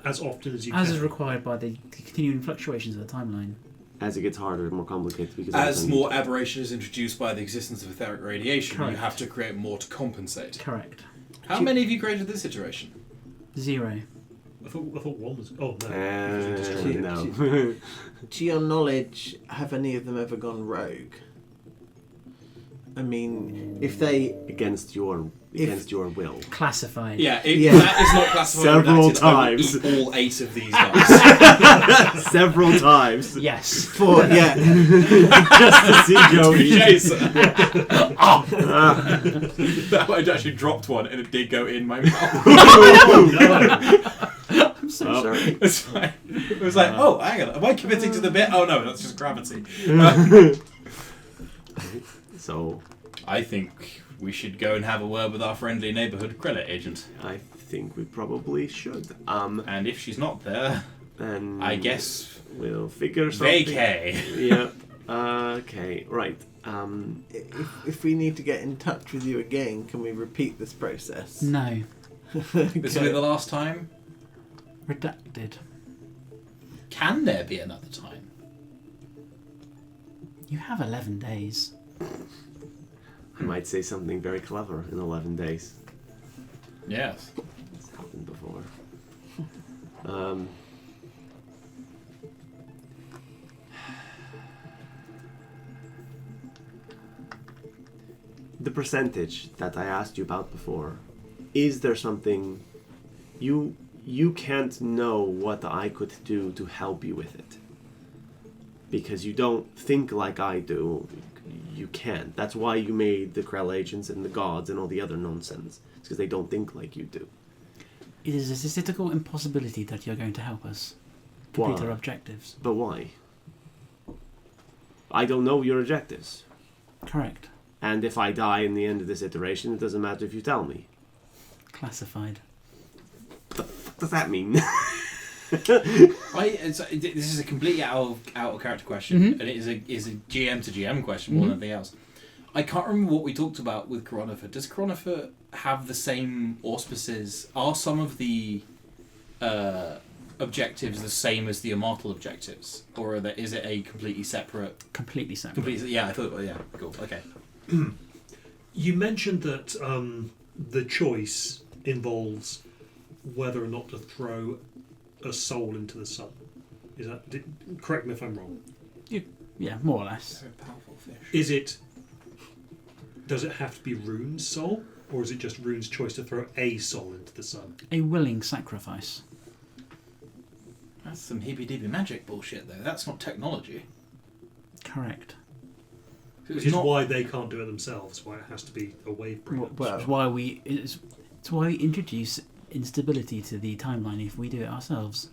as often as you As can. is required by the continuing fluctuations of the timeline. As it gets harder and more complicated, because As everything- more aberration is introduced by the existence of etheric radiation, Correct. you have to create more to compensate. Correct. How many have you created this iteration? 0. I thought one was. Oh no. no. To your knowledge, have any of them ever gone rogue? I mean, if they... against your will. Classified. Yeah, Yeah. that is not classified. Several redacted. I will times. eat all 8 of these guys. Several times. Yes. For, yeah. Just to see Joey. Jason. That I actually dropped one and it did go in my mouth. I'm so Oh. sorry. It's fine. It was like, oh, hang on, am I committing to the bit? Oh no, that's just gravity. So I think we should go and have a word with our friendly neighbourhood credit agent. I think we probably should. And if she's not there, And I guess we'll figure something. vacay. Yeah. Okay. Right. If we need to get in touch with you again, can we repeat this process? No. This will be the last time. Redacted. Can there be another time? You have 11 days. I might say something very clever in 11 days. Yes. It's happened before. The percentage that I asked you about before, is there something you can't know what I could do to help you with it? Because you don't think like I do. You can't. That's why you made the Krell agents and the gods and all the other nonsense. It's because they don't think like you do. It is a statistical impossibility that you're going to help us complete Why? our objectives. But why? I don't know your objectives. Correct. And if I die in the end of this iteration, it doesn't matter if you tell me. Classified. What does that mean? This is a completely out of character question, Mhm. and it is a GM to GM question more than anything else. I can't remember what we talked about with Coronifer. Does Coronifer have the same auspices? Are some of the objectives the same as the immortal objectives, or is it a completely separate? Completely separate. Yeah, I thought. Yeah, cool. Okay. You mentioned that the choice involves whether or not to throw a soul into the sun. Is that? Correct me if I'm wrong. Yeah, more or less. Very powerful fish. Is it? Does it have to be Rune's soul, or is it just Rune's choice to throw a soul into the sun? A willing sacrifice. That's some hippy-dippy magic bullshit, though. That's not technology. Correct. Which is why they can't do it themselves. Why it has to be a wave bringer. Which is why it's why we introduce instability to the timeline if we do it ourselves.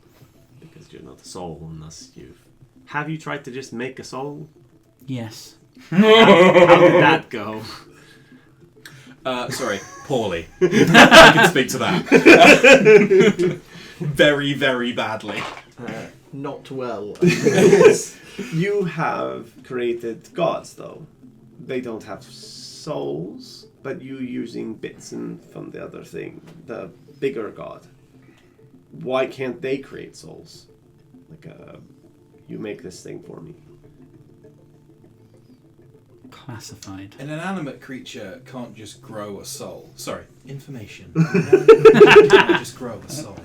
Because you're not a soul unless you've... Have you tried to just make a soul? Yes. How did that go? Sorry, poorly. I can speak to that. Very, very badly. Not well. You have created gods, though. They don't have souls, but you using bits from the other thing, the bigger god. Why can't they create souls? Like, you make this thing for me. Classified. An inanimate creature can't just grow a soul. Sorry, information. An inanimate creature can't just grow a soul.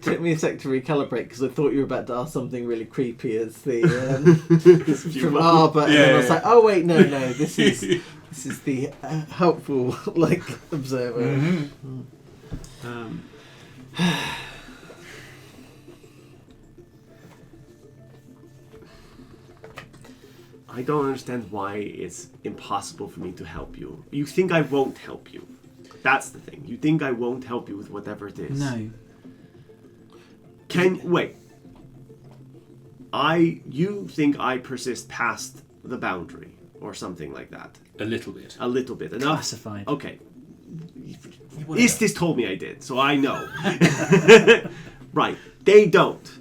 Took me a sec to recalibrate because I thought you were about to ask something really creepy as the from but and then I was like, oh wait, no, this is the helpful observer. Mm-hmm. I don't understand why it's impossible for me to help you. You think I won't help you. That's the thing. You think I won't help you with whatever it is. No. Wait. You think I persist past the boundary or something like that? A little bit. A little bit. Enough? Classified. Okay. Whatever. Istis told me I did, so I know. Right. They don't.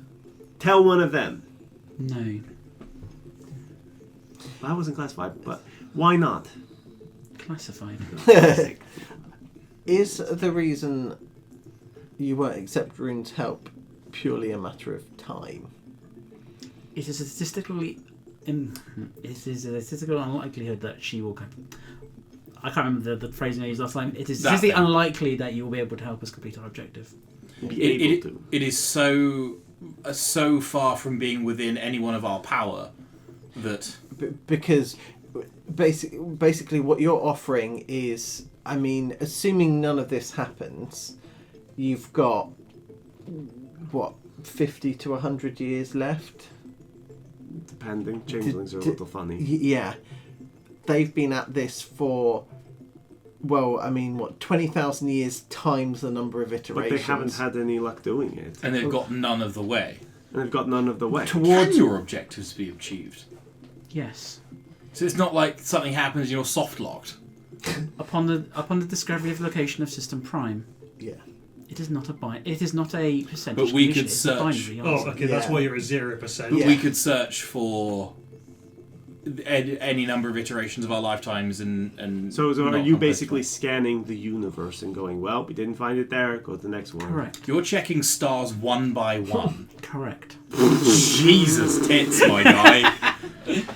Tell one of them. No. That wasn't classified, but why not? Classified. Is the reason you won't accept Rune's help purely a matter of time? It is a statistically unlikelihood that she will. I can't remember the phrasing I used last time. It is statistically unlikely that you will be able to help us complete our objective. It is so far from being within any one of our power that because basically what you're offering is, I mean, assuming none of this happens, you've got what, 50 to 100 years left. Depending, changelings are a little funny. Yeah, they've been at this for, well, I mean, what, 20,000 years times the number of iterations. But they haven't had any luck doing it. and they've got none of the way. And they've got none of the way. Can your objectives be achieved? Yes. So it's not like something happens and you're soft locked. Upon the discovery of the location of System Prime, Yeah. it is not a percentage. But we condition, could it's a binary search. Oh, answer. okay, that's Yeah. why you're at 0%. Yeah. We could search for any number of iterations of our lifetimes and So are not you on basically both scanning the universe and going, well, we didn't find it there, go to the next one? Correct. sides. You're checking stars one by one. Correct. Jesus tits, my guy.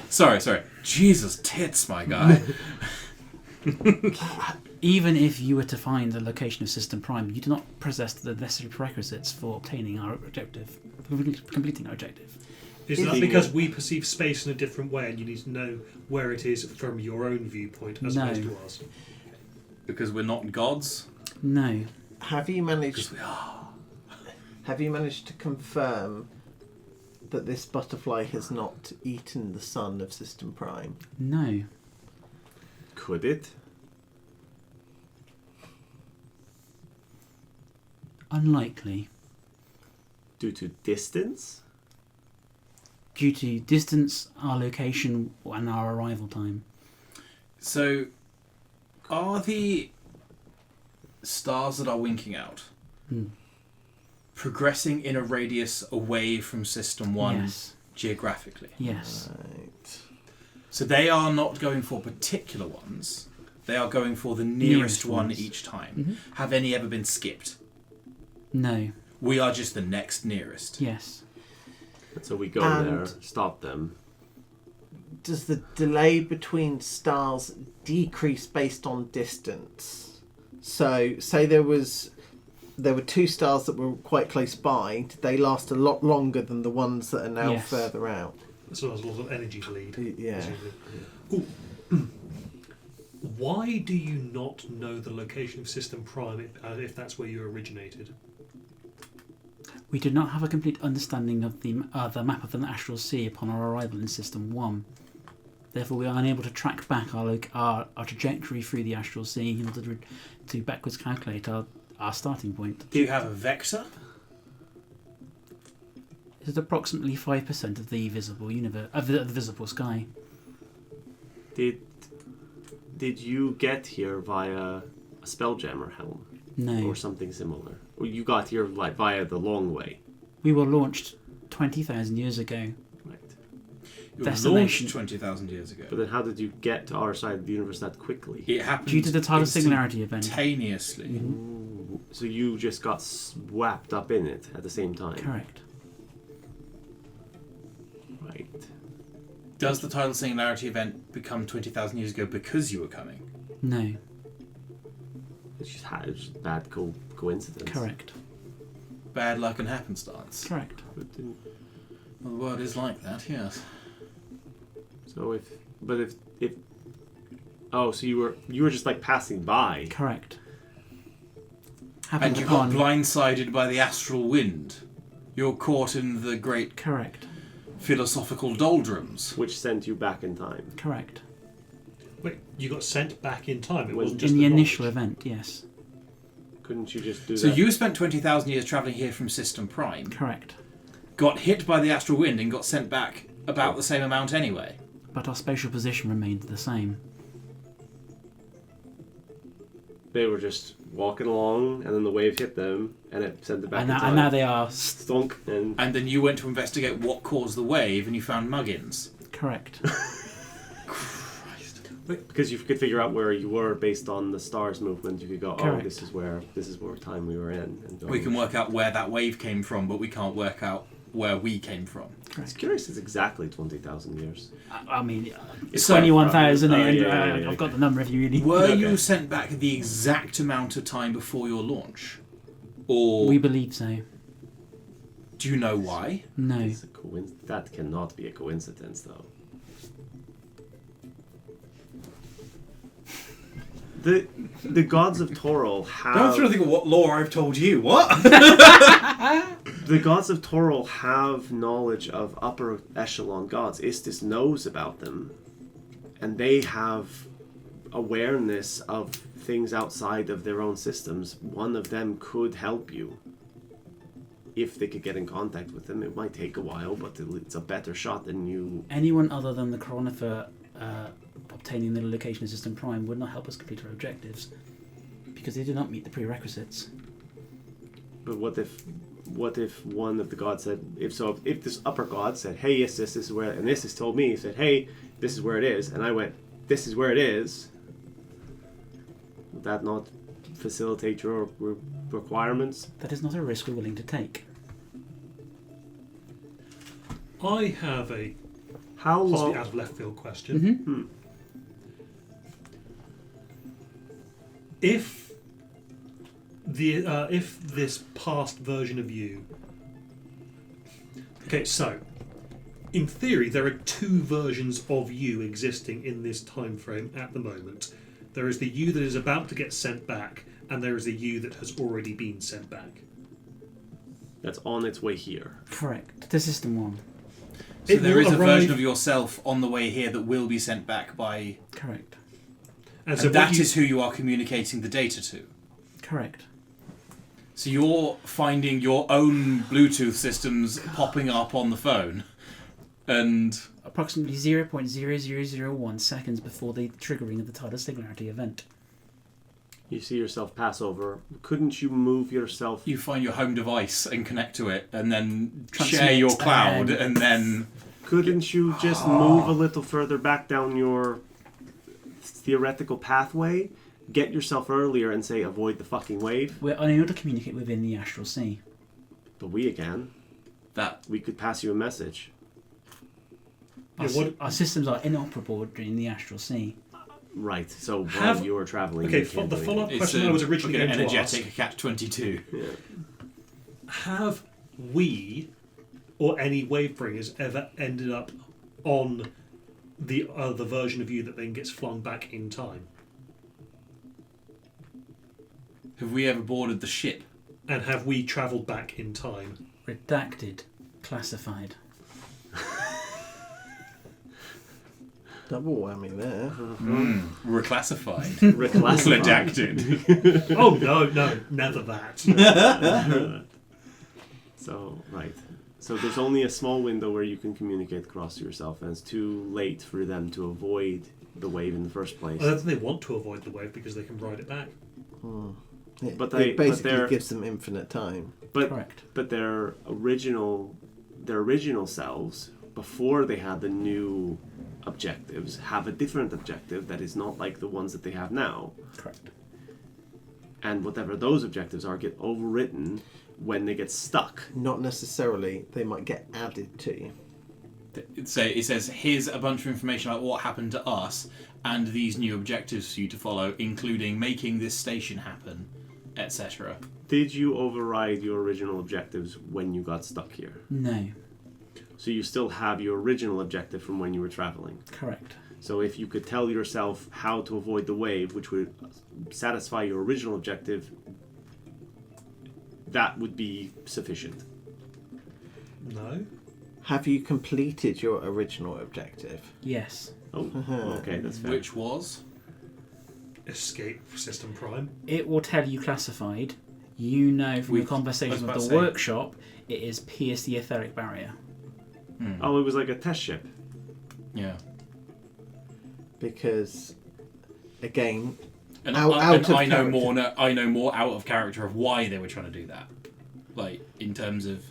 Sorry. Jesus tits, my guy. Even if you were to find the location of System Prime, you do not possess the necessary prerequisites for obtaining our objective, completing our objective. Is that because we perceive space in a different way and you need to know where it is from your own viewpoint as No. opposed to ours? Because we're not gods. No. Have you managed? Because we are. Have you managed to confirm that this butterfly has not eaten the sun of System Prime? No. Could it? Unlikely. Due to distance? Due to distance, our location, and our arrival time. So, are the stars that are winking out progressing in a radius away from System 1 Yes. geographically? Yes. Right. So they are not going for particular ones. They are going for the nearest one ones. each time. Mhm. Have any ever been skipped? No. We are just the next nearest. Yes. So we go And- there, stop them. Does the delay between stars decrease based on distance? So, say there were two stars that were quite close by. Did they last a lot longer than the ones that are now Yes. further out? So there's a lot of energy bleed. Yeah. presumably. Ooh. Why do you not know the location of System Prime if that's where you originated? We did not have a complete understanding of the map of the astral sea upon our arrival in System 1. Therefore, we are unable to track back our trajectory through the astral sea in order to backwards calculate our starting point. Do you have a vector? It is approximately 5% of the visible universe, of the visible sky. Did you get here via a Spelljammer helm No. or something similar? Or you got here like via the long way? We were launched 20,000 years ago. Right. You were Destination. launched 20,000 years ago. But then how did you get to our side of the universe that quickly? It happened Due to the tidal singularity event. instantaneously. Ooh, so you just got swapped up in it at the same time? Correct. Right. Does the tidal singularity event become 20,000 years ago because you were coming? No. It's just a bad coincidence. Correct. Bad luck and happenstance. Correct. But didn't- Well, the world is like that, yes. So if oh, so you were just like passing by. Correct. And Happened you got upon. blindsided by the astral wind. You're caught in the great Correct. philosophical doldrums. Which sent you back in time. Correct. Wait, you got sent back in time. It When- wasn't just In the knowledge. initial event, yes. Couldn't you just do So that? you spent 20,000 years travelling here from System Prime, Correct. got hit by the astral wind and got sent back about the same amount anyway. But our spatial position remained the same. They were just walking along, and then the wave hit them, and it sent them back And in now, time. and now they are Stunk, and And then you went to investigate what caused the wave and you found muggins. correct. because you could figure out where you were based on the stars' movement, you could go, oh, Correct. this is where time we were in. And go, We can work out where that wave came from, but we can't work out where we came from. It's curious. It's exactly 20,000 years. I mean, It's 21,000. quite rough. Yeah. I've got the number if you really. Were Okay. you sent back the exact amount of time before your launch? Or We believe so. do you know why? No. It's a that cannot be a coincidence, though. The gods of Toril have think of what lore I've told you. What? the gods of Toril have knowledge of upper echelon gods. Istis knows about them, and they have awareness of things outside of their own systems. One of them could help you. if they could get in contact with them. It might take a while, but it's a better shot than you. Anyone other than the Coronifer obtaining the location of System Prime would not help us complete our objectives because they do not meet the prerequisites. But what if one of the gods said, if this upper god said, hey, yes, this is where, and this has told me, he said, hey, this is where it is, and I went, this is where it is, would that not facilitate your requirements? That is not a risk we're willing to take. I have a How possibly long? out of left field question. If this past version of you, okay, so in theory there are two versions of you existing in this time frame at the moment. There is the you that is about to get sent back, and there is the you that has already been sent back. That's on its way here. Correct. To System 1. So It there will is a arrive- version of yourself on the way here that will be sent back by... Correct. And And what that you- is who you are communicating the data to. Correct. So you're finding your own Bluetooth systems popping up on the phone, and Approximately 0.0001 seconds before the triggering of the tidal singularity event. You see yourself pass over. Couldn't you move yourself? you find your home device and connect to it, and then Transmit, share your cloud, and- and then... Couldn't you just move a little further back down your theoretical pathway? Get yourself earlier and say, avoid the fucking wave. We're unable to communicate within the astral sea. But we can. That We could pass you a message. Our, Yeah, what- our systems are inoperable in the astral sea. Right. So while Have- you were traveling, Okay, you can't the do follow-up anything. question I was originally going to ask: energetic catch-22. Yeah. have we or any wavebringers ever ended up on the other version of you that then gets flung back in time? Have we ever boarded the ship? And have we travelled back in time? Redacted. Classified. Double whammy there. Reclassified. Reclassified. Redacted. Oh no, never that. So, right. So there's only a small window where you can communicate across to yourself, and it's too late for them to avoid the wave in the first place. I don't think they want to avoid the wave because they can ride it back. It, But it basically they're- gives them infinite time. But Correct. but their original selves, before they had the new objectives, have a different objective that is not like the ones that they have now. Correct. And whatever those objectives are get overwritten when they get stuck. Not necessarily. They might get added to. It says, here's a bunch of information about what happened to us and these new objectives for you to follow, including making this station happen, etc. Did you override your original objectives when you got stuck here? No. So you still have your original objective from when you were traveling. Correct. So if you could tell yourself how to avoid the wave, which would satisfy your original objective, that would be sufficient. No. Have you completed your original objective? Yes. Oh, okay, that's fair. Which was? Escape System Prime. It will tell you classified. You know from the conversations I with was the about to say. workshop, it is pierce the etheric barrier. Oh, it was like a test ship. Yeah. Because, again, And, Out I of know character. more. I know more out of character of why they were trying to do that. Like in terms of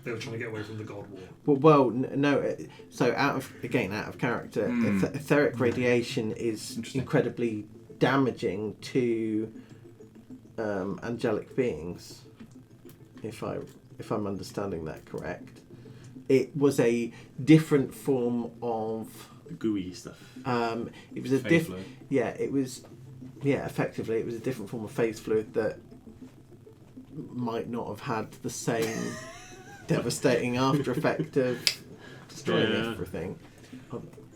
They were trying to get away from the God War. no. So out of character, etheric radiation is Interesting. incredibly damaging to angelic beings. If I'm understanding that correct, it was a different form of. The gooey stuff. It was a phase fluid. effectively it was a different form of phase fluid that might not have had the same devastating after effect of destroying Yeah. everything.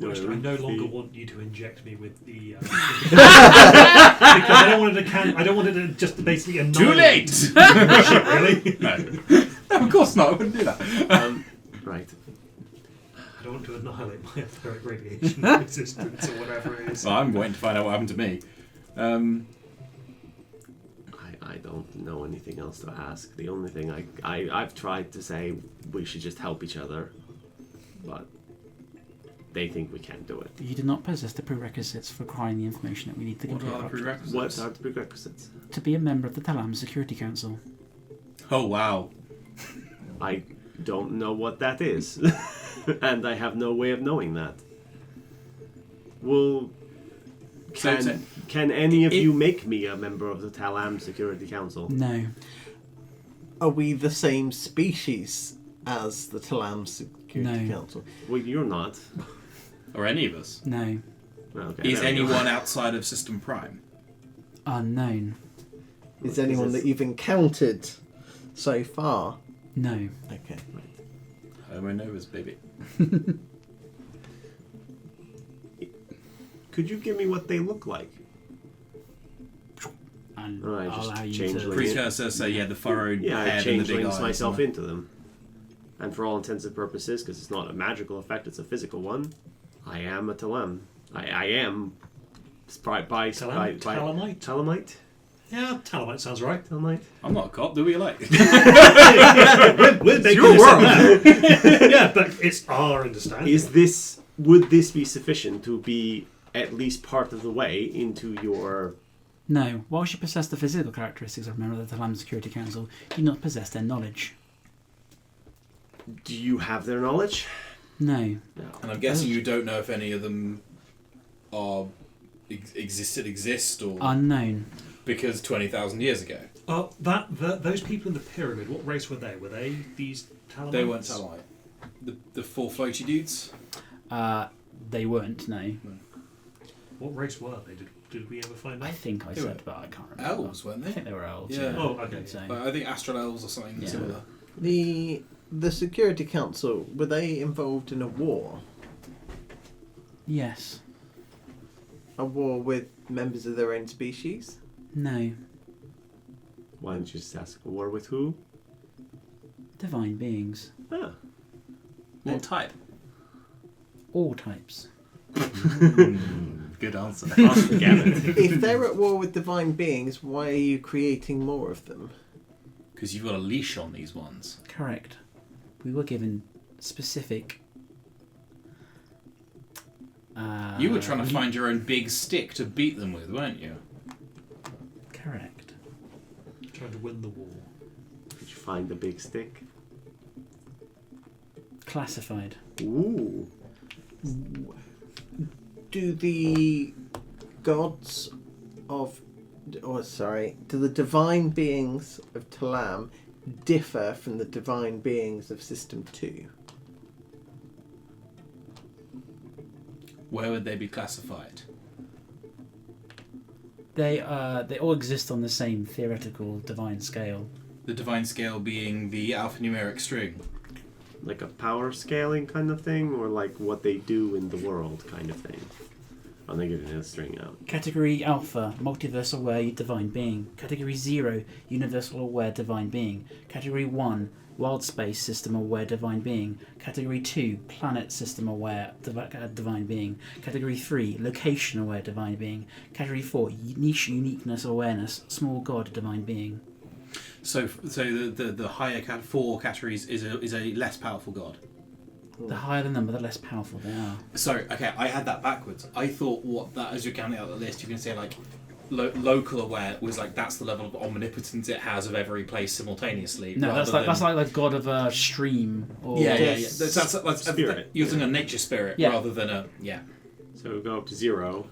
Actually, I no longer want you to inject me with the because I don't want it to I don't want it to just basically annihilate. too late. Really? No, of course not. I wouldn't do that. Right. I don't want to annihilate my etheric radiation resistance or whatever it is. Well, I'm waiting to find out what happened to me. I don't know anything else to ask. The only thing I've tried to say, we should just help each other, but they think we can't do it. You do not possess the prerequisites for acquiring the information that we need to What complete are the our objective. prerequisites? What are the prerequisites? To be a member of the Talam Security Council. Oh wow. I don't know what that is, and I have no way of knowing that. Well, can any of you make me a member of the Talam Security Council? No. Are we the same species as the Talam Security No. Council? Well, you're not. Or any of us? No. Okay, Is there we go. anyone outside of System Prime? Unknown. Is anyone that you've encountered so far? No. Okay. Homo Novus, baby. Could you give me what they look like? And Alright, I'll just allow you change to... the- Precursor, so yeah, the furrowed Yeah, I head and the changed big eyes. myself into them. And for all intents and purposes, because it's not a magical effect, it's a physical one, I am a Talam. I am Talamite? Talamite? Yeah, Talamite sounds right. Talamite? I'm not a cop, do what you like. We're making your this up world. now. Yeah, but it's our understanding. Would this be sufficient to be at least part of the way into your... No. Whilst you possess the physical characteristics of a member of the Talam Security Council, you do not possess their knowledge. Do you have their knowledge? No. And I'm guessing you don't know if any of them are exist or Unknown. because 20,000 years ago Those people in the pyramid, what race were they? Were they these Talamites? they weren't Talite. The four floaty dudes. They weren't, no. What race were they? Did we ever find I out? think I They said, were but I can't remember. Elves, weren't I they? think they were elves. Yeah. Oh, okay. So, I think astral elves or something Yeah. similar. The Security Council, were they involved in a war? yes. A war with members of their own species? No. Why don't you just ask a war with who? Divine beings. Ah. What type? All types. Good answer. If they're at war with divine beings, why are you creating more of them? Because you've got a leash on these ones. Correct. We were given specific... You were trying to find your own big stick to beat them with, weren't you? Correct. Trying to win the war. Did you find the big stick? Classified. Ooh. Do the gods of... do the divine beings of Talam differ from the divine beings of System 2? Where would they be classified? They all exist on the same theoretical divine scale. The divine scale being the alphanumeric string. Like a power scaling kind of thing, or like what they do in the world kind of thing? I'm thinking of a string out. Category Alpha, multiverse aware divine being. Category 0, universal aware divine being. Category 1, wild space system aware divine being. Category 2, planet system aware divine being. Category 3, location aware divine being. Category 4, niche uniqueness awareness, small god divine being. So the higher 4 categories is a less powerful god. The higher the number, the less powerful they are. So, okay, I had that backwards. I thought as you're counting out the list, you can say like local aware was like that's the level of omnipotence it has of every place simultaneously. No, that's rather like than- the god of a stream. Or yeah. Yes. That's Spirit. You're using a nature spirit Yeah. rather than a So we go up to 0.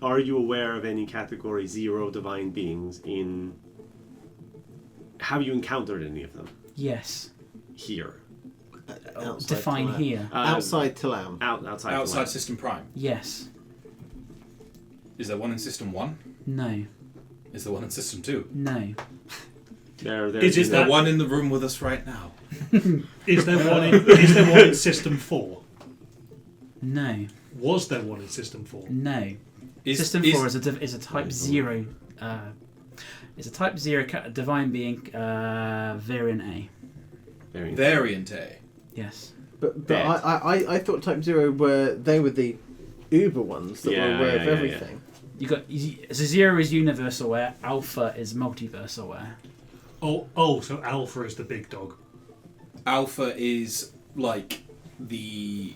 Are you aware of any category 0 divine beings in... Have you encountered any of them Yes. here? Outside Define Talam. here. Outside Talam. Outside. outside the System Prime. Yes. Is there one in System 1? No. Is there one in System 2? No. There's Is Is there that- one in the room with us right now? Is there one in System 4? No. Was there one in System 4? No. System 4 is a Type 0. Is a Type 0 divine being variant A. Variant A. Yes. But Dead. I thought Type 0 were the Uber ones that were aware of everything. You got so 0 is universe aware, alpha is multiverse aware. So Alpha is the big dog. Alpha is like the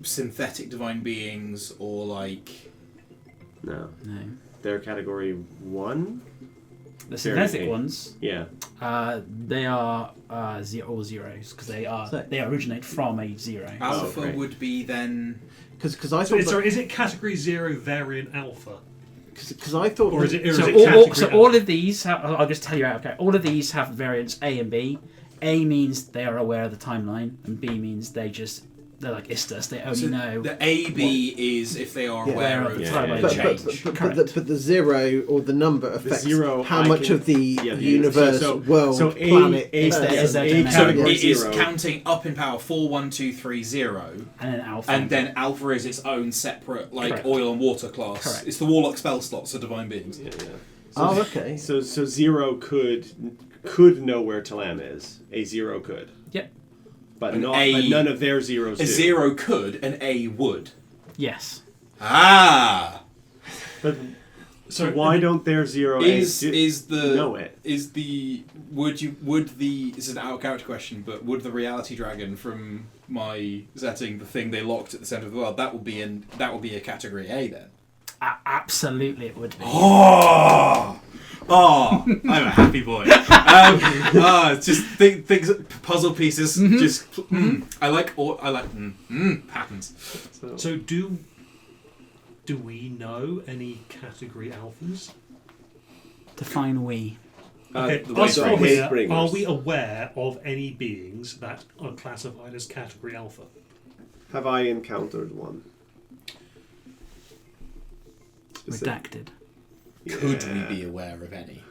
synthetic divine beings, or like No. No. They're category 1? The synthetic Very- ones, Yeah. they are all zeros because they originate from a 0. Alpha great. would be then. Because I So, thought sorry, is it category 0 variant Alpha? because I thought Or is it, or is So, it all category of these, I'll just tell you out. Okay, all of these have variants A and B. A means they are aware of the timeline, and B means they're like Istus. They only know. The AB is if they are Yeah. aware Aware of of Yeah, timeline yeah, but, yeah. change. but the 0 or the number affects zero, how I much can- of the yeah, the- universe, so- world, so A- planet A is Earth. there- is there A domain. So category it is 0. counting up in power 4, 1, 2, 3, 0, and then alpha. and then Alpha is its own separate, like Correct. oil and water class. Correct. It's the Warlock spell slots of divine beings. Yeah, yeah. Oh, okay. So 0 could know where Talam is. A 0 could. Yep. But An not. A- But none of their zeros A do. 0 could, an A would. Yes. Ah! But, so So why don't their 0 A's know it? This is an out of character question, but would the reality dragon from my setting, the thing they locked at the centre of the world, that would be a category A then? Absolutely, it would be. Oh, I'm a happy boy. Just things, puzzle pieces. Just I like patterns. So do we know any category alphas? Define we. Okay, the us Sorry, from here, Hatebringers. are we aware of any beings that are classified as category alpha? Have I encountered one? Redacted. Could Yeah. we be aware of any?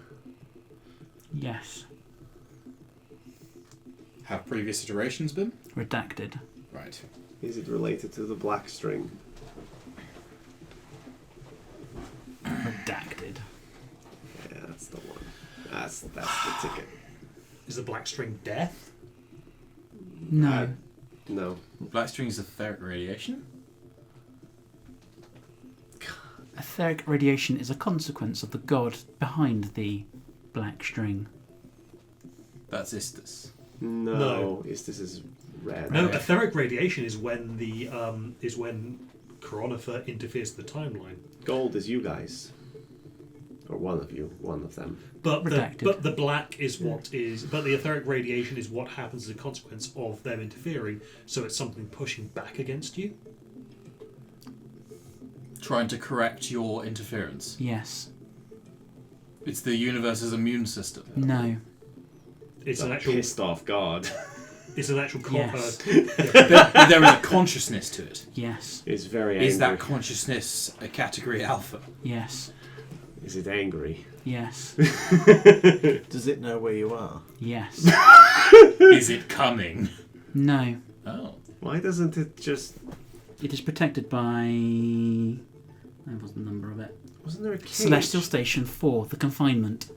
Yes. Have previous iterations been? Redacted. Right. Is it related to the black string? Redacted. Yeah, that's the one. That's the ticket. Is the black string death? No. No. Black string's etheric radiation? Etheric radiation is a consequence of the god behind the black string. That's Istus. No. This is red. No, Okay. etheric radiation is when the when Coronifer interferes with the timeline. Gold is you guys. Or one of you. One of them. But Redacted. the black is what is. But the etheric radiation is what happens as a consequence of them interfering. So it's something pushing back against you. Trying to correct your interference. Yes. It's the universe's immune system. No. It's an A actual. pissed off god. It's an actual. Yes. There is a consciousness to it. Yes. Is very angry. Is that consciousness a category alpha? Yes. Is it angry? Yes. Does it know where you are? Yes. Is it coming? No. Oh. Why doesn't it just... It is protected by... That was the number of it. Wasn't there a cage? Celestial Station 4, the confinement.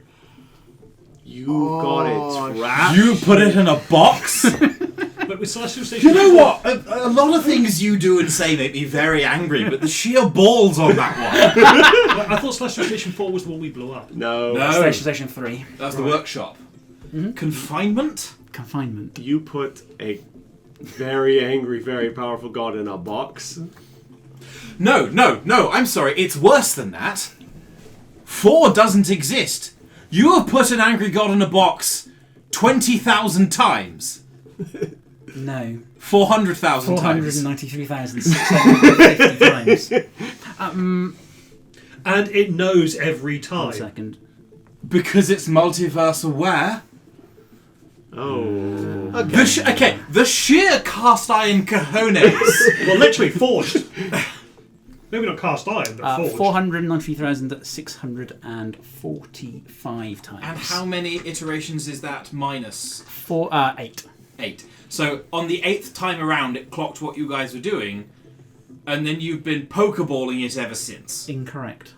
You got it trapped. You put it in a box? But with Celestial Station. You know what? A lot of things you do and say make me very angry, but the sheer balls on that one. I thought Celestial Station 4 was the one we blew up. No. No. Celestial Station 3, That's the Right. workshop. Confinement? confinement. You put a very angry, very powerful god in a box. No, I'm sorry, it's worse than that. 4 doesn't exist. You have put an angry god in a box 20,000 times. No. 400,000 times. 493,650 times. And it knows every 1 time. second. Because it's multiverse aware. Oh. The sheer cast iron cojones. Well, literally forged. Maybe not cast iron, but forged. 493,645 times. And how many iterations is that minus? 8. 8. So on the 8th time around, it clocked what you guys were doing, and then you've been pokeballing it ever since. Incorrect.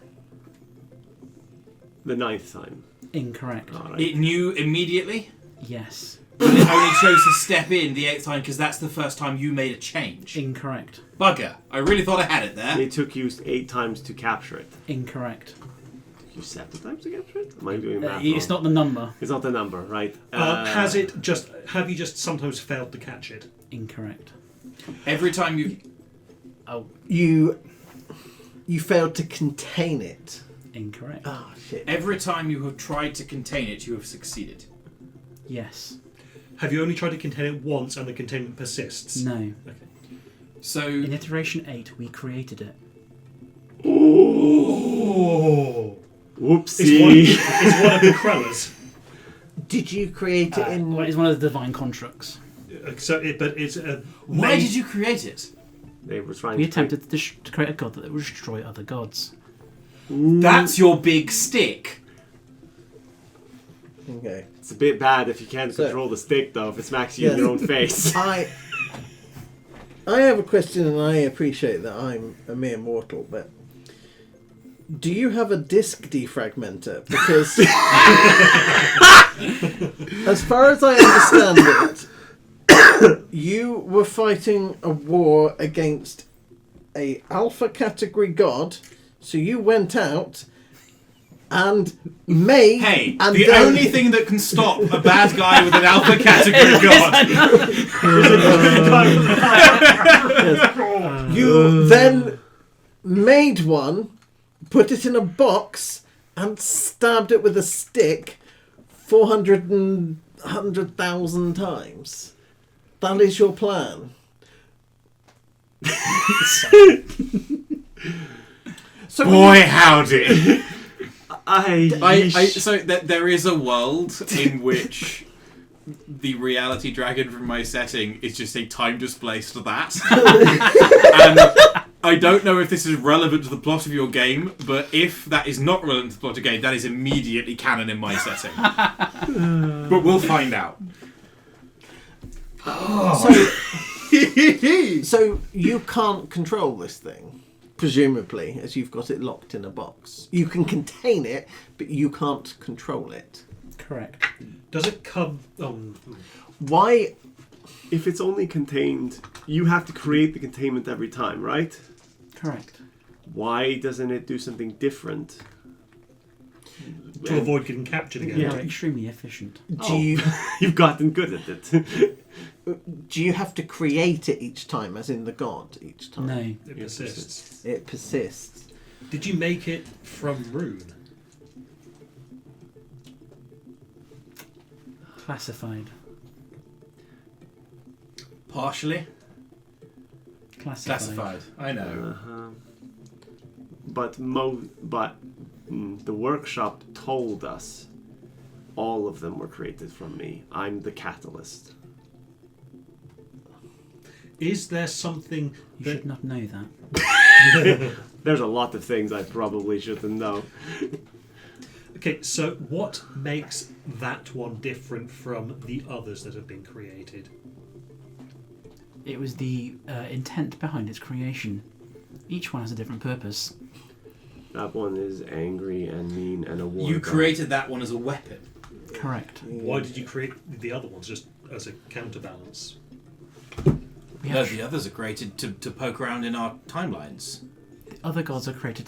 The 9th time. Incorrect. All right. It knew immediately. Yes. But it only chose to step in the 8th time because that's the first time you made a change. Incorrect. Bugger. I really thought I had it there. It took you 8 times to capture it. Incorrect. Took you 7 times to capture it? Am I doing math It's wrong? not the number. It's not the number, right? Have you just sometimes failed to catch it? Incorrect. Every time you... Oh, You failed to contain it. incorrect. Oh shit. Every time you have tried to contain it, you have succeeded. Yes. Have you only tried to contain it once and the containment persists? No. Okay. So... In iteration 8, we created it. Oh! Whoopsie. It's one of the Krellas. Did you create it in? Well, it's one of the divine constructs. But it's Why did you create it? They were trying We to... attempted to create a god that would destroy other gods. That's your big stick. Okay. It's a bit bad if you can't So- control the stick, though, if it smacks you in Yes. your own face. I have a question, and I appreciate that I'm a mere mortal, but do you have a disk defragmenter? Because as far as I understand it, you were fighting a war against a alpha category god, so you went out and made... Hey, and the then- only thing that can stop a bad guy with an alpha category god... You then made one, put it in a box, and stabbed it with a stick 400,000 times. That is your plan. So Boy, howdy! I So there is a world in which the reality dragon from my setting is just a time displaced that. And I don't know if this is relevant to the plot of your game, but if that is not relevant to the plot of the game, that is immediately canon in my setting. But we'll find out. So you can't control this thing, presumably, as you've got it locked in a box. You can contain it, but you can't control it. Correct. Does it come... Why? If it's only contained, you have to create the containment every time, right? Correct. Why doesn't it do something different? to avoid getting captured again. You're extremely efficient. Do you You've gotten good at it. do you have to create it each time, as in the god each time? No. It persists. It persists. Did you make it from rune? Classified. Partially Classified. classified. I know. But the workshop told us all of them were created from me. I'm the catalyst. Is there something You that should not know that. There's a lot of things I probably shouldn't know. Okay, so what makes that one different from the others that have been created? It was the intent behind its creation. Each one has a different purpose. That one is angry and mean and a war You god. created that one as a weapon. Correct. Why did you create the other ones just as a counterbalance? We No, have the others are created to poke around in our timelines. other gods are created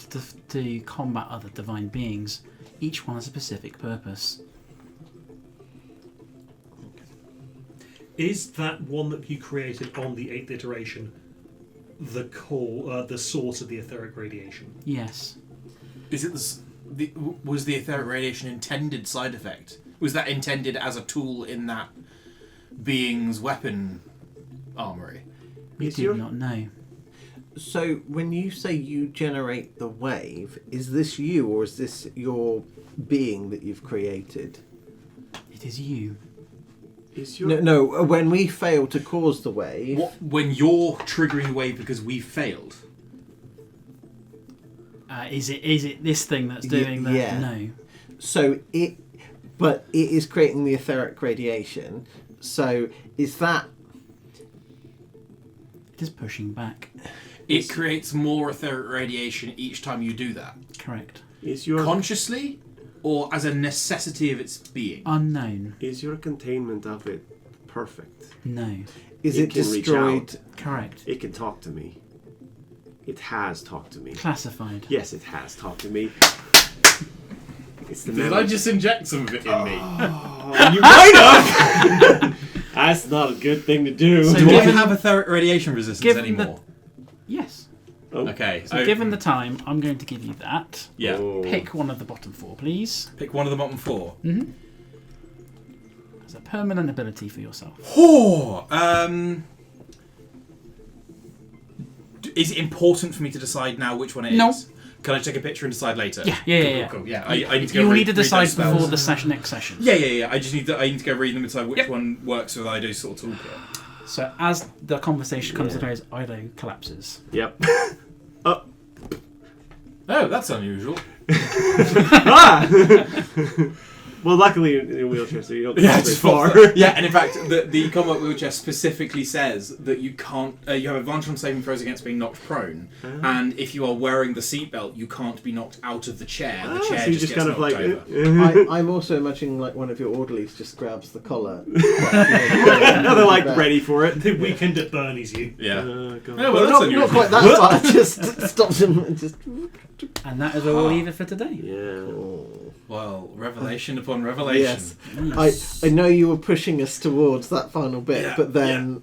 to combat other divine beings. Each one has a specific purpose. Is that one that you created on the 8th iteration the core, the source of the etheric radiation? Yes. Is it was the etheric radiation intended side effect? Was that intended as a tool in that being's weapon armory? We Is do your- not know. So when you say you generate the wave, is this you or is this your being that you've created? It is you. Is your No, when we fail to cause the wave, What, when you're triggering the wave because we failed? Is it this thing that's doing that? yeah. No. so it is creating the etheric radiation. So is that It is pushing back. It creates more etheric radiation each time you do that. Correct. is your Consciously or as a necessity of its being? Unknown. is your containment of it perfect. No. Is It it can reach destroyed? Correct. It can talk to me. It has talked to me. Classified. Yes, it has talked to me. It's the Did metal. I just inject some of it in me? Oh, you might have! That's not a good thing to do. So Do I given- have a radiation resistance given the- anymore? Yes. Oh. Okay. So given the time, I'm going to give you that. Yeah. Oh. Pick one of the bottom 4, please. Pick one of the bottom 4. Mm-hmm. As a permanent ability for yourself. Oh, is it important for me to decide now which one it is? No. Can I take a picture and decide later? Yeah. Cool. Yeah, I need to go You'll read, need to read those decide spells. before the next session. Yeah. I just need to go read them and decide which Yep. one works with Ido's sort of toolkit. So as the conversation comes Yeah. to close, Ido collapses. Yep. Oh, that's unusual. Well, luckily in a wheelchair, so you don't get Yeah, very just far. yeah, and in fact, the combat wheelchair specifically says that you can't. You have advantage on saving throws against being knocked prone, and if you are wearing the seatbelt, you can't be knocked out of the chair. The chair so you just just gets kind of knocked like. over. I'm also imagining like one of your orderlies just grabs the collar. No, they're like ready for it. The weekend at Bernie's, you. Yeah. God. Yeah, well, Well, that's not unusual. quite that far. Just stops him and just. And that is where we'll leave it for today. Yeah. Well, revelation upon revelation. Yes. I know you were pushing us towards that final bit, Yeah, but then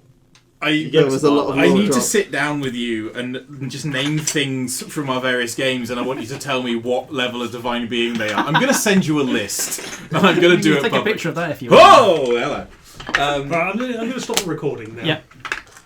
There was a lot of I lore need to drop. sit down with you and just name things from our various games, and I want you to tell me what level of divine being they are. I'm going to send you a list, and I'm going to do You it take a public. picture of that if you want. Oh, hello. Right, I'm going to stop the recording now. Yep.